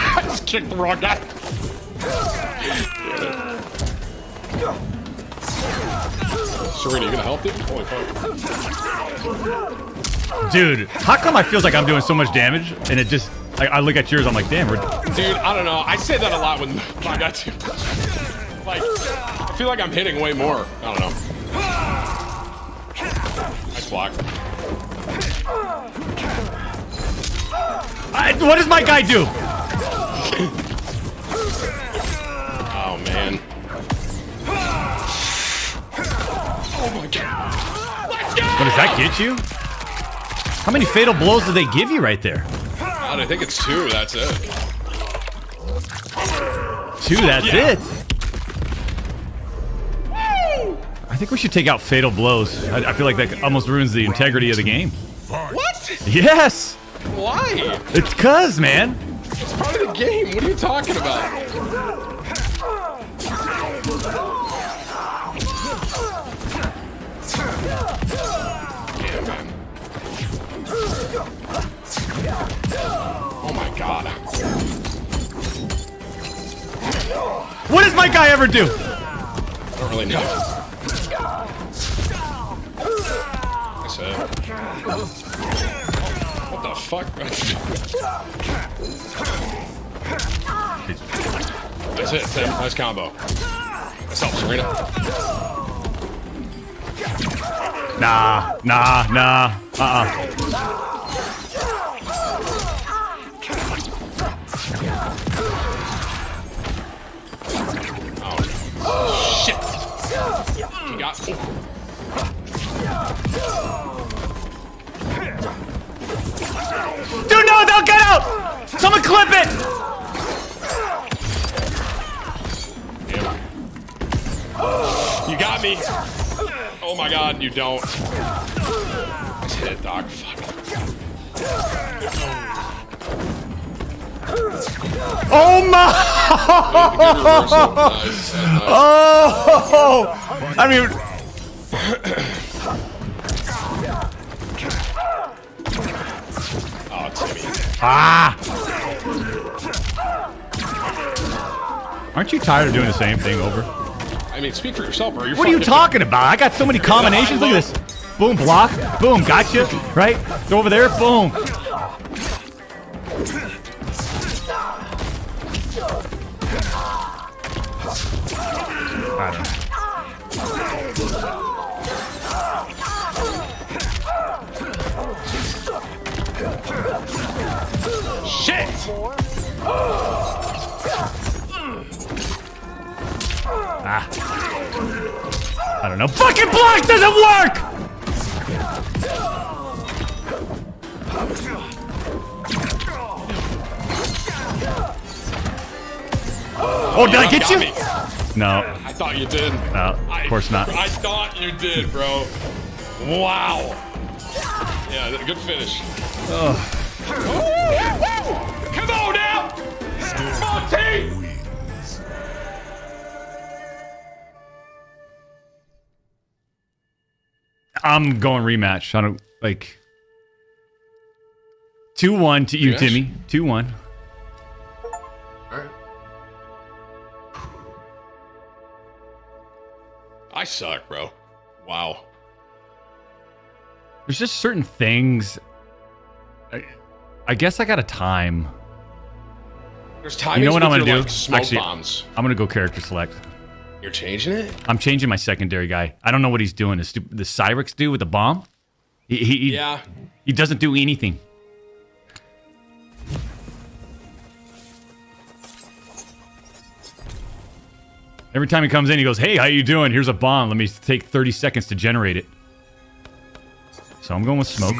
I just kicked the wrong guy. Serena, you gonna help, dude? Holy fuck. Dude, how come I feels like I'm doing so much damage and it just, I look at yours, I'm like, damn, we're... Dude, I don't know. I say that a lot when I got to. Like, I feel like I'm hitting way more. I don't know. Nice block. What does my guy do? Oh, man. Oh, my God. What, does that get you? How many fatal blows do they give you right there? God, I think it's 2. That's it. 2, that's it? I think we should take out fatal blows. I feel like that almost ruins the integrity of the game. What? Yes! Why? It's cuz, man. It's part of the game. What are you talking about? Damn, man. Oh my God. What does my guy ever do? I don't really know. I said. What the fuck? That's it, Tim. Nice combo. That's help, Serena. Nah. Oh, shit. You got me. Dude, no, get out! Someone clip it! You got me. Oh my God, you don't. Nice hit, Doc. Fuck. Oh my! Oh! I mean. Oh, Timmy. Ah! Aren't you tired of doing the same thing over? I mean, speak for yourself, bro. What are you talking about? I got so many combinations. Look at this. Boom, block. Boom, gotcha. Right? Go over there. Boom. I don't know. Shit! Ah. I don't know. Fucking block doesn't work! Oh, did I get you? No. I thought you did. No, of course not. I thought you did, bro. Wow. Yeah, good finish. Oh. Come on, I'm going rematch. I don't like 2-1 to you, Rematch? Timmy. 2-1. All right. I suck, bro. Wow. There's just certain things. I guess I got a time. There's timings. You know what I'm with gonna your, do? Like, smoke Actually, bombs. I'm gonna go character select. You're changing it? I'm changing my secondary guy. I don't know what he's doing. The Cyrex dude with the bomb. Yeah. He doesn't do anything. Every time he comes in, he goes, "Hey, how you doing? Here's a bomb. Let me take 30 seconds to generate it." So I'm going with smoke.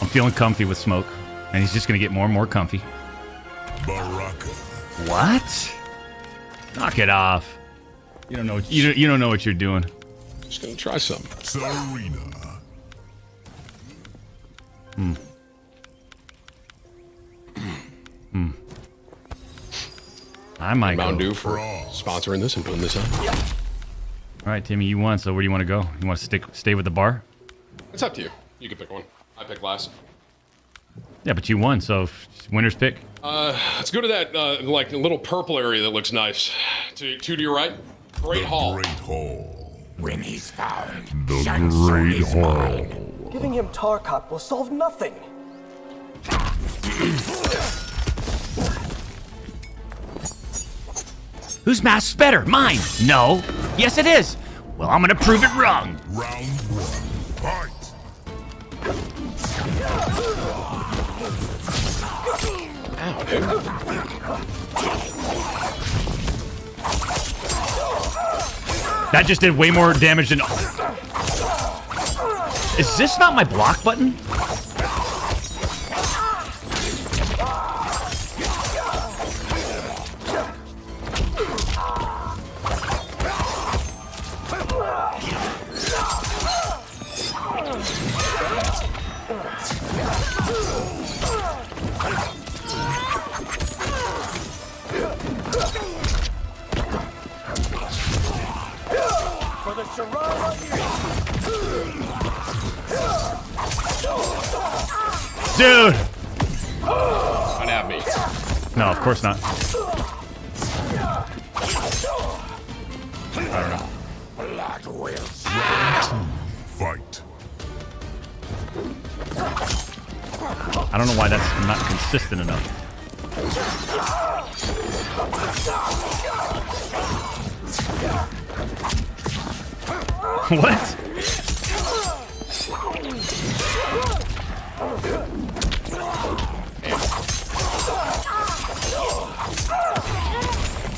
I'm feeling comfy with smoke, and he's just gonna get more and more comfy. Baraka. What? Knock it off. You don't know. You don't know what you're doing. Just gonna try something. Serena. I might Mountain go. Dew for sponsoring this and putting this on. All right, Timmy, you won. So where do you want to go? You want to stay with the bar? It's up to you. You can pick one. I pick last. Yeah, but you won. So winner's pick. Let's go to that like little purple area that looks nice. Two to your right. Great Hall. Great Hall. When he's found, The Great Hall. giving him Tarkat will solve nothing. Whose mask's better? Mine. No. Yes, it is. Well, I'm gonna prove it wrong. Round 1. Fight. Ow, dude. That just did way more damage than. Is this not my block button? For the Sharara Dude! Don't have me. No, of course not. I don't know. Blood will Fight. I don't know why that's not consistent enough. What?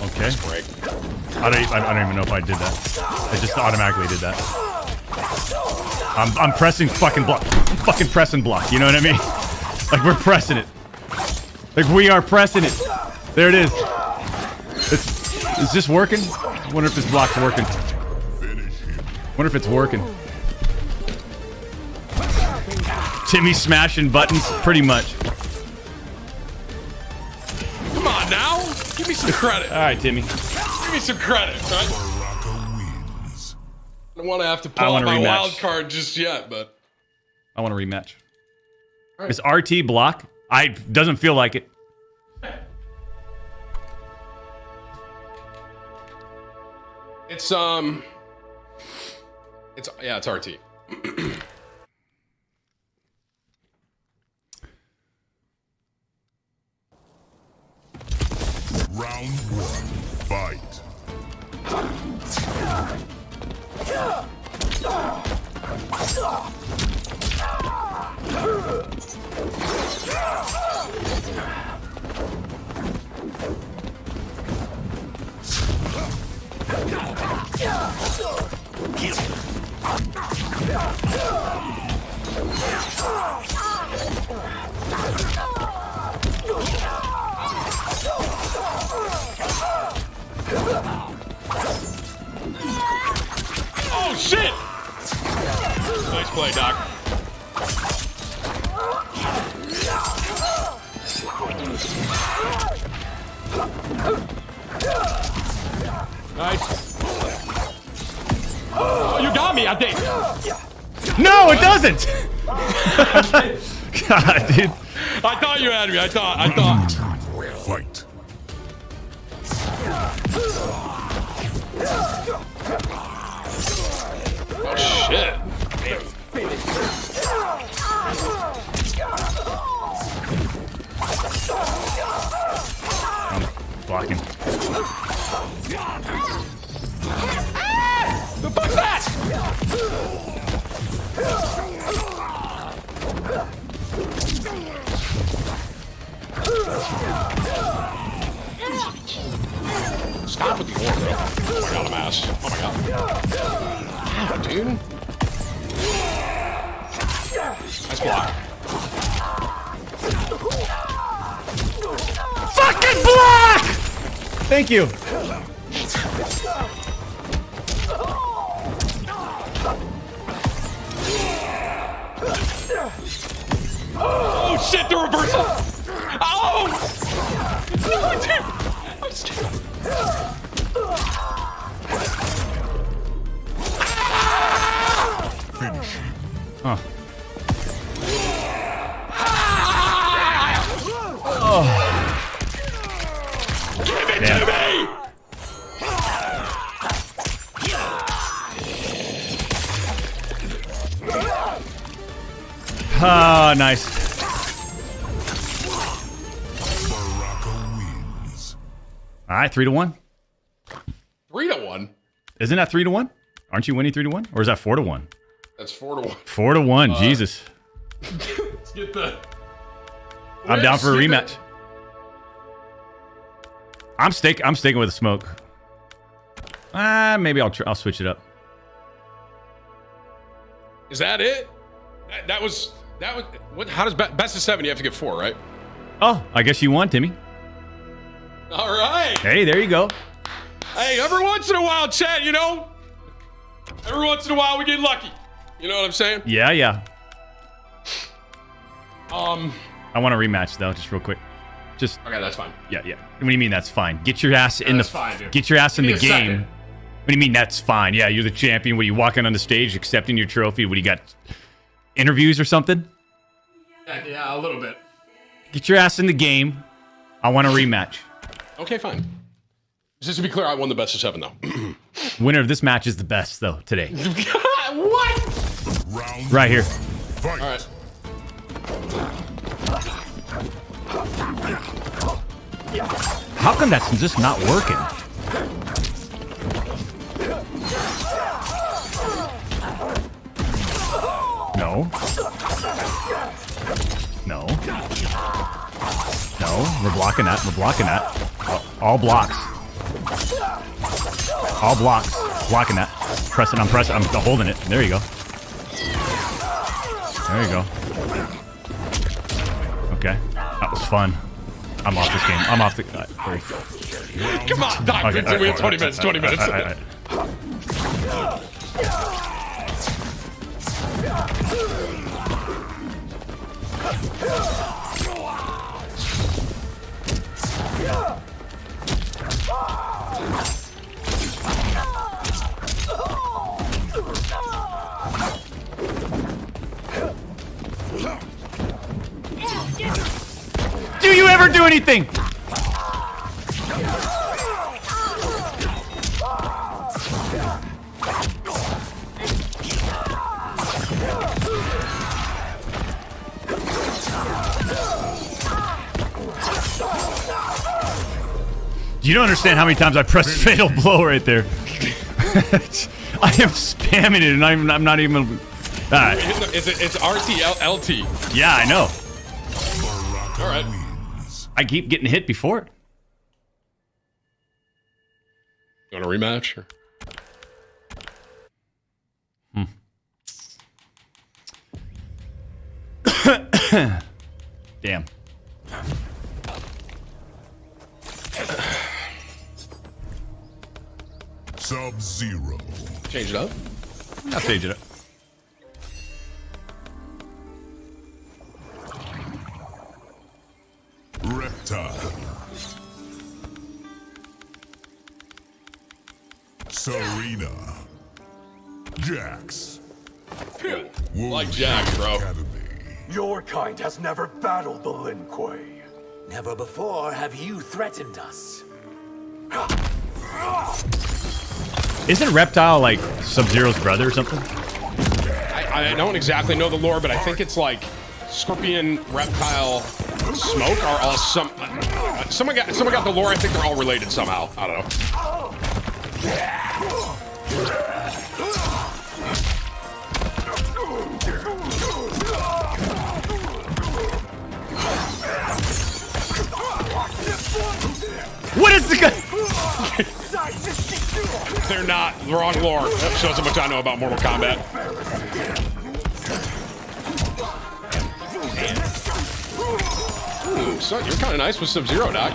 Okay. I don't even know if I did that. I just automatically did that. I'm pressing fucking block. I'm fucking pressing block. You know what I mean? Like we're pressing it. Like we are pressing it. There it is. Is this working? I wonder if this block's working. Wonder if it's working. Timmy smashing buttons, pretty much. Come on now. Give me some credit. All right, Timmy. Give me some credit, right? I don't want to have to pull I out want a my rematch. wild card just yet, but I want a rematch. All right. Is RT block? Doesn't feel like it. it's it's RT. Round 1. Fight. Oh shit! Nice play, Doc. Nice. Dave. No, it doesn't. God, dude. I thought you had me. I thought. Fight. Oh shit. I'm blocking. The fuck's that? Stop with the orb, bro. Oh my god, I'm ass. Oh my god. Ow, dude. Nice block. Fucking block! Thank you. Oh shit, the reversal! Oh! Dude! I'm stupid. Huh. Oh. Give it Damn. to me! Oh, nice. All right, 3-1. 3-1? Isn't that 3-1? Aren't you winning 3-1? Or is that 4-1? That's 4-1. 4-1. Jesus. Let's get the. I'm down for a rematch. I'm sticking with the smoke. Maybe I'll switch it up. Is that it? That was. What? How does best of 7? You have to get 4, right? Oh, I guess you won, Timmy. All right. Hey, there you go. Hey, every once in a while, Chad, you know? Every once in a while, we get lucky. You know what I'm saying? Yeah, yeah. I want a rematch though, just real quick. Just okay, that's fine. Yeah, yeah. What do you mean that's fine? Get your ass in That's fine, dude. get your ass in Give the me a game. second. What do you mean that's fine? Yeah, you're the champion. What are you walking on the stage accepting your trophy? What do you got? Interviews or something? Yeah, a little bit. Get your ass in the game. I want a rematch. Okay, fine. Just to be clear, I won the best of 7 though. Winner of this match is the best though today. What? Right here. All right. How come that's just not working? No. No. No. We're blocking that. We're blocking that. All blocks. All blocks. Blocking that. Pressing. I'm pressing. I'm holding it. There you go. There you go. Okay. That was fun. I'm off this game. I'm off the... Come on, Doc. Okay, We have 20 minutes. 20 minutes. all right. Do you ever do anything? You don't understand how many times I pressed fatal blow right there. I am spamming it, and I'm not even. All right. It's RT, LT. Yeah, I know. All right. I keep getting hit before it. You want a rematch? Or? Damn. Sub-Zero. Change it up? I'll change it up. Reptile. Serena. Jax. Like Jax, bro. Your kind has never battled the Lin Kuei. Never before have you threatened us. Isn't Reptile like Sub-Zero's brother or something? I don't exactly know the lore, but I think it's like Scorpion, Reptile, Smoke are all someone got the lore. I think they're all related somehow. I don't know. What is the guy? They're not. The wrong lore. That shows how much I know about Mortal Kombat. Ooh, son, you're kind of nice with Sub-Zero, Doc.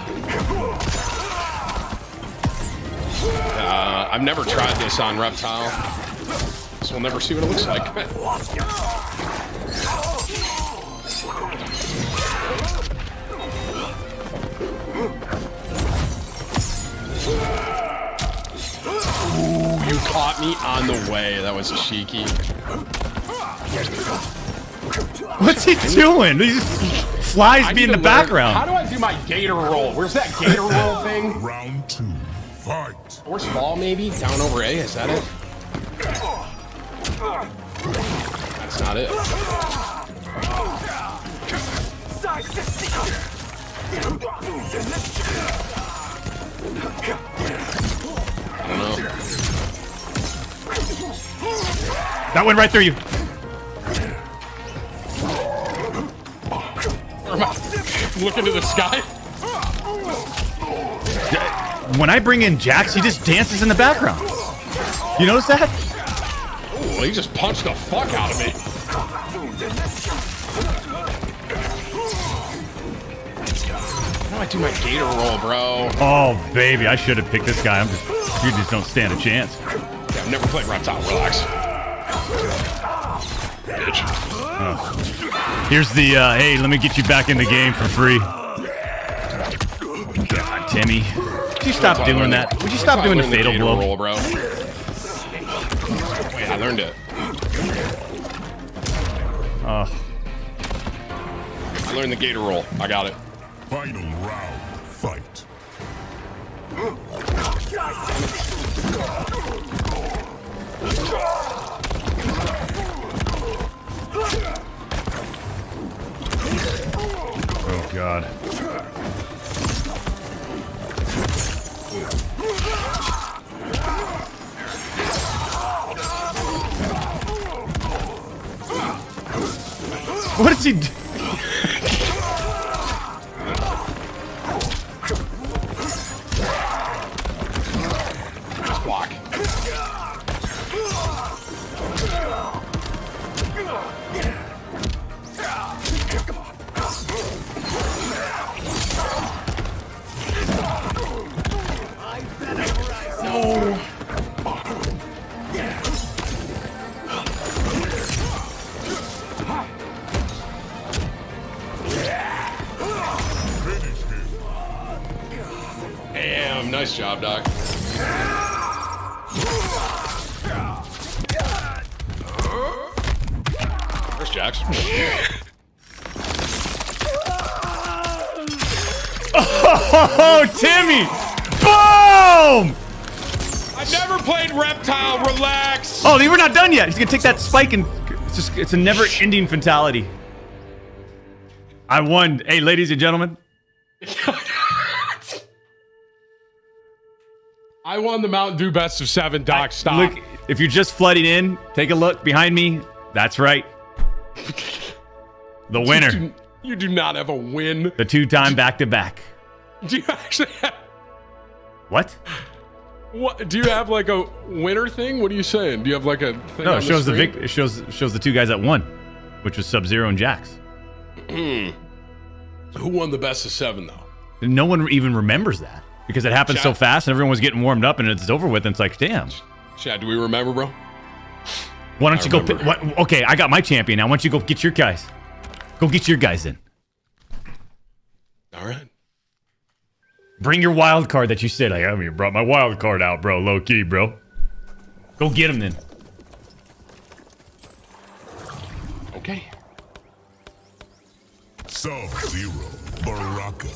I've never tried this on Reptile, so we'll never see what it looks like. Ooh, you caught me on the way. That was cheeky. What's he doing? He just flies me in the background. How do I do my gator roll? Where's that gator roll thing? Round 2. Fight. Or ball, maybe? Down over A, is that it? That's not it. I don't know. That went right through you. Look into the sky. When I bring in Jax, he just dances in the background. You notice that? Ooh, he just punched the fuck out of me. How do I do my gator roll, bro? Oh, baby, I should have picked this guy. You just don't stand a chance. Yeah, I've never played Reptile. Relax. Bitch. Oh. Here's the, hey, let me get you back in the game for free. God, Timmy. Would you stop doing that? Would you stop doing the fatal blow? Roll, bro. Wait, I learned it. Oh. I learned the gator roll. I got it. Final round. Fight. Oh, God. What is he do? Just block. No. Damn, nice job, Doc. Where's Jax? Oh, Timmy! Boom! I've never played Reptile. Relax. Oh, we're not done yet. He's gonna take that spike and it's a never-ending fatality. I won. Hey, ladies and gentlemen. I won the Mountain Dew Best of 7, Doc. Stop. Look, if you're just flooding in, take a look behind me. That's right. The winner. You do not have a win. The two-time back-to-back. Do you actually have... What? What? Do you have like a winner thing? What are you saying? Do you have like a thing No, on it shows the screen? it shows the two guys that won, which was Sub-Zero and Jax. Who won the Best of 7 though? No one even remembers that because it happened so fast and everyone was getting warmed up and it's over with and it's like, damn. Chad, do we remember, bro? Why don't you go pick, okay, I got my champion now. Why don't you go get your guys? Go get your guys in. All right. Bring your wild card that you said. I haven't even brought my wild card out, bro. Low key, bro. Go get him then. Okay. Sub-Zero, Baraka.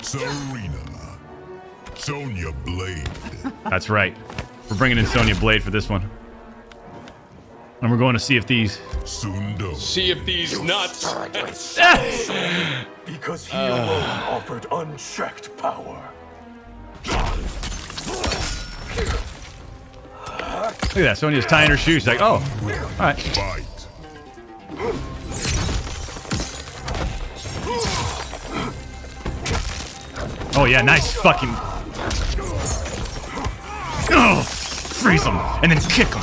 Serena. Sonya Blade. That's right. We're bringing in Sonya Blade for this one. And we're going to see if these... Sundo. See if these nuts... Because he alone offered unchecked power. Look at that. Sonya's tying her shoes. She's like, oh, all right. Fight. Oh, yeah, nice fucking... Oh, freeze them and then kick them.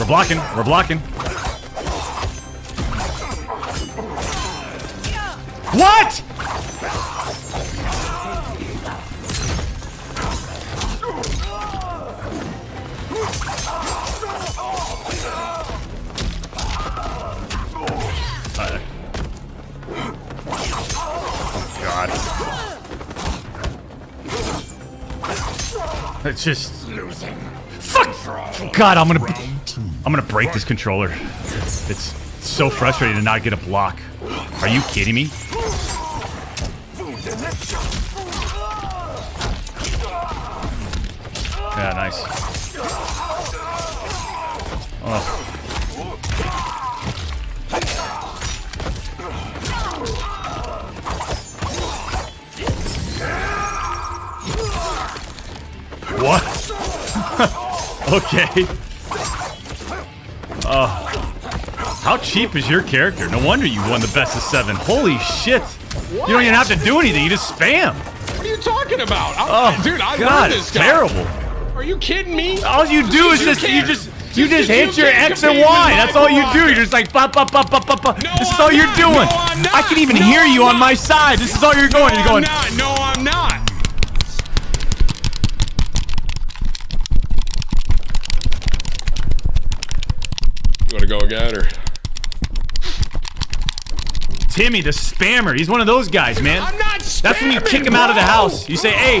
We're blocking. We're blocking. What? God. It's just fuck. God, I'm gonna break this controller. It's so frustrating to not get a block. Are you kidding me? Yeah, nice. Oh. What? Okay. How cheap is your character? No wonder you won the best of 7. Holy shit. What? You don't even have to do anything. You just spam. What are you talking about? Dude, I God, learned this guy. terrible. Are you kidding me? All you do is you just hit your X and Y. That's all you do. You're just like ba ba ba ba ba ba. This is all you're doing. I can even hear you on my side. This is all you're going. You're going. No, I'm not. You wanna go again or? Timmy, the spammer. He's one of those guys, man. I'm not spamming, That's when you kick him out of the house. You say, hey,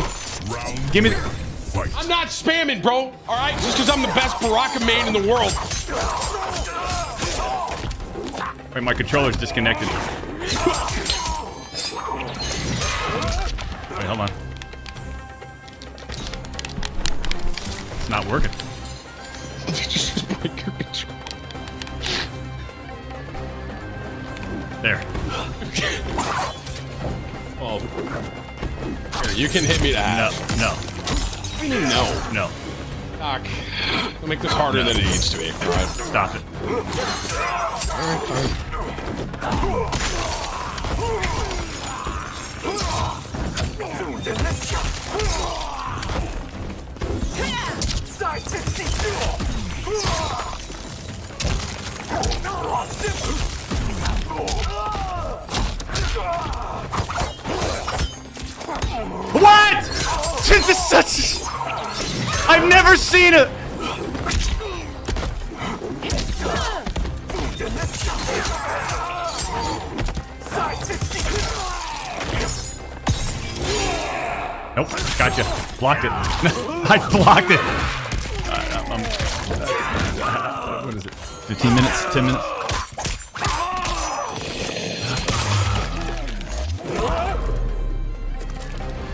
give me the... I'm not spamming, bro. All right, just because I'm the best Baraka main in the world. Wait, my controller's disconnected. Wait, hold on. It's not working. Did you just break your controller? There. Well, here, you can hit me to half. No. What do you mean no? No. Doc, we'll make this harder than it needs to be. All right. Stop it. What? This is such... I've never seen it. Nope, gotcha. Blocked it. I blocked it. What is it? 15 minutes? 10 minutes?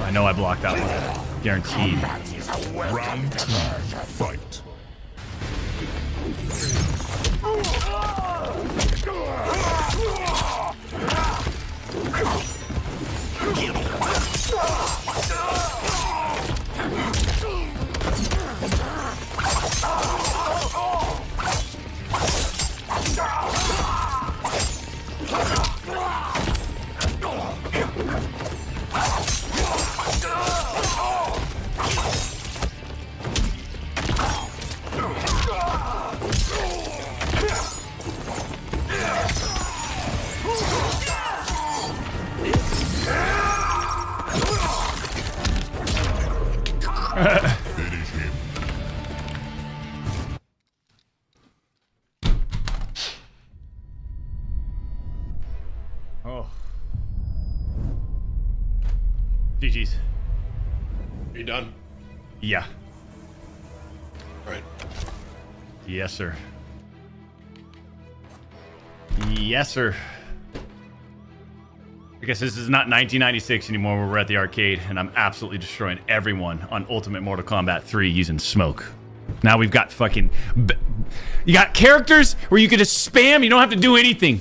I know I blocked that one. Guaranteed. Round 2, fight. Finish him. Oh. GG's. Are you done? Yeah. All right. Yes, sir. Yes, sir. I guess this is not 1996 anymore where we're at the arcade and I'm absolutely destroying everyone on Ultimate Mortal Kombat 3 using smoke. Now we've got fucking... You got characters where you can just spam, you don't have to do anything.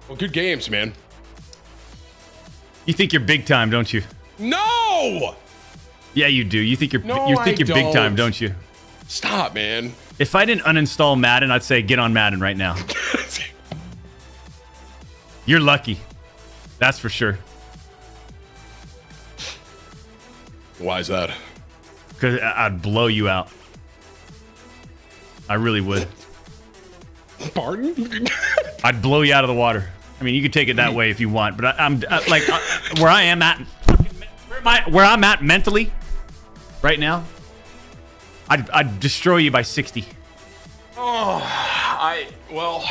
Well, good games, man. You think you're big time, don't you? No! Yeah, you do. You think you're No, you're big don't. time, don't you? Stop, man. If I didn't uninstall Madden, I'd say get on Madden right now. You're lucky. That's for sure. Why is that? Because I'd blow you out. I really would. Pardon? I'd blow you out of the water. I mean, you could take it that way if you want, but I'm like where I am at, where I'm at mentally, right now. I'd destroy you by 60. Oh, well.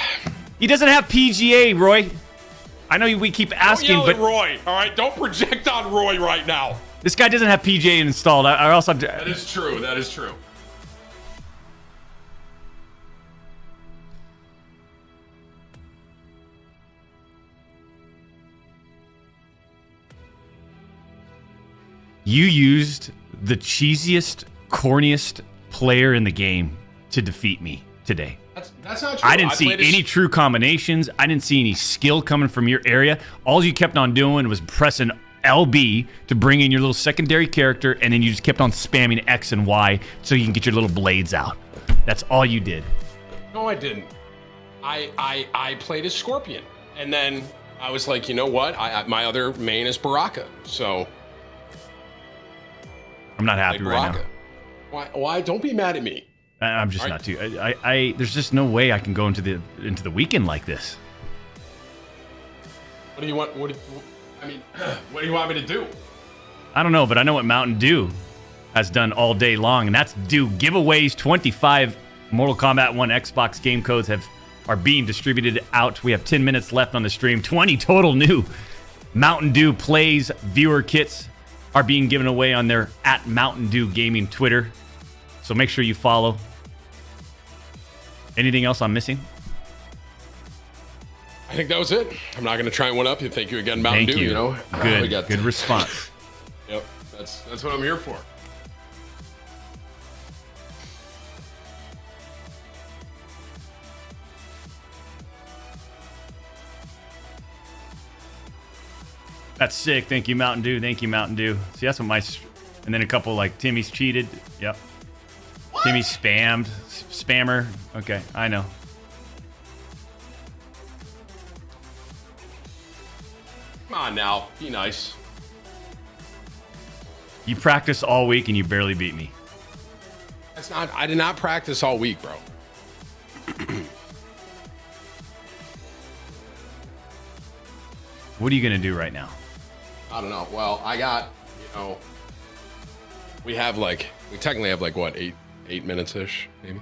He doesn't have PGA, Roy. I know we keep asking, don't yell but at Roy. All right, don't project on Roy right now. This guy doesn't have PGA installed. Or else That is true. That is true. You used the cheesiest, corniest player in the game to defeat me today. That's not true. I didn't see any true combinations. I didn't see any skill coming from your area. All you kept on doing was pressing LB to bring in your little secondary character, and then you just kept on spamming X and Y so you can get your little blades out. That's all you did. No, I didn't. I played as Scorpion, and then I was like, you know what? My other main is Baraka, so I'm not happy right now. Why? Don't be mad at me. I'm just not too. There's just no way I can go into the weekend like this. What do you want? What do you want me to do? I don't know, but I know what Mountain Dew has done all day long, and that's do giveaways. 25 Mortal Kombat 1 Xbox game codes are being distributed out. We have 10 minutes left on the stream. 20 total new Mountain Dew Plays viewer kits are being given away on their @Mountain Dew Gaming Twitter. So make sure you follow. Anything else I'm missing? I think that was it. I'm not going to try and one up you. Thank you again, Mountain Dew. You know, Good. Good response. Yep, that's what I'm here for. That's sick. Thank you, Mountain Dew. Thank you, Mountain Dew. See, that's what my... And then a couple, like, Timmy's cheated. Yep. What? Timmy spammed. Spammer. Okay, I know. Come on now. Be nice. You practiced all week and you barely beat me. That's not... I did not practice all week, bro. What are you going to do right now? I don't know. Well, I got, we technically have like what, eight minutes ish, maybe.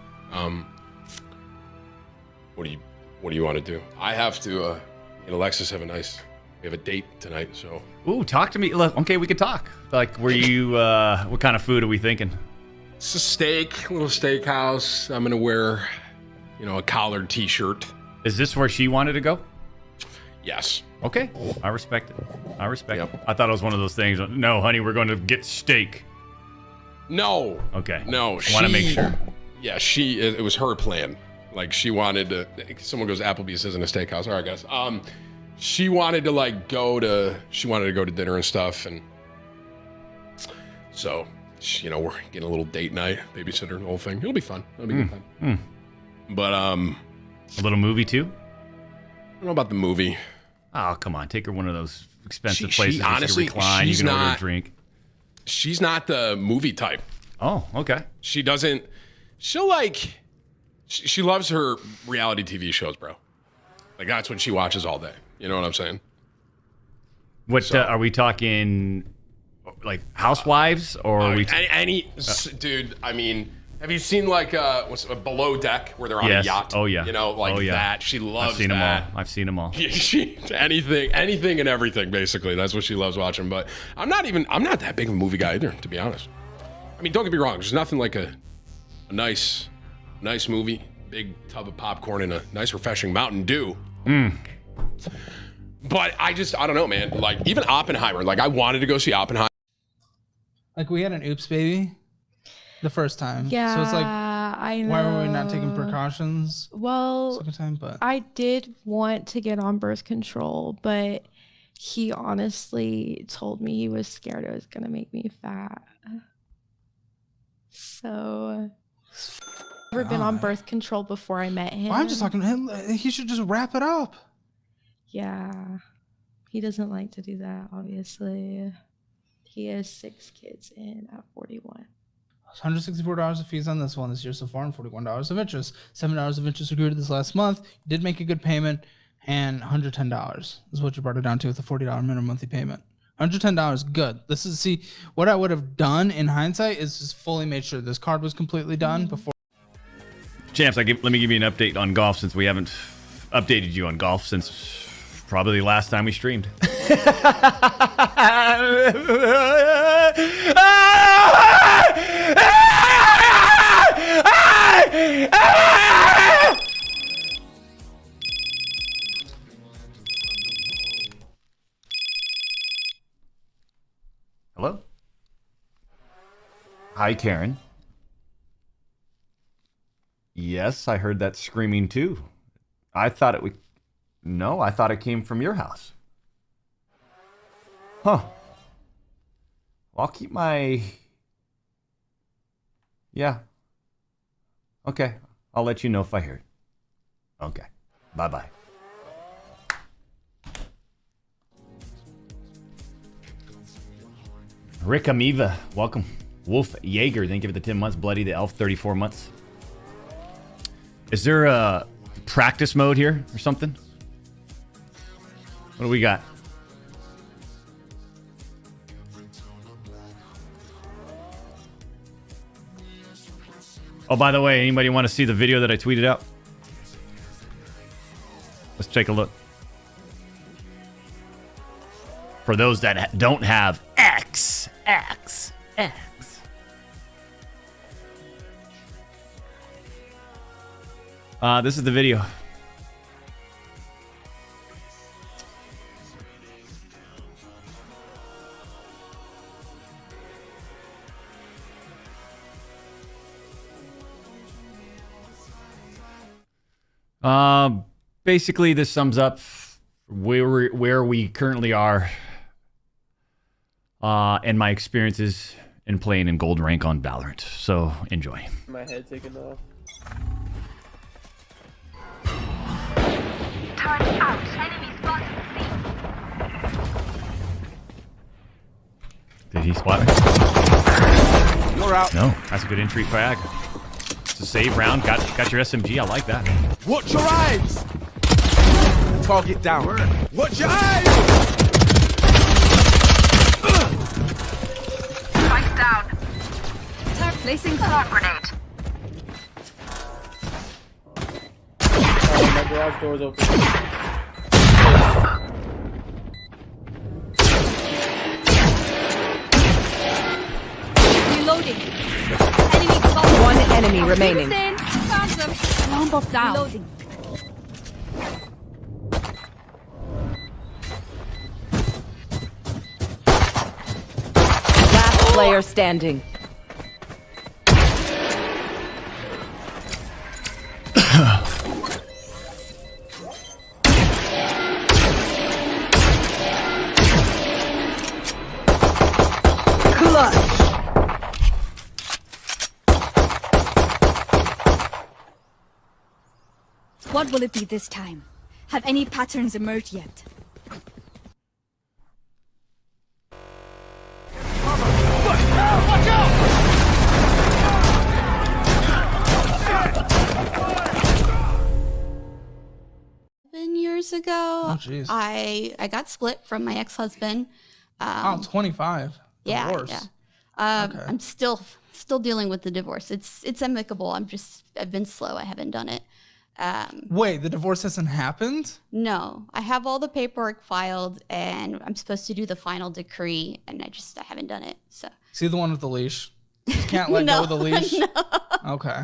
What do you want to do? I have to, me and Alexis we have a date tonight, so. Ooh, talk to me. Look, okay, we could talk. Like, were you, what kind of food are we thinking? It's a steak, little steakhouse. I'm gonna wear, a collared t-shirt. Is this where she wanted to go? Yes. Okay, I respect it. I respect it. I thought it was one of those things. No, honey, we're going to get steak. No. Okay. No. Want to make sure. Yeah, it was her plan. Like she wanted to. Someone goes, Applebee's isn't a steakhouse. All right, guys. She wanted to go to dinner and stuff, and so we're getting a little date night, babysitter, the whole thing. It'll be fun. It'll be good fun. But a little movie too. I don't know about the movie. Oh, come on. Take her one of those expensive places honestly, you can recline. You can order a drink. She's not the movie type. Oh, okay. She loves her reality TV shows, bro. Like, that's what she watches all day. You know what I'm saying? What, are we talking, like, Housewives? Or are we... Dude, I mean, Have you seen like what's Below Deck where they're on a yacht? Oh yeah. You know, like oh, yeah. that. She loves I've seen that. them all. I've seen them all. She anything and everything basically. That's what she loves watching. But I'm not that big of a movie guy either, to be honest. I mean, don't get me wrong. There's nothing like a nice movie, big tub of popcorn and a nice refreshing Mountain Dew. But I don't know, man. Like even Oppenheimer. Like I wanted to go see Oppenheimer. Like we had an oops baby the first time. Yeah, So it's like, I know. why were we not taking precautions? Well, second time, but I did want to get on birth control, but he honestly told me he was scared it was gonna make me fat. So, never been on birth control before I met him. well, I'm just talking to him. He should just wrap it up. Yeah, he doesn't like to do that. Obviously, he has 6 kids in at 41. $164 of fees on this one this year so far, and $41 of interest. $7 of interest accrued this last month. You did make a good payment, and $110 is what you brought it down to with a $40 minimum monthly payment. $110, good. This is, see, what I would have done in hindsight is just fully made sure this card was completely done before. Champs, let me give you an update on golf since we haven't updated you on golf since probably the last time we streamed. Hello? Hi, Karen. Yes, I heard that screaming too. I thought it came from your house. Huh. I'll keep my... Yeah. Okay. I'll let you know if I hear it. Okay. Bye-bye. Rick Amiva, welcome. Wolf Jaeger, thank you for the 10 months. Bloody the Elf, 34 months. Is there a practice mode here or something? What do we got? Oh, by the way, anybody want to see the video that I tweeted out? Let's take a look. For those that don't have X. This is the video. Basically, this sums up where we currently are, and my experiences in playing in gold rank on Valorant. So enjoy. My head taken off. Turret out. Enemy spotted. Did he spot me? You're out. No, that's a good entry frag. It's a save round. Got your SMG. I like that. Watch your eyes. Target down. Watch your eyes. Spike down. Placing smoke grenade. Oh, my garage door's open. Reloading. Enemy spotted. One enemy remaining. Found them. Bomb off down. Reloading. Last player standing. What will it be this time? Have any patterns emerged yet? Watch out! 7 years ago, Oh, jeez. I got split from my ex-husband. Oh, 25. Yeah, Divorce. yeah. I'm still dealing with the divorce. It's amicable. I've been slow. I haven't done it. Wait, the divorce hasn't happened? No, I have all the paperwork filed, and I'm supposed to do the final decree, and I haven't done it. So See the one with the leash? Just can't let go of the leash? No. Okay.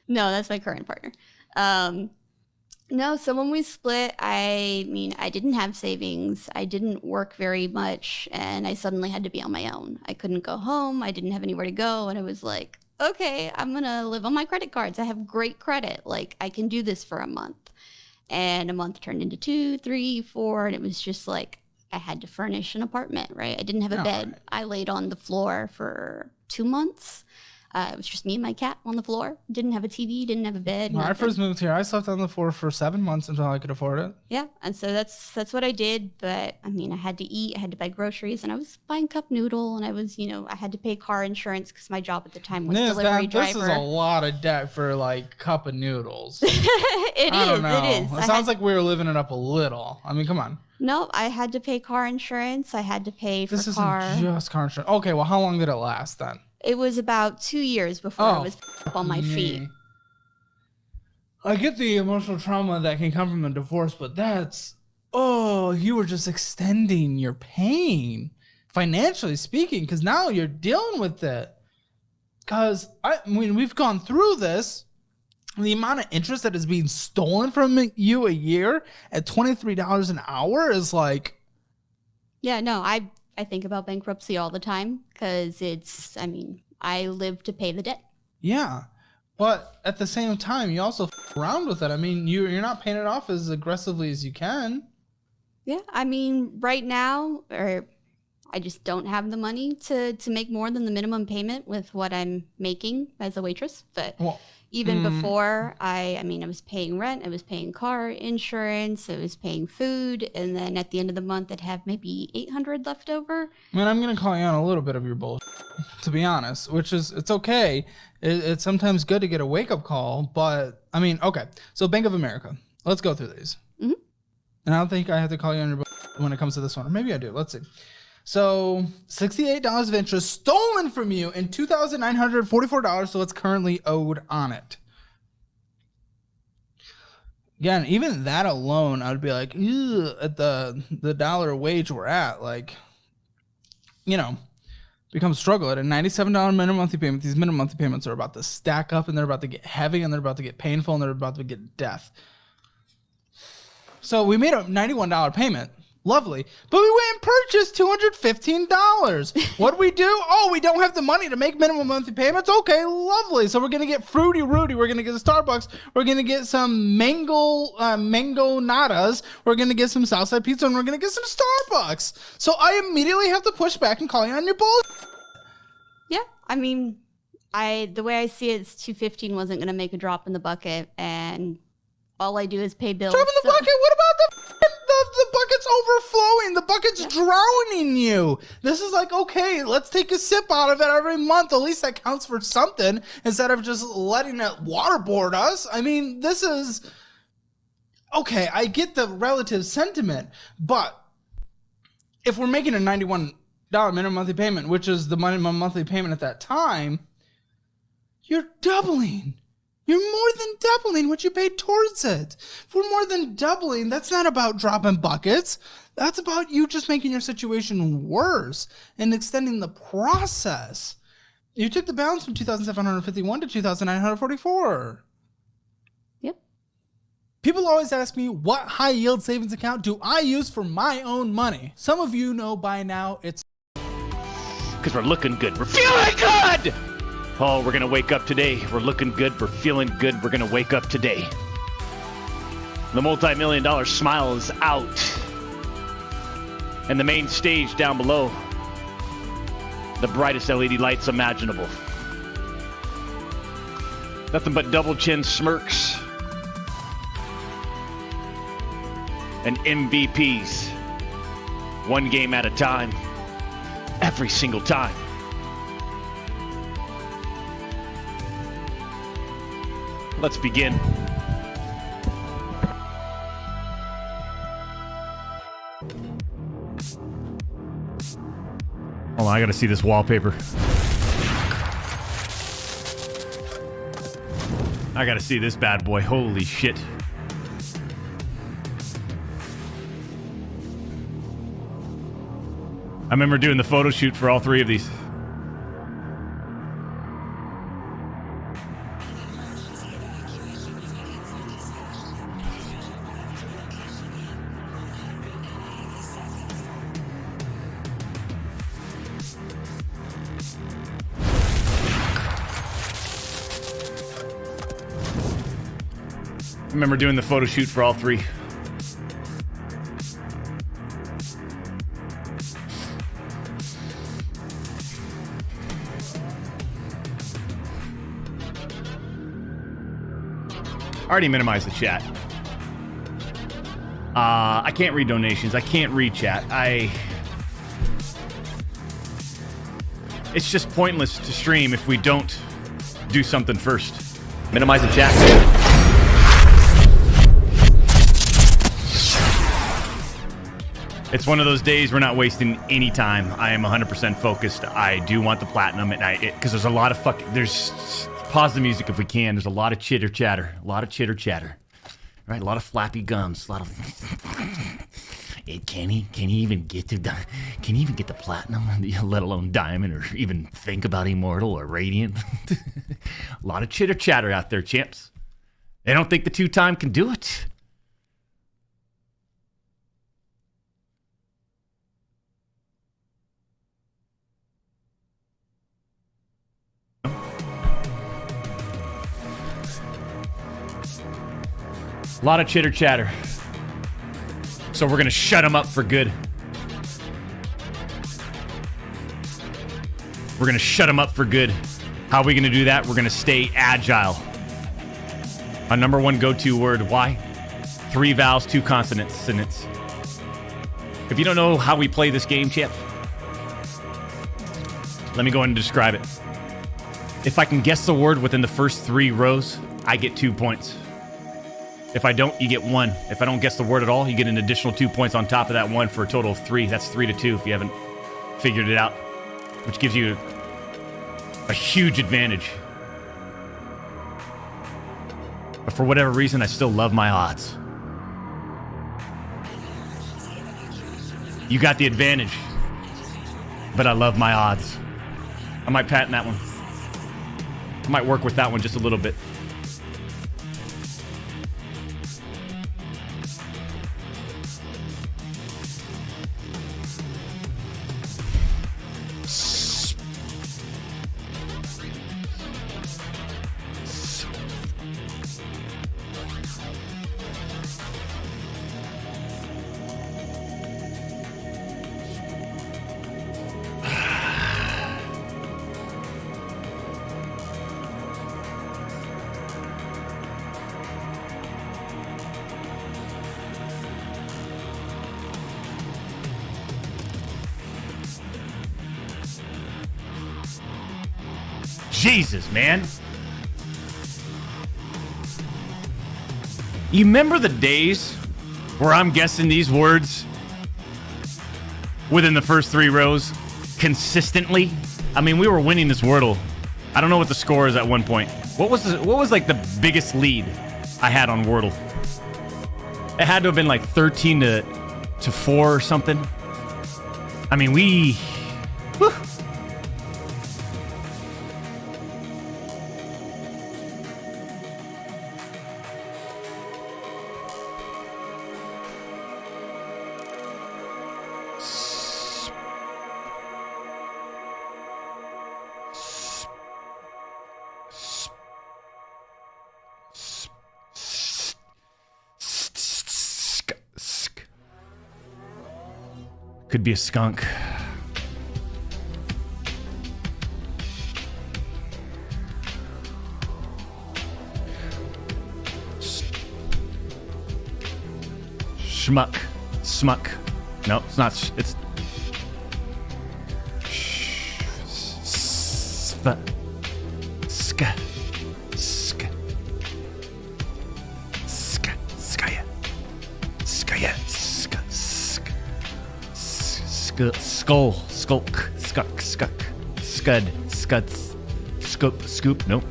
No, that's my current partner. No, so when we split, I mean, I didn't have savings. I didn't work very much, and I suddenly had to be on my own. I couldn't go home. I didn't have anywhere to go, and I was like, okay, I'm going to live on my credit cards. I have great credit. Like, I can do this for a month. And a month turned into 2, 3, 4, and it was just like I had to furnish an apartment, right? I didn't have a bed. Right. I laid on the floor for 2 months. It was just me and my cat on the floor. Didn't have a TV, didn't have a bed. When I first moved here, I slept on the floor for 7 months until I could afford it. Yeah, and so that's what I did. But I mean, I had to eat, I had to buy groceries, and I was buying cup noodle, and I was, I had to pay car insurance because my job at the time was delivery driver. This is a lot of debt for like cup of noodles. It is. It sounds like we were living it up a little. I mean, come on. No, I had to pay car insurance. I had to pay for car. This isn't just car insurance. Okay, well, how long did it last then? It was about 2 years before I was up on my feet. I get the emotional trauma that can come from a divorce, but you were just extending your pain, financially speaking, because now you're dealing with it. Because, we've gone through this. The amount of interest that is being stolen from you a year at $23 an hour is like... Yeah, no, I think about bankruptcy all the time because I live to pay the debt. Yeah, but at the same time, you also around with it. I mean, you're not paying it off as aggressively as you can. Yeah, I mean, right now, I just don't have the money to make more than the minimum payment with what I'm making as a waitress. But even before, I was paying rent, I was paying car insurance, I was paying food, and then at the end of the month, I'd have maybe $800 left over. Man, I'm gonna call you on a little bit of your bullshit, to be honest. It's okay. It's sometimes good to get a wake up call, but I mean, okay. So Bank of America, let's go through these. Mm-hmm. And I don't think I have to call you on your bullshit when it comes to this one, or maybe I do. Let's see. So $68 of interest stolen from you and $2,944, so it's currently owed on it. Again, even that alone, I would be like, at the dollar wage we're at, like, becomes a struggle. At a $97 minimum monthly payment, these minimum monthly payments are about to stack up, and they're about to get heavy, and they're about to get painful, and they're about to get death. So we made a $91 payment. Lovely. But we went and purchased $215. What do we do? Oh, we don't have the money to make minimum monthly payments? Okay, lovely. So we're going to get Fruity Rudy. We're going to get a Starbucks. We're going to get some mango nadas. We're going to get some Southside pizza, and we're going to get some Starbucks. So I immediately have to push back and call you on your bullshit. Yeah, I mean, the way I see it is $215 wasn't going to make a drop in the bucket, and all I do is pay bills. Drop in the bucket? What about the bucket's overflowing? The bucket's drowning you. This is like, okay, let's take a sip out of it every month. At least that counts for something instead of just letting it waterboard us. I mean, this is... Okay, I get the relative sentiment, but if we're making a $91 minimum monthly payment, which is the minimum monthly payment at that time, you're doubling. You're more than doubling what you paid towards it. If we're more than doubling, that's not about dropping buckets. That's about you just making your situation worse and extending the process. You took the balance from 2,751 to 2,944. Yep. People always ask me, what high yield savings account do I use for my own money? Some of you know by now it's... Because we're looking good. We're feeling good! Oh, we're going to wake up today. We're looking good. We're feeling good. We're going to wake up today. The multi-million-dollar smile is out. And the main stage down below, the brightest LED lights imaginable. Nothing but double chin smirks. And MVPs. One game at a time. Every single time. Let's begin. Hold on, I gotta see this wallpaper. I gotta see this bad boy. Holy shit. I remember doing the photo shoot for all three of these. I remember doing the photo shoot for all three. I already minimized the chat. I can't read donations. I can't read chat. It's just pointless to stream if we don't do something first. Minimize the chat. It's one of those days we're not wasting any time. I am 100% focused. I do want the platinum at night because there's a lot of pause the music if we can. There's a lot of chitter chatter. A lot of chitter chatter. Right? A lot of flappy gums. A lot of. Can he even get the platinum, let alone diamond, or even think about immortal or radiant? A lot of chitter chatter out there, champs. They don't think the 2-time can do it. A lot of chitter chatter. So we're going to shut them up for good. We're going to shut them up for good. How are we going to do that? We're going to stay agile. Our number one go-to word. Why? 3 vowels, 2 consonants. Sentence. If you don't know how we play this game, champ, let me go ahead and describe it. If I can guess the word within the first 3 rows, I get 2 points. If I don't, you get 1. If I don't guess the word at all, you get an additional 2 points on top of that 1 for a total of 3. That's 3-2 if you haven't figured it out, which gives you a huge advantage. But for whatever reason, I still love my odds. You got the advantage, but I love my odds. I might patent that one. I might work with that one just a little bit. Jesus, man. You remember the days where I'm guessing these words within the first 3 rows consistently? I mean, we were winning this Wordle. I don't know what the score is at one point. What was like the biggest lead I had on Wordle? It had to have been like 13 to 4 or something. I mean, we... Whew. Could be a skunk. Schmuck. Smuck. No, it's not. It's... Sp. Sk. Sk. Sk. Skaya. Skaya. Sk. Sk. Skull. Skulk. Skulk. Scuds. Scoop. Nope.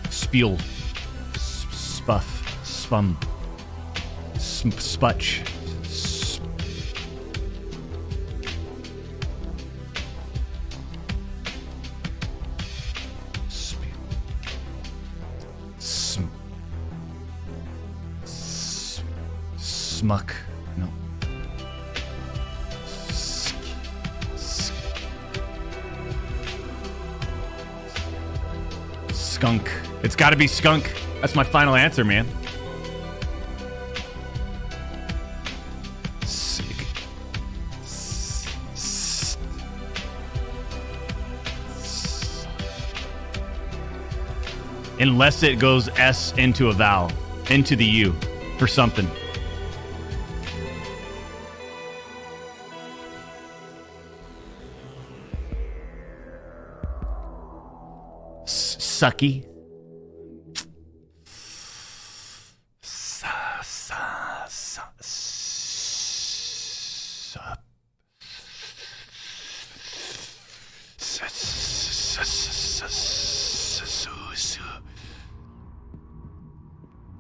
Spiel, spuff, spum, sputch, smuck, no. Skunk. It's got to be skunk. That's my final answer, man. Unless it goes S into a vowel, into the U for something. Sucky.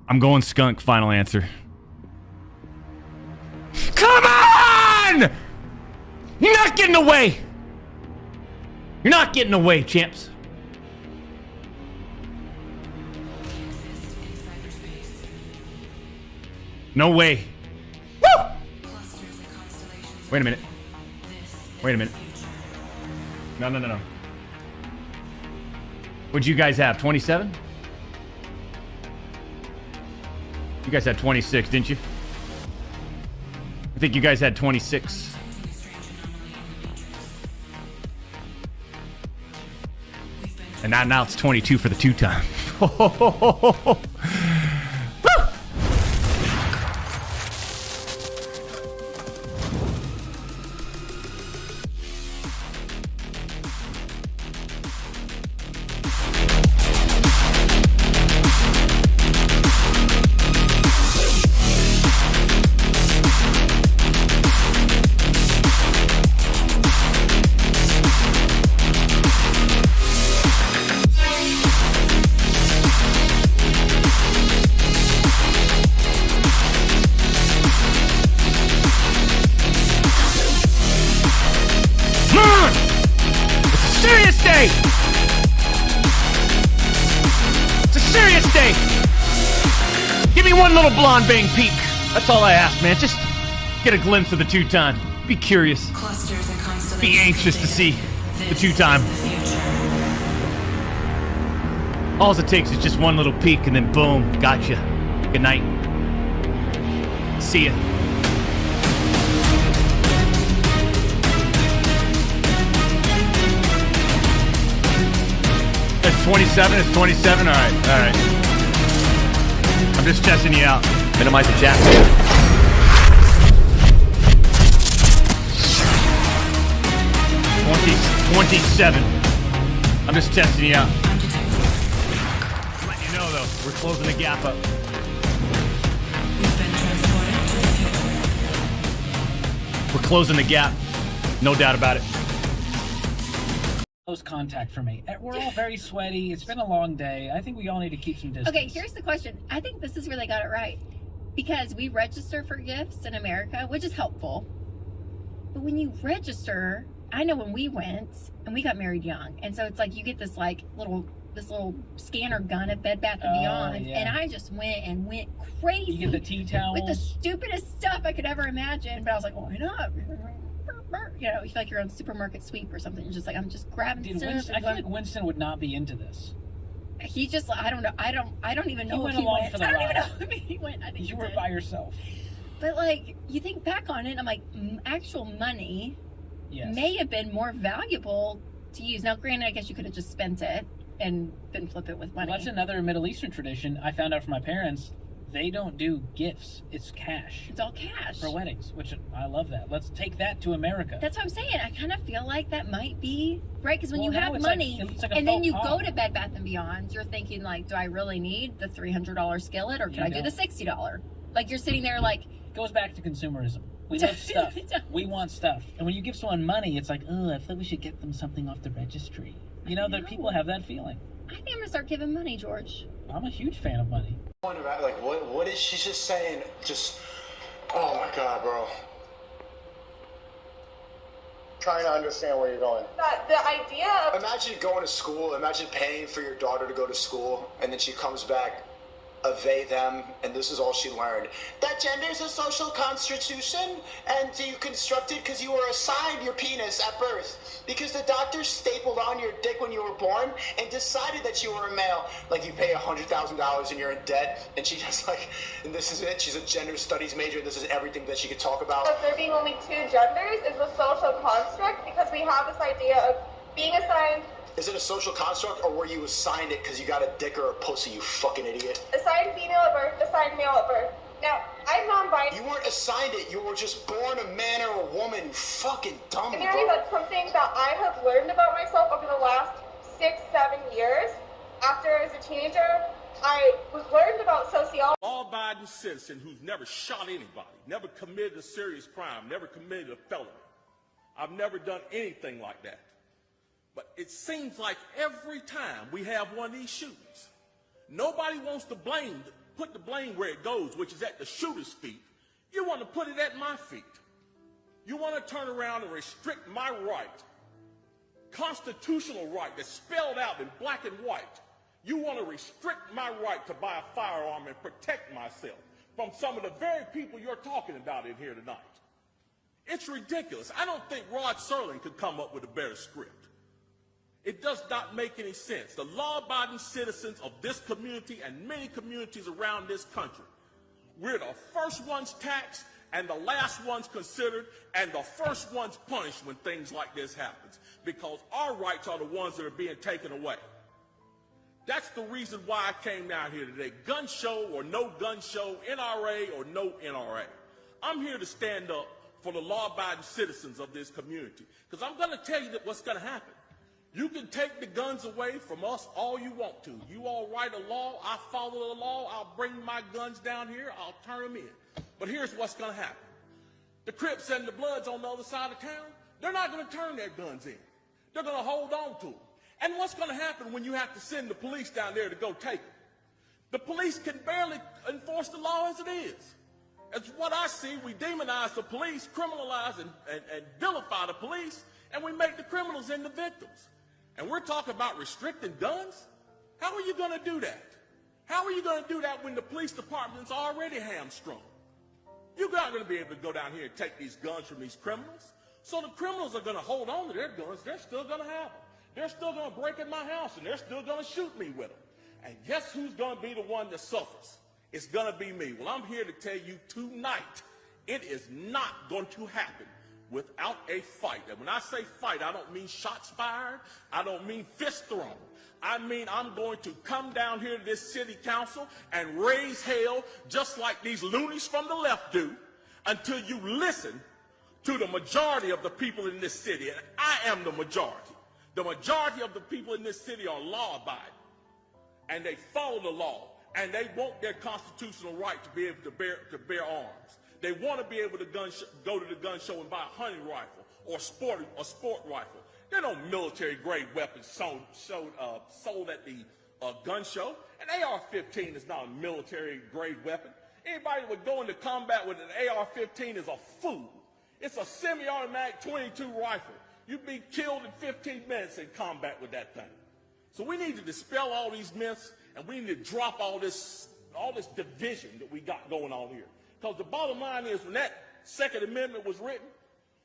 I'm going skunk, final answer. Come on! You're not getting away! You're not getting away, champs. No way. Woo! Wait a minute. No. What'd you guys have? 27? You guys had 26, didn't you? I think you guys had 26. And now it's 22 for the two-time. Little blonde bang peek. That's all I ask, man. Just get a glimpse of the two-time. Be curious. Be anxious to see the two-time. All it takes is just one little peek and then boom, gotcha. Good night. See ya. It's 27. It's 27. All right. I'm just testing you out. Minimize the chat. 27. I'm just testing you out. Let you know though, we're closing the gap up. We're closing the gap. No doubt about it. Close contact for me. We're all very sweaty. It's been a long day. I think we all need to keep some distance. Okay, here's the question. I think this is where they got it right. Because we register for gifts in America, which is helpful. But when you register, I know when we went, and we got married young, and so it's like you get this little scanner gun at Bed Bath & Beyond, and I just went crazy. You get the tea towels. With the stupidest stuff I could ever imagine, but I was like, why not? You know, you feel like you're on supermarket sweep or something. You're just like, I'm just grabbing stuff. I feel like Winston would not be into this. He just, I don't know. I don't even know if he went. I don't even know if he went. I think you were by yourself. But like, you think back on it, I'm like, actual money may have been more valuable to use. Now, granted, I guess you could have just spent it and then flip it with money. Well, that's another Middle Eastern tradition. I found out from my parents. They don't do gifts. It's cash. It's all cash. For weddings, which I love that. Let's take that to America. That's what I'm saying. I kind of feel like that might be right because when you now have it's money it's like a and then faux you pas. go to Bed Bath and Beyond, you're thinking like, do I really need the $300 skillet or can I do the $60? Like you're sitting there like. It goes back to consumerism. We love stuff. We want stuff. And when you give someone money, it's like, oh, I feel we should get them something off the registry. You know, that people have that feeling. I think I'm gonna start giving money, George. I'm a huge fan of money. Like, what is she just saying? Just, oh my God, bro. Trying to understand where you're going. The idea of... Imagine going to school, imagine paying for your daughter to go to school, and then she comes back a they, them, and this is all she learned. That gender is a social constitution, and you constructed because you were assigned your penis at birth. Because the doctor stapled on your dick when you were born and decided that you were a male. Like you pay $100,000 and you're in debt, and she just like, and this is it. She's a gender studies major, and this is everything that she could talk about. There being only two genders is a social construct because we have this idea of being assigned. Is it a social construct, or were you assigned it because you got a dick or a pussy, you fucking idiot? Assigned female at birth, assigned male at birth. Now, I'm non-binary. You weren't assigned it, you were just born a man or a woman, you fucking dumb, And bro. that's something that I have learned about myself over the last 6-7 years. After as a teenager, I was learned about sociology. Law-abiding citizen who's never shot anybody, never committed a serious crime, never committed a felony. I've never done anything like that. But it seems like every time we have one of these shootings, nobody wants to put the blame where it goes, which is at the shooter's feet. You want to put it at my feet. You want to turn around and restrict my right, constitutional right that's spelled out in black and white. You want to restrict my right to buy a firearm and protect myself from some of the very people you're talking about in here tonight. It's ridiculous. I don't think Rod Serling could come up with a better script. It does not make any sense. The law-abiding citizens of this community and many communities around this country, we're the first ones taxed and the last ones considered and the first ones punished when things like this happens because our rights are the ones that are being taken away. That's the reason why I came down here today. Gun show or no gun show, NRA or no NRA. I'm here to stand up for the law-abiding citizens of this community because I'm going to tell you that what's going to happen. You can take the guns away from us all you want to. You all write a law, I follow the law, I'll bring my guns down here, I'll turn them in. But here's what's going to happen. The Crips and the Bloods on the other side of town, they're not going to turn their guns in. They're going to hold on to them. And what's going to happen when you have to send the police down there to go take them? The police can barely enforce the law as it is. As what I see, we demonize the police, criminalize and vilify the police, and we make the criminals into victims. And we're talking about restricting guns? How are you going to do that? How are you going to do that when the police department's already hamstrung? You're not going to be able to go down here and take these guns from these criminals. So the criminals are going to hold on to their guns. They're still going to have them. They're still going to break in my house, and they're still going to shoot me with them. And guess who's going to be the one that suffers? It's going to be me. Well, I'm here to tell you tonight, it is not going to happen without a fight. And when I say fight, I don't mean shots fired. I don't mean fist thrown. I mean I'm going to come down here to this city council and raise hell just like these loonies from the left do until you listen to the majority of the people in this city. And I am the majority. The majority of the people in this city are law-abiding. And they follow the law. And they want their constitutional right to be able to bear arms. They want to be able to go to the gun show and buy a hunting rifle or sport rifle. There are no military-grade weapons sold at the gun show. An AR-15 is not a military-grade weapon. Anybody that would go into combat with an AR-15 is a fool. It's a semi-automatic 22 rifle. You'd be killed in 15 minutes in combat with that thing. So we need to dispel all these myths, and we need to drop all this division that we got going on here. Because the bottom line is, when that Second Amendment was written,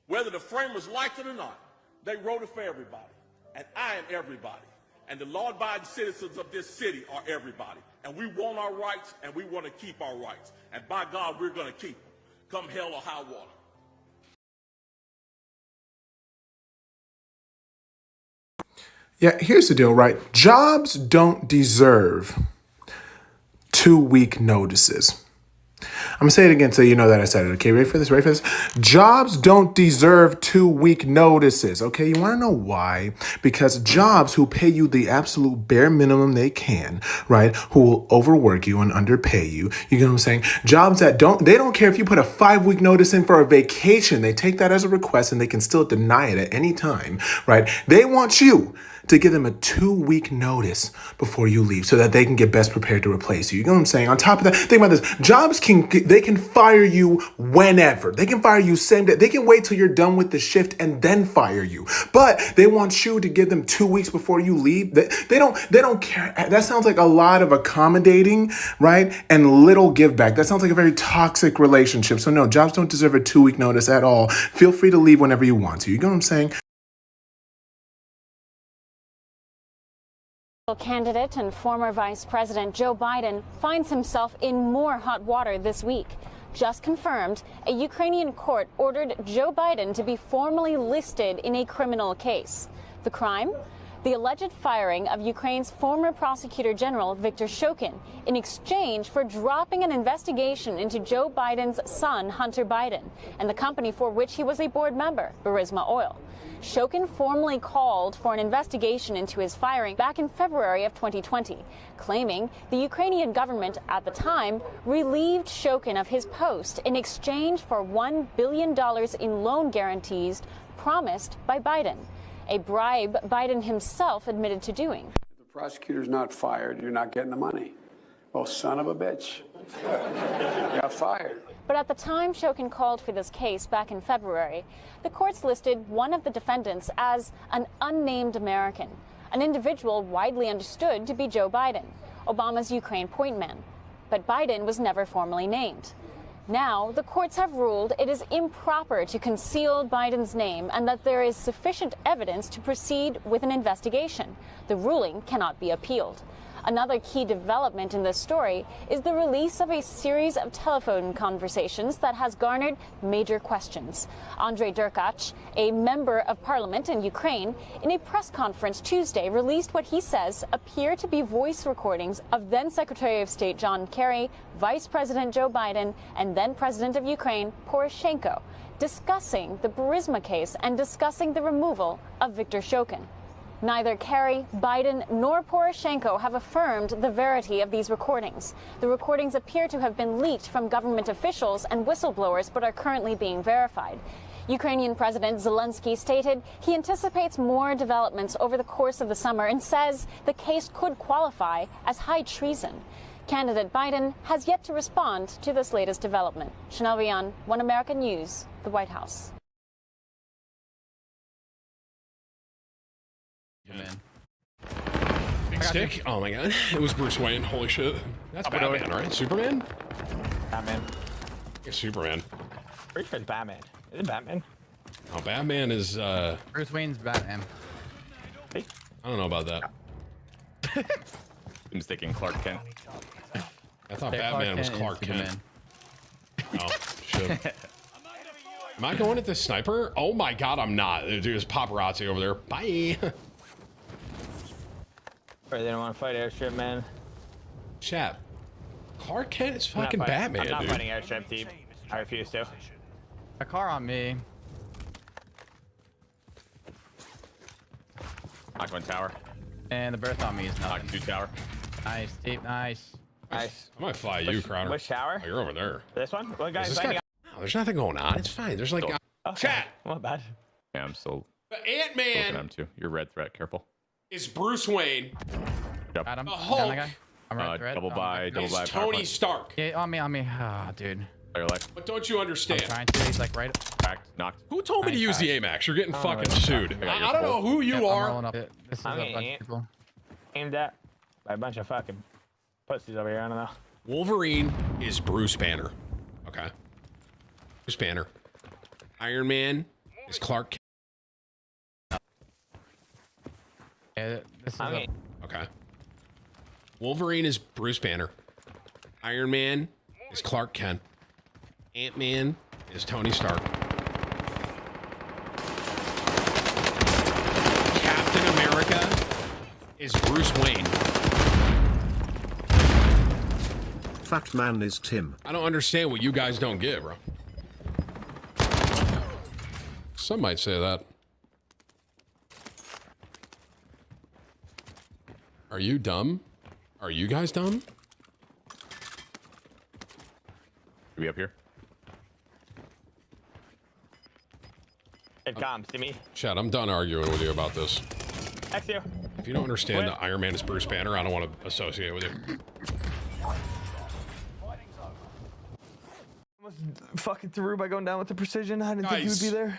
whether the framers liked it or not, they wrote it for everybody. And I am everybody. And the law-abiding citizens of this city are everybody. And we want our rights, and we want to keep our rights. And by God, we're going to keep them, come hell or high water. Yeah, here's the deal, right? Jobs don't deserve 2-week notices. I'm gonna say it again so you know that I said it. Okay, ready for this? Ready for this? Jobs don't deserve 2-week notices. Okay, you wanna know why? Because jobs who pay you the absolute bare minimum they can, right? Who will overwork you and underpay you. You get what I'm saying? Jobs that they don't care if you put a 5-week notice in for a vacation. They take that as a request and they can still deny it at any time, right? They want you to give them a 2-week notice before you leave so that they can get best prepared to replace you. You know what I'm saying? On top of that, think about this. Jobs they can fire you whenever. They can fire you same day. They can wait till you're done with the shift and then fire you. But they want you to give them 2 weeks before you leave. They don't care. That sounds like a lot of accommodating, right? And little give back. That sounds like a very toxic relationship. So no, jobs don't deserve a 2-week notice at all. Feel free to leave whenever you want to. You know what I'm saying? Candidate and former Vice President Joe Biden finds himself in more hot water this week. Just confirmed, a Ukrainian court ordered Joe Biden to be formally listed in a criminal case. The crime? The alleged firing of Ukraine's former Prosecutor General Viktor Shokin in exchange for dropping an investigation into Joe Biden's son, Hunter Biden, and the company for which he was a board member, Burisma Oil. Shokin formally called for an investigation into his firing back in February of 2020, claiming the Ukrainian government at the time relieved Shokin of his post in exchange for $1 billion in loan guarantees promised by Biden, a bribe Biden himself admitted to doing. If the prosecutor's not fired, you're not getting the money. Well, son of a bitch. You got fired. But at the time Shokin called for this case back in February, the courts listed one of the defendants as an unnamed American, an individual widely understood to be Joe Biden, Obama's Ukraine point man. But Biden was never formally named. Now, the courts have ruled it is improper to conceal Biden's name and that there is sufficient evidence to proceed with an investigation. The ruling cannot be appealed. Another key development in this story is the release of a series of telephone conversations that has garnered major questions. Andrei Derkach, a member of parliament in Ukraine, in a press conference Tuesday released what he says appear to be voice recordings of then Secretary of State John Kerry, Vice President Joe Biden, and then President of Ukraine Poroshenko, discussing the Burisma case and discussing the removal of Viktor Shokin. Neither Kerry, Biden, nor Poroshenko have affirmed the verity of these recordings. The recordings appear to have been leaked from government officials and whistleblowers, but are currently being verified. Ukrainian President Zelensky stated he anticipates more developments over the course of the summer and says the case could qualify as high treason. Candidate Biden has yet to respond to this latest development. Chanel Rion, One America News, the White House. Big stick? Oh my god. It was Bruce Wayne. Holy shit. That's Batman, right? Superman? Batman. It's Superman. Pretty sure it's Batman. Is it Batman? Oh, Batman is, Bruce Wayne's Batman. Hey. I don't know about that. I'm sticking Clark Kent. I thought Batman was Clark Kent. Oh, shit. Am I going at this sniper? Oh my god, I'm not. There's paparazzi over there. Bye. Or they don't want to fight airstrip, man. Chat. Clark Kent is fucking Batman, I'm not dude. fighting airstrip, Deep. I refuse to. A car on me. Knocked one tower. And the berth on me is knocked 2 tower. Nice, Deep. Nice. Nice. I might fly you, Crowder. Which tower? Oh, you're over there. This one? What Is guy's this fighting? guy... No, there's nothing going on. It's fine. There's like... Chat. Not bad. Yeah, I'm still... Ant-Man too. You're red threat. Careful. is Bruce Wayne. Yep. Got him. The Down Hulk that guy. I'm right threat. Double by. is Tony Stark. Yeah, on me, on me. Ah, dude. Your life. But don't you understand? I'm trying to. He's like right. Cracked. Knocked. Who told me to use the AMAX? You're getting fucking sued. I I don't know who you are. This is I'm a getting bunch of people. aimed at by a bunch of fucking pussies over here. I don't know. Wolverine is Bruce Banner. Okay. Bruce Banner. Iron Man is Clark Kent. Yeah, this is Okay. Wolverine is Bruce Banner. Iron Man is Clark Kent. Ant-Man is Tony Stark. Captain America is Bruce Wayne. fat man is Tim. I don't understand what you guys don't get, bro. Some might say that. Are you dumb? Are you guys dumb? Are we up here? Hey, Tom, see me? Chad, I'm done arguing with you about this. X you. If you don't understand that Iron Man is Bruce Banner, I don't want to associate with you. Almost fucking through by going down with the precision. I didn't think he would be there.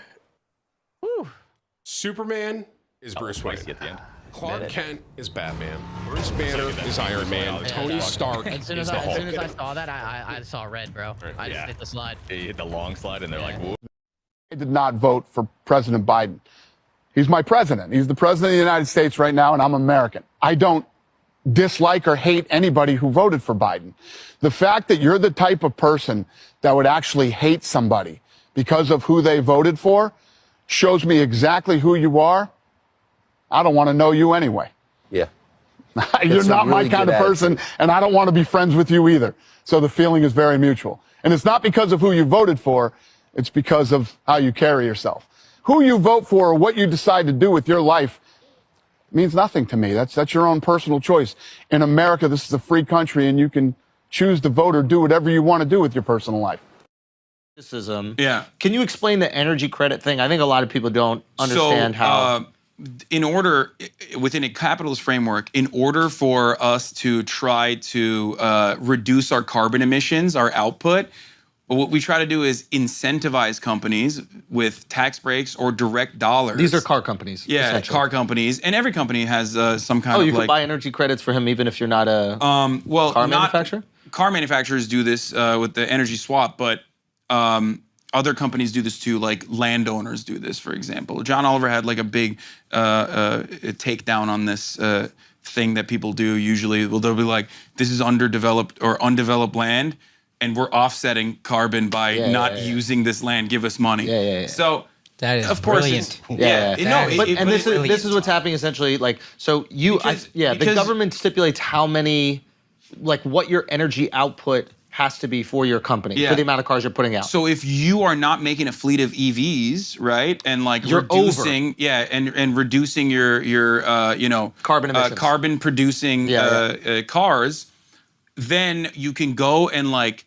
Woo. Superman is Bruce Wayne. At the end. Clark Kent is Batman. Bruce Banner is Iron Man. Tony Stark As soon is as, the I, as Hulk. soon as I saw that, I saw red, bro. I just hit the slide. You hit the long slide, and they're like, whoop. I did not vote for President Biden. He's my president. He's the president of the United States right now, and I'm American. I don't dislike or hate anybody who voted for Biden. The fact that you're the type of person that would actually hate somebody because of who they voted for shows me exactly who you are. I don't want to know you anyway. Yeah. You're That's a not my really kind good of person, attitude. and I don't want to be friends with you either. So the feeling is very mutual. And it's not because of who you voted for, it's because of how you carry yourself. Who you vote for or what you decide to do with your life means nothing to me. That's your own personal choice. In America, this is a free country, and you can choose to vote or do whatever you want to do with your personal life. Yeah. Can you explain the energy credit thing? I think a lot of people don't understand how. In order, within a capitalist framework, in order for us to try to reduce our carbon emissions, our output, what we try to do is incentivize companies with tax breaks or direct dollars. These are car companies. Yeah, essentially. car companies, and every company has some kind Oh, of you like. can buy energy credits for him even if you're not a car manufacturer? Car manufacturers do this with the energy swap, but other companies do this too, like landowners do this, for example. John Oliver had like a big takedown on this thing that people do usually. Well, they'll be like, this is underdeveloped or undeveloped land, and we're offsetting carbon by not using this land. Give us money. So that is Of course, brilliant. this is what's happening essentially. Like, so you, the because- government stipulates how many, like, what your energy output has to be for your company for the amount of cars you're putting out. So if you are not making a fleet of EVs, right, and like You're reducing, and reducing your carbon emissions, carbon producing cars, then you can go and like.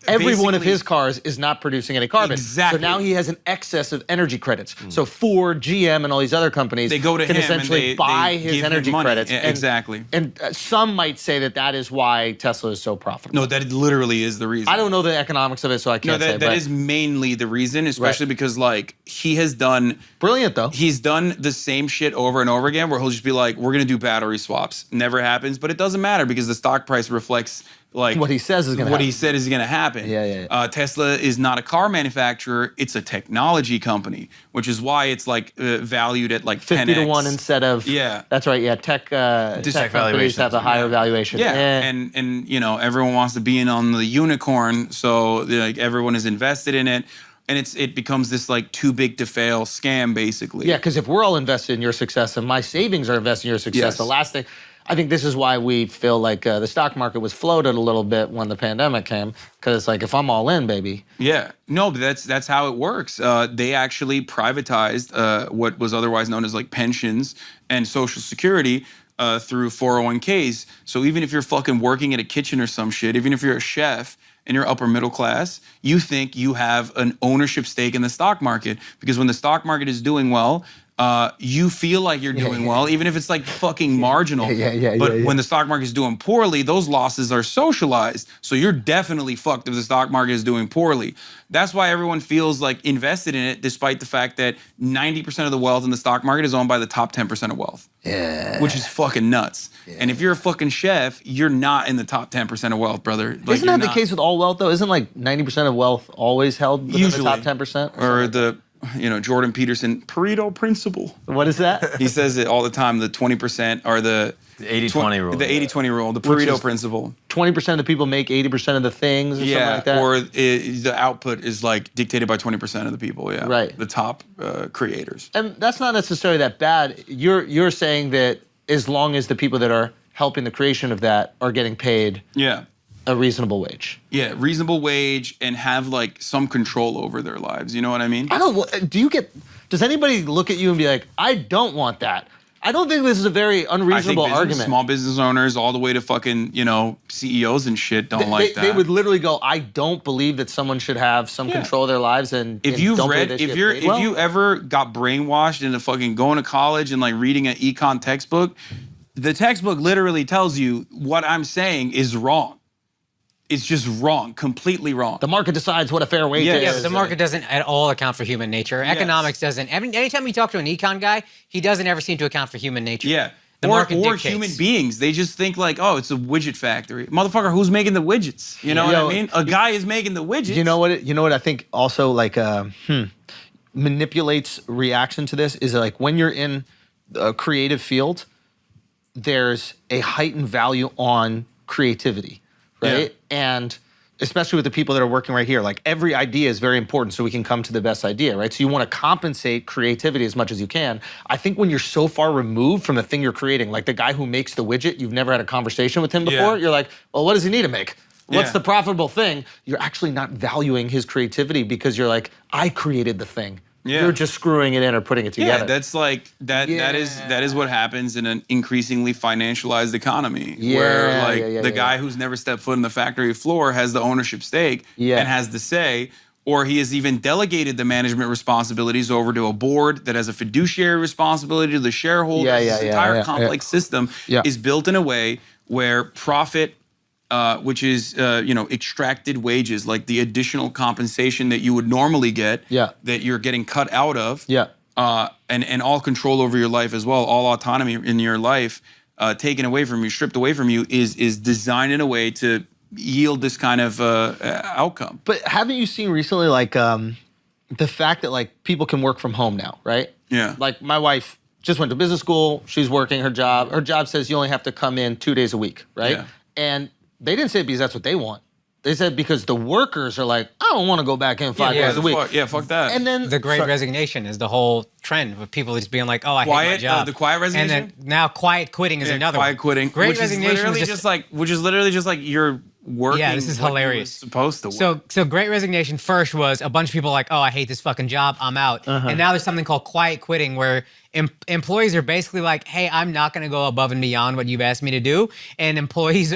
Every one of basically- his cars is not producing any carbon. Exactly. So now he has an excess of energy credits. So Ford, GM, and all these other companies They go to can him and essentially they buy give his him energy money. credits. Yeah, exactly. And some might say that that is why Tesla is so profitable. No, that literally is the reason. I don't know the economics of it, so I can't say. that is mainly the reason, especially because like he has done brilliant though. He's done the same shit over and over again, where he'll just be like, "We're gonna do battery swaps." Never happens, but it doesn't matter because the stock price reflects like what he says is going to what happen. he said is going to happen. Yeah. Tesla is not a car manufacturer; it's a technology company, which is why it's like valued at like 50 to 10x. 1 instead of That's right. Yeah, tech companies have a higher valuation. Yeah, Eh. and you know everyone wants to be in on the unicorn, so like everyone is invested in it, and it becomes this like too big to fail scam basically. Yeah, because if we're all invested in your success and my savings are invested in your success, Yes. the last thing, I think this is why we feel like the stock market was floated a little bit when the pandemic came, because it's like, if I'm all in, baby. Yeah, no, but that's how it works. They actually privatized what was otherwise known as like pensions and Social Security through 401ks. So even if you're fucking working at a kitchen or some shit, even if you're a chef and you're upper middle class, you think you have an ownership stake in the stock market, because when the stock market is doing well, you feel like you're doing well, even if it's like fucking marginal. But when the stock market is doing poorly, those losses are socialized. So you're definitely fucked if the stock market is doing poorly. That's why everyone feels like invested in it, despite the fact that 90% of the wealth in the stock market is owned by the top 10% of wealth. Yeah. Which is fucking nuts. And if you're a fucking chef, you're not in the top 10% of wealth, brother. Like, Isn't that the case with all wealth, though? Isn't like 90% of wealth always held within Usually. the top 10%? Or the, Jordan Peterson Pareto principle. What is that? He says it all the time, the 20% or the 80-20 rule. The 80-20 rule, the Which Pareto is principle. 20% of the people make 80% of the things or something like that? or the output is like dictated by 20% of the people, Right. The top creators. And that's not necessarily that bad. You're saying that as long as the people that are helping the creation of that are getting paid. Yeah. a reasonable wage. Yeah, reasonable wage and have like some control over their lives. You know what I mean? I don't. Does anybody look at you and be like, I don't want that? I don't think this is a very unreasonable argument. Small business owners, all the way to fucking CEOs and shit, don't like that. They would literally go, I don't believe that someone should have some control of their lives. And if you've read, if you ever got brainwashed into fucking going to college and like reading an econ textbook, the textbook literally tells you what I'm saying is wrong. It's just wrong, completely wrong. The market decides what a fair wage is. Yeah, but the market doesn't at all account for human nature. Economics doesn't. Anytime you talk to an econ guy, he doesn't ever seem to account for human nature. Yeah. The market or dictates. human beings. They just think like, oh, it's a widget factory. Motherfucker, who's making the widgets? You know what I mean? A guy is making the widgets. You know what I think also like manipulates reaction to this is like when you're in a creative field, there's a heightened value on creativity. Right? Yeah. And especially with the people that are working right here, like every idea is very important so we can come to the best idea, right? So you want to compensate creativity as much as you can. I think when you're so far removed from the thing you're creating, like the guy who makes the widget, you've never had a conversation with him before, you're like, well, what does he need to make? What's the profitable thing? You're actually not valuing his creativity because you're like, I created the thing. Yeah. You're just screwing it in or putting it together. Yeah, that's like that is what happens in an increasingly financialized economy. Where like the guy who's never stepped foot on the factory floor has the ownership stake and has the say, or he has even delegated the management responsibilities over to a board that has a fiduciary responsibility to the shareholders. This entire complex system is built in a way where profit, which is extracted wages, like the additional compensation that you would normally get, that you're getting cut out of, and all control over your life as well, all autonomy in your life taken away from you, stripped away from you, is designed in a way to yield this kind of outcome. But haven't you seen recently like the fact that like people can work from home now, right? Yeah. Like my wife just went to business school, she's working her job. Her job says you only have to come in 2 days a week, right? Yeah. And they didn't say it because that's what they want. They said because the workers are like, I don't want to go back in 5 days a week. Fuck that. And then the Great Resignation is the whole trend of people just being like, oh, I hate my job. The quiet resignation. And then now quiet quitting is another quiet one. quitting. Great Resignation which is literally just like you're working. Yeah, this is hilarious. Supposed to work. So Great Resignation first was a bunch of people like, oh, I hate this fucking job, I'm out. And now there's something called quiet quitting where employees are basically like, hey, I'm not going to go above and beyond what you've asked me to do. And employers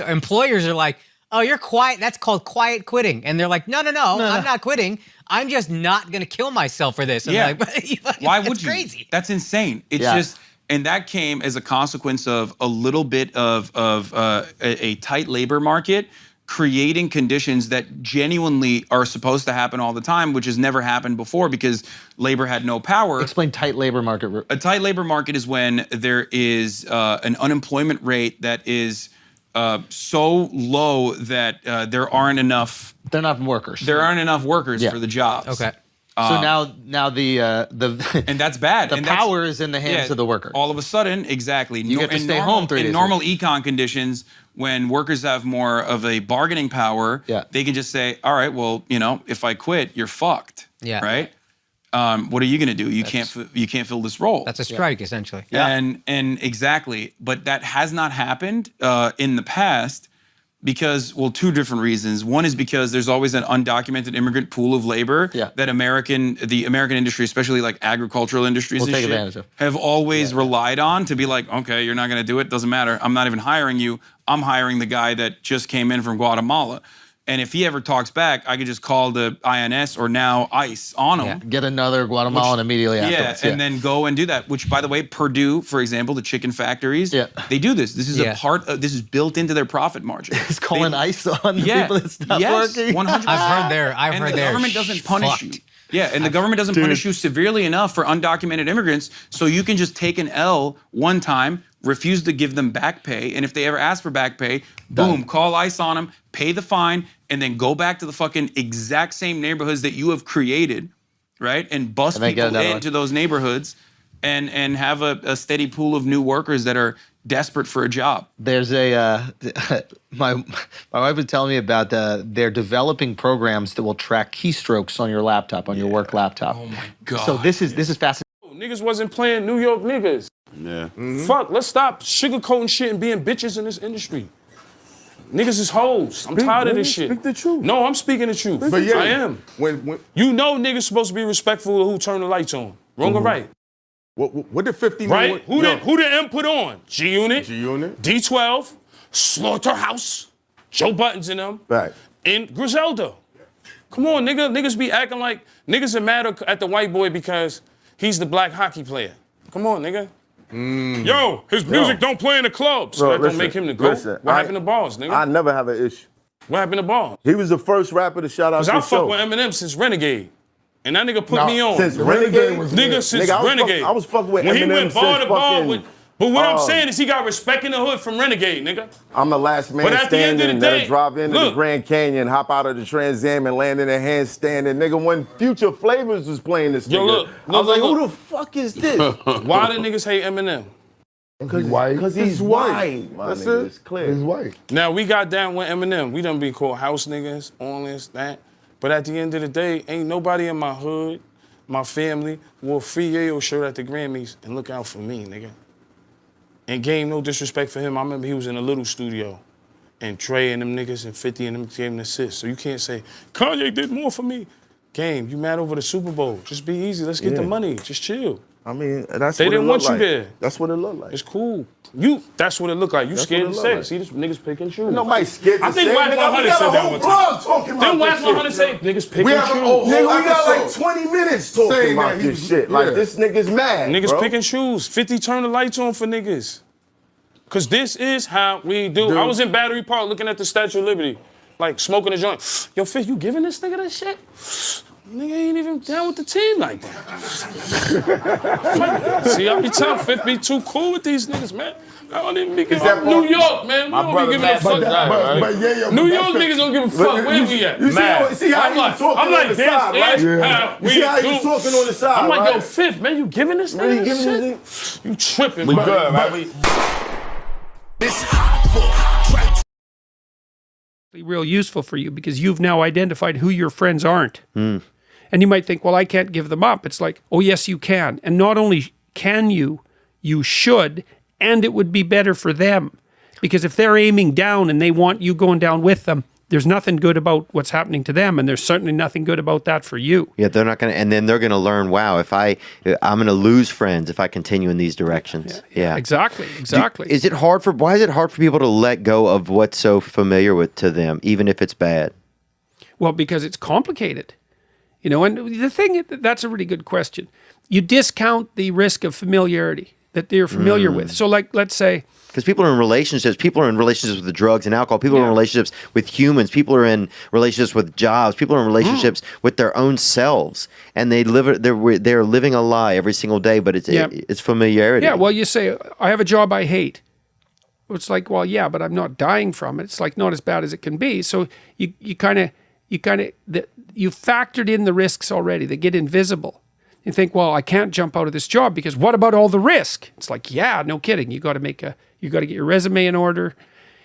are like, oh, you're quiet. That's called quiet quitting. And they're like, no, I'm not quitting. I'm just not going to kill myself for this. And like, why would you? Crazy. That's insane. It's just, and that came as a consequence of a little bit of a tight labor market creating conditions that genuinely are supposed to happen all the time, which has never happened before because labor had no power. Explain tight labor market. A tight labor market is when there is an unemployment rate that is so low that there aren't enough. They're not workers. There aren't enough workers for the jobs. Okay. So now the and that's bad. The power is in the hands of the worker. All of a sudden, exactly. You get to stay home 3 days. In normal econ conditions, when workers have more of a bargaining power, they can just say, "All right, well, if I quit, you're fucked." Yeah. Right. What are you gonna do? You can't fill this role. That's a strike, essentially. Yeah. And exactly, but that has not happened in the past because, well, two different reasons. One is because there's always an undocumented immigrant pool of labor that the American industry, especially like agricultural industries and shit, have always relied on to be like, okay, you're not gonna do it, doesn't matter. I'm not even hiring you. I'm hiring the guy that just came in from Guatemala. And if he ever talks back, I could just call the INS or now ICE on him. Get another Guatemalan immediately afterwards. And then go and do that. Which, by the way, Purdue, for example, the chicken factories, they do this. This is a part of, this is built into their profit margin. It's calling ICE on the people that's not working. 100%. I've heard the government doesn't punish you. Yeah, and the government doesn't punish you severely enough for undocumented immigrants, so you can just take an L one time, refuse to give them back pay, and if they ever ask for back pay, boom, call ICE on them, pay the fine, and then go back to the fucking exact same neighborhoods that you have created, right? And bust people into those neighborhoods and have a steady pool of new workers that are desperate for a job. There's my wife was telling me about they're developing programs that will track keystrokes on your laptop, on your work laptop. Oh my God. So this is fascinating. Niggas wasn't playing New York niggas. Yeah. Fuck, let's stop sugarcoating shit and being bitches in this industry. Niggas is hoes. I'm tired of this shit. Speak the truth. No, I'm speaking the truth. But yeah, I am. When You know niggas supposed to be respectful of who turn the lights on. Wrong or right? what did 50 Right? Who the M put on? G-Unit. G-Unit. D12. Slaughterhouse. Joe Buttons in them. Right. And Griselda. Come on, nigga. Niggas be acting like niggas are mad at the white boy because he's the black hockey player. Come on, nigga. Yo, his music don't play in the clubs. So that don't make him the GOAT. What happened to Balls, nigga? I never have an issue. What happened to Balls? He was the first rapper to shout out Because the I show. fuck with Eminem since Renegade. And that nigga put me on. Since Renegade was Nigga, since Renegade. I was fucking with when Eminem he went bar since to bar fucking, with. But what I'm saying is he got respect in the hood from Renegade, nigga. I'm the last man But at the end of the standing day, that'll drive into the look. Grand Canyon, hop out of the Trans Am and land in a handstand. And nigga, when Future Flavors was playing this Yo, nigga, look, I was like, look. who the fuck is this? Why do niggas hate Eminem? Because he's white. That's it. It's clear. He's white. Now, we got down with Eminem. We done been called house niggas, all this, that. But at the end of the day, ain't nobody in my hood, my family, wore a free Yayo shirt at the Grammys and look out for me, nigga. And Game, no disrespect for him. I remember he was in a little studio. And Trey and them niggas and 50 and them gave him an assist. So you can't say, Kanye did more for me. Game, you mad over the Super Bowl. Just be easy. Let's get the money. Just chill. I mean, that's They what didn't it want look you like. there. That's what it looked like. It's cool. That's what it looked like. You That's scared what to it say look it. like. See, this niggas picking shoes. Nobody scared to I think say it, Whack nigga. 100 We got said a that whole one blog time. talking about Then Whack this 100 shit. say niggas picking We shoes. have nigga, we got like 20 minutes talking Saying about that he this was- shit. yeah. Like, this nigga's mad, Niggas bro. picking shoes. 50 turn the lights on for niggas. Cause this is how we do. I was in Battery Park looking at the Statue of Liberty, like smoking a joint. Yo, Fifth, you giving this nigga that shit? Nigga ain't even down with the team like that. See, I be telling Fifth be too cool with these niggas, man. I don't even be giving that New York, man. We don't be giving a fuck. New York niggas don't give a fuck. Where we at? You see how I'm he like, was talking I'm on like, the this side, right? is how You we see how he do. was talking on the side, I'm like, right? yo, Fifth, man, you giving this Man, you nigga giving this shit? You tripping, We man. good, man. Real useful for you because you've now identified who your friends aren't. And you might think, well, I can't give them up. It's like, oh, yes, you can. And not only can you should, and it would be better for them. Because if they're aiming down and they want you going down with them, there's nothing good about what's happening to them, and there's certainly nothing good about that for you. Yeah, they're not going to, and then they're going to learn, wow, I'm going to lose friends if I continue in these directions. Yeah. Exactly. Why is it hard for people to let go of what's so familiar to them, even if it's bad? Well, because it's complicated. You know, and the thing, that's a really good question. You discount the risk of familiarity that they're familiar with. So like, let's say, because people are in relationships with the drugs and alcohol, people are in relationships with humans, people are in relationships with jobs, people are in relationships with their own selves, and they're living a lie every single day, but it's familiarity. Yeah, well, you say, I have a job I hate. It's like, well, yeah, but I'm not dying from it. It's like not as bad as it can be. So you factored in the risks already. They get invisible. You think, well, I can't jump out of this job because what about all the risk? It's like, yeah, no kidding. You got to get your resume in order.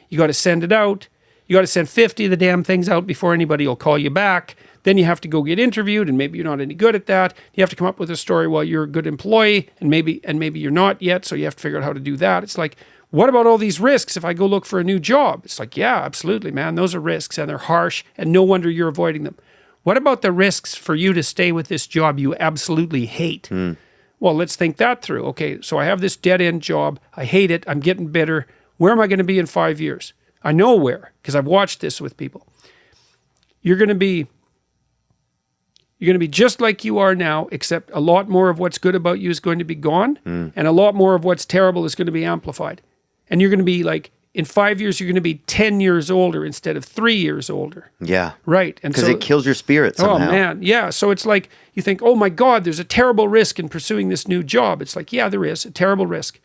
You got to send it out. You got to send 50 of the damn things out before anybody will call you back. Then you have to go get interviewed, and maybe you're not any good at that. You have to come up with a story while you're a good employee, and maybe you're not yet. So you have to figure out how to do that. It's like, what about all these risks if I go look for a new job? It's like, yeah, absolutely, man. Those are risks, and they're harsh, and no wonder you're avoiding them. What about the risks for you to stay with this job you absolutely hate? Well, let's think that through. Okay, so I have this dead-end job. I hate it. I'm getting bitter. Where am I going to be in 5 years? I know where, because I've watched this with people. You're going to be just like you are now, except a lot more of what's good about you is going to be gone, and a lot more of what's terrible is going to be amplified. And you're going to be like, in 5 years, you're going to be 10 years older instead of 3 years older. Yeah. Right. And because it kills your spirit somehow. Oh, man. Yeah. So it's like you think, oh, my God, there's a terrible risk in pursuing this new job. It's like, yeah, there is a terrible risk.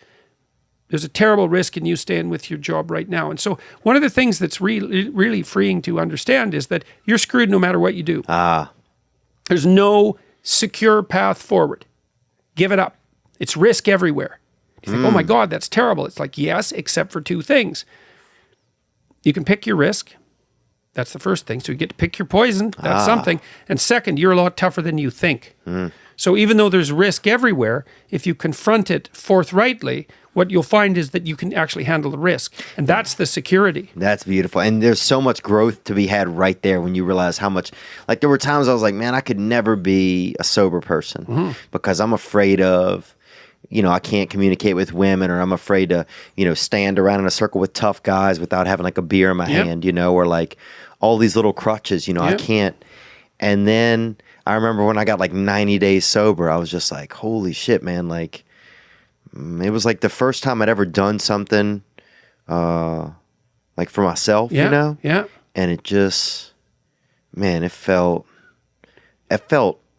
There's a terrible risk in you staying with your job right now. And so one of the things that's really, really freeing to understand is that you're screwed no matter what you do. There's no secure path forward. Give it up. It's risk everywhere. You think, oh my God, that's terrible. It's like, yes, except for two things. You can pick your risk. That's the first thing. So you get to pick your poison. That's something. And second, you're a lot tougher than you think. So even though there's risk everywhere, if you confront it forthrightly, what you'll find is that you can actually handle the risk. And that's the security. That's beautiful. And there's so much growth to be had right there when you realize how much, like there were times I was like, man, I could never be a sober person because I'm afraid of, I can't communicate with women, or I'm afraid to, stand around in a circle with tough guys without having like a beer in my hand, or like all these little crutches, I can't. And then I remember when I got like 90 days sober, I was just like, holy shit, man. Like, it was like the first time I'd ever done something like for myself, Yeah. And it just, man, it felt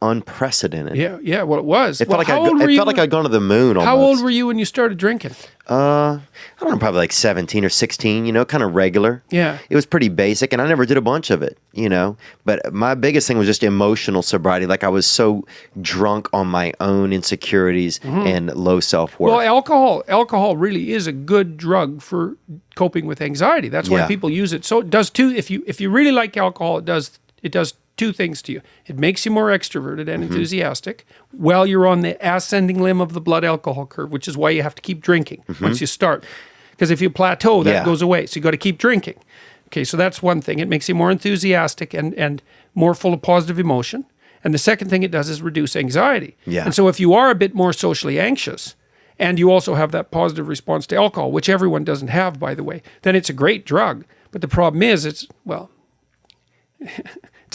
unprecedented. Yeah. Well, it was. It felt like I'd gone to the moon almost. How old were you when you started drinking? I don't know, probably like 17 or 16, kind of regular. Yeah. It was pretty basic, and I never did a bunch of it, But my biggest thing was just emotional sobriety. Like I was so drunk on my own insecurities and low self-worth. Well, alcohol really is a good drug for coping with anxiety. That's why people use it. So it does too. If you really like alcohol, it does two things to you. It makes you more extroverted and enthusiastic while you're on the ascending limb of the blood alcohol curve, which is why you have to keep drinking once you start. Because if you plateau, that goes away. So you got to keep drinking. Okay, so that's one thing. It makes you more enthusiastic and more full of positive emotion. And the second thing it does is reduce anxiety. Yeah. And so if you are a bit more socially anxious, and you also have that positive response to alcohol, which everyone doesn't have, by the way, then it's a great drug. But the problem is it's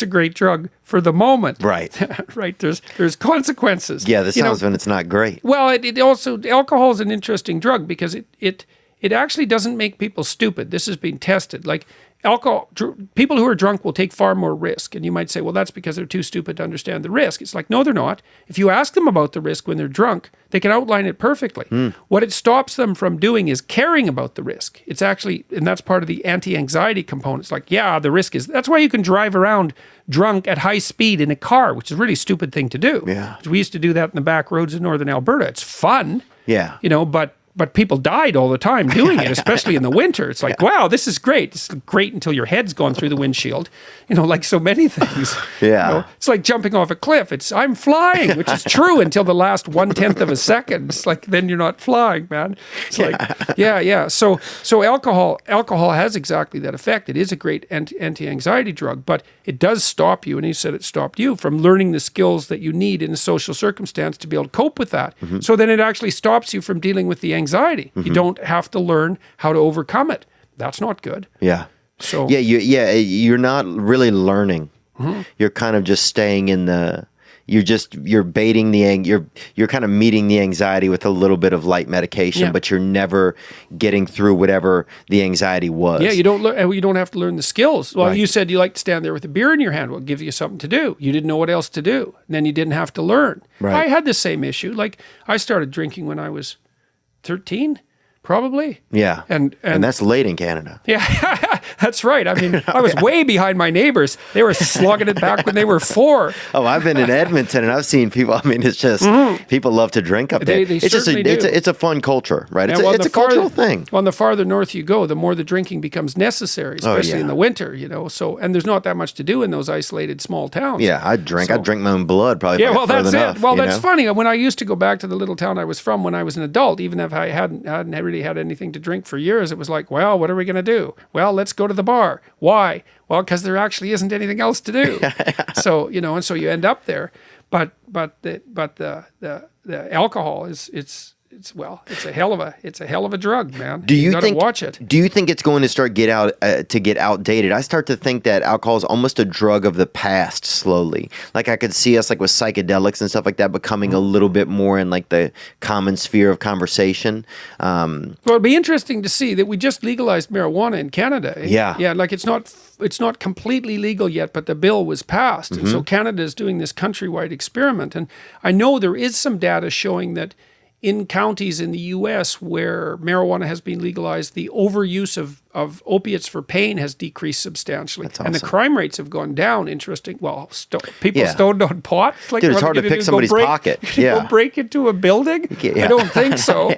a great drug for the moment. Right. Right. There's consequences. Yeah, the sounds when it's not great. Well, it also, alcohol is an interesting drug because it actually doesn't make people stupid. This has been tested. Like people who are drunk will take far more risk. And you might say, well, that's because they're too stupid to understand the risk. It's like, no, they're not. If you ask them about the risk when they're drunk, they can outline it perfectly. What it stops them from doing is caring about the risk. It's actually, and that's part of the anti-anxiety component. It's like, yeah, the risk is, that's why you can drive around drunk at high speed in a car, which is a really stupid thing to do. Yeah. We used to do that in the back roads in northern Alberta. It's fun. Yeah. But people died all the time doing it, especially in the winter. It's like, wow, this is great. It's great until your head's gone through the windshield, like so many things. Yeah. It's like jumping off a cliff. I'm flying, which is true until the last 1/10 of a second. It's like, then you're not flying, man. It's like, yeah. So alcohol has exactly that effect. It is a great anti-anxiety drug, but it does stop you, and he said it stopped you from learning the skills that you need in a social circumstance to be able to cope with that. So then it actually stops you from dealing with the anxiety. You don't have to learn how to overcome it. That's not good. Yeah. So you're not really learning. You're kind of just staying in the. You're baiting you're kind of meeting the anxiety with a little bit of light medication, but you're never getting through whatever the anxiety was. Yeah, you don't have to learn the skills. Well, you said you like to stand there with a beer in your hand. Well, it gives you something to do. You didn't know what else to do. And then you didn't have to learn. Right. I had the same issue. Like I started drinking when I was 13, probably. Yeah. And that's late in Canada. Yeah, that's right. I mean, I was way behind my neighbors. They were slugging it back when they were 4. Oh, I've been in Edmonton and I've seen people. I mean, it's just people love to drink up there. They it's just it's a fun culture, right? It's a cultural thing. Well, the farther north you go, the more the drinking becomes necessary, especially in the winter. So, and there's not that much to do in those isolated small towns. Yeah, I'd drink my own blood probably. Yeah, well, that's enough, it. Well, that's funny. When I used to go back to the little town I was from when I was an adult, even if I hadn't really had anything to drink for years, it was like, well, what are we going to do? Well, let's go to the bar. Why? Well, because there actually isn't anything else to do. So, and so you end up there. But the alcohol it's a hell of a drug, man. You gotta watch it. Do you think it's going to start get outdated? I start to think that alcohol is almost a drug of the past slowly. Like I could see us like with psychedelics and stuff like that becoming a little bit more in like the common sphere of conversation. Well, it'd be interesting to see that we just legalized marijuana in Canada. Yeah, like it's not completely legal yet, but the bill was passed. And so Canada is doing this countrywide experiment. And I know there is some data showing that in counties in the U.S. where marijuana has been legalized, the overuse of of opiates for pain has decreased substantially, That's and the awesome. crime rates have gone down. Interesting. Well, people Yeah. stoned on pot. Like, Dude, it's what are hard they to gonna pick do, somebody's pocket. Go Yeah. break into a building? Yeah. I don't think so.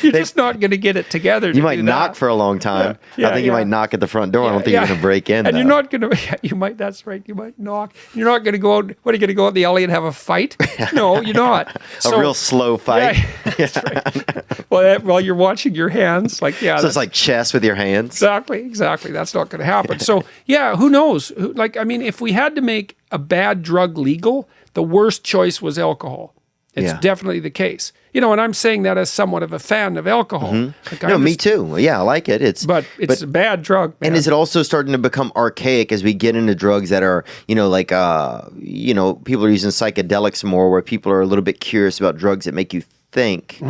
You're just not going to get it together. You might knock for a long time. Yeah, I think you yeah. might knock at the front door. I don't think Yeah. you're going to break in. And though. you're not going to, you might, that's right, you might knock. You're not going to go out, what are you going to go out in the alley and have a fight? No, you're not. a real slow fight. That's right. Well, you're watching your hands. Like, yeah. So it's like chess with your hands. Exactly. That's not going to happen. So, yeah, who knows? Like, I mean, if we had to make a bad drug legal, the worst choice was alcohol. It's Yeah. definitely the case. You know, and I'm saying that as somewhat of a fan of alcohol. Like, I No, me understand- too. Yeah, I like it. But it's a bad drug, man. And is it also starting to become archaic as we get into drugs that are, like, people are using psychedelics more, where people are a little bit curious about drugs that make you think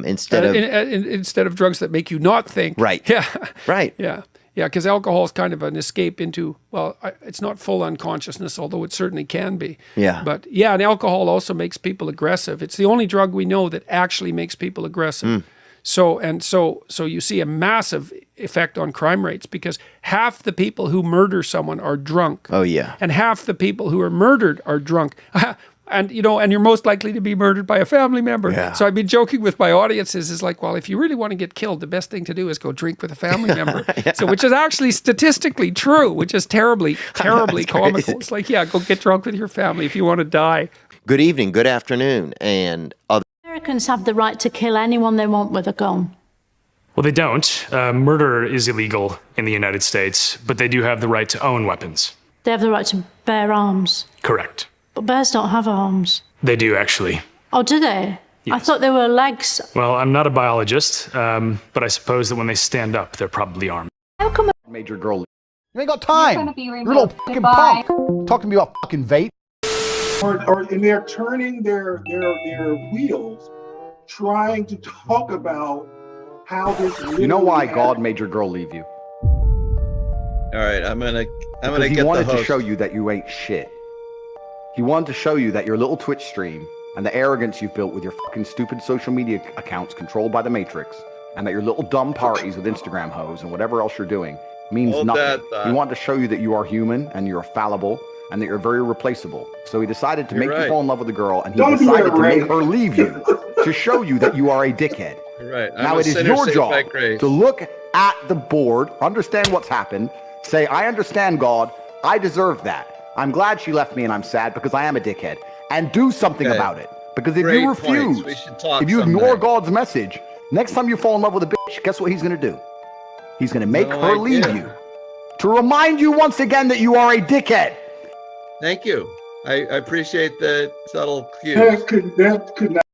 instead of instead of drugs that make you not think. Right. Yeah. Right. Yeah. Yeah, because alcohol is kind of an escape into, well, it's not full unconsciousness, although it certainly can be. Yeah. But yeah, and alcohol also makes people aggressive. It's the only drug we know that actually makes people aggressive. So you see a massive effect on crime rates because half the people who murder someone are drunk. Oh yeah. And half the people who are murdered are drunk. And you're most likely to be murdered by a family member. Yeah. So I've been joking with my audiences is like, well, if you really want to get killed, the best thing to do is go drink with a family member. So which is actually statistically true, which is terribly comical. It's like, yeah, go get drunk with your family if you want to die. Good evening, good afternoon, and other. Americans have the right to kill anyone they want with a gun. Well, they don't. Murder is illegal in the United States, but they do have the right to own weapons. They have the right to bear arms. Correct. But bears don't have arms. They do, actually. Oh, do they? I thought they were legs. Well, I'm not a biologist, but I suppose that when they stand up, they're probably armed. How come Major girl. You ain't got time. You're a little fucking Goodbye. punk. Talking to me about fucking vape. And they're turning their wheels, trying to talk about how this. You know why God made your girl leave you? All right, I'm gonna Because he get wanted the to host. show you that you ain't shit. He wanted to show you that your little Twitch stream and the arrogance you've built with your fucking stupid social media accounts controlled by the Matrix, and that your little dumb parties with Instagram hoes and whatever else you're doing means Hold nothing. that thought. He wanted to show you that you are human and you're fallible and that you're very replaceable. So he decided to You're make right. you fall in love with the girl, and he Don't do decided that, to Ray. make her leave you to show you that you are a dickhead. Right. I'm Now a it is sinner your saved job by grace. to look at the board, understand what's happened, say, I understand, God, I deserve that. I'm glad she left me and I'm sad because I am a dickhead. And do something Okay. about it. Because if Great you points. refuse, We should talk if you ignore someday. God's message, next time you fall in love with a bitch, guess what he's going to do? He's going to make No her leave idea. you. To remind you once again that you are a dickhead. Thank you. I appreciate the subtle cues. That could not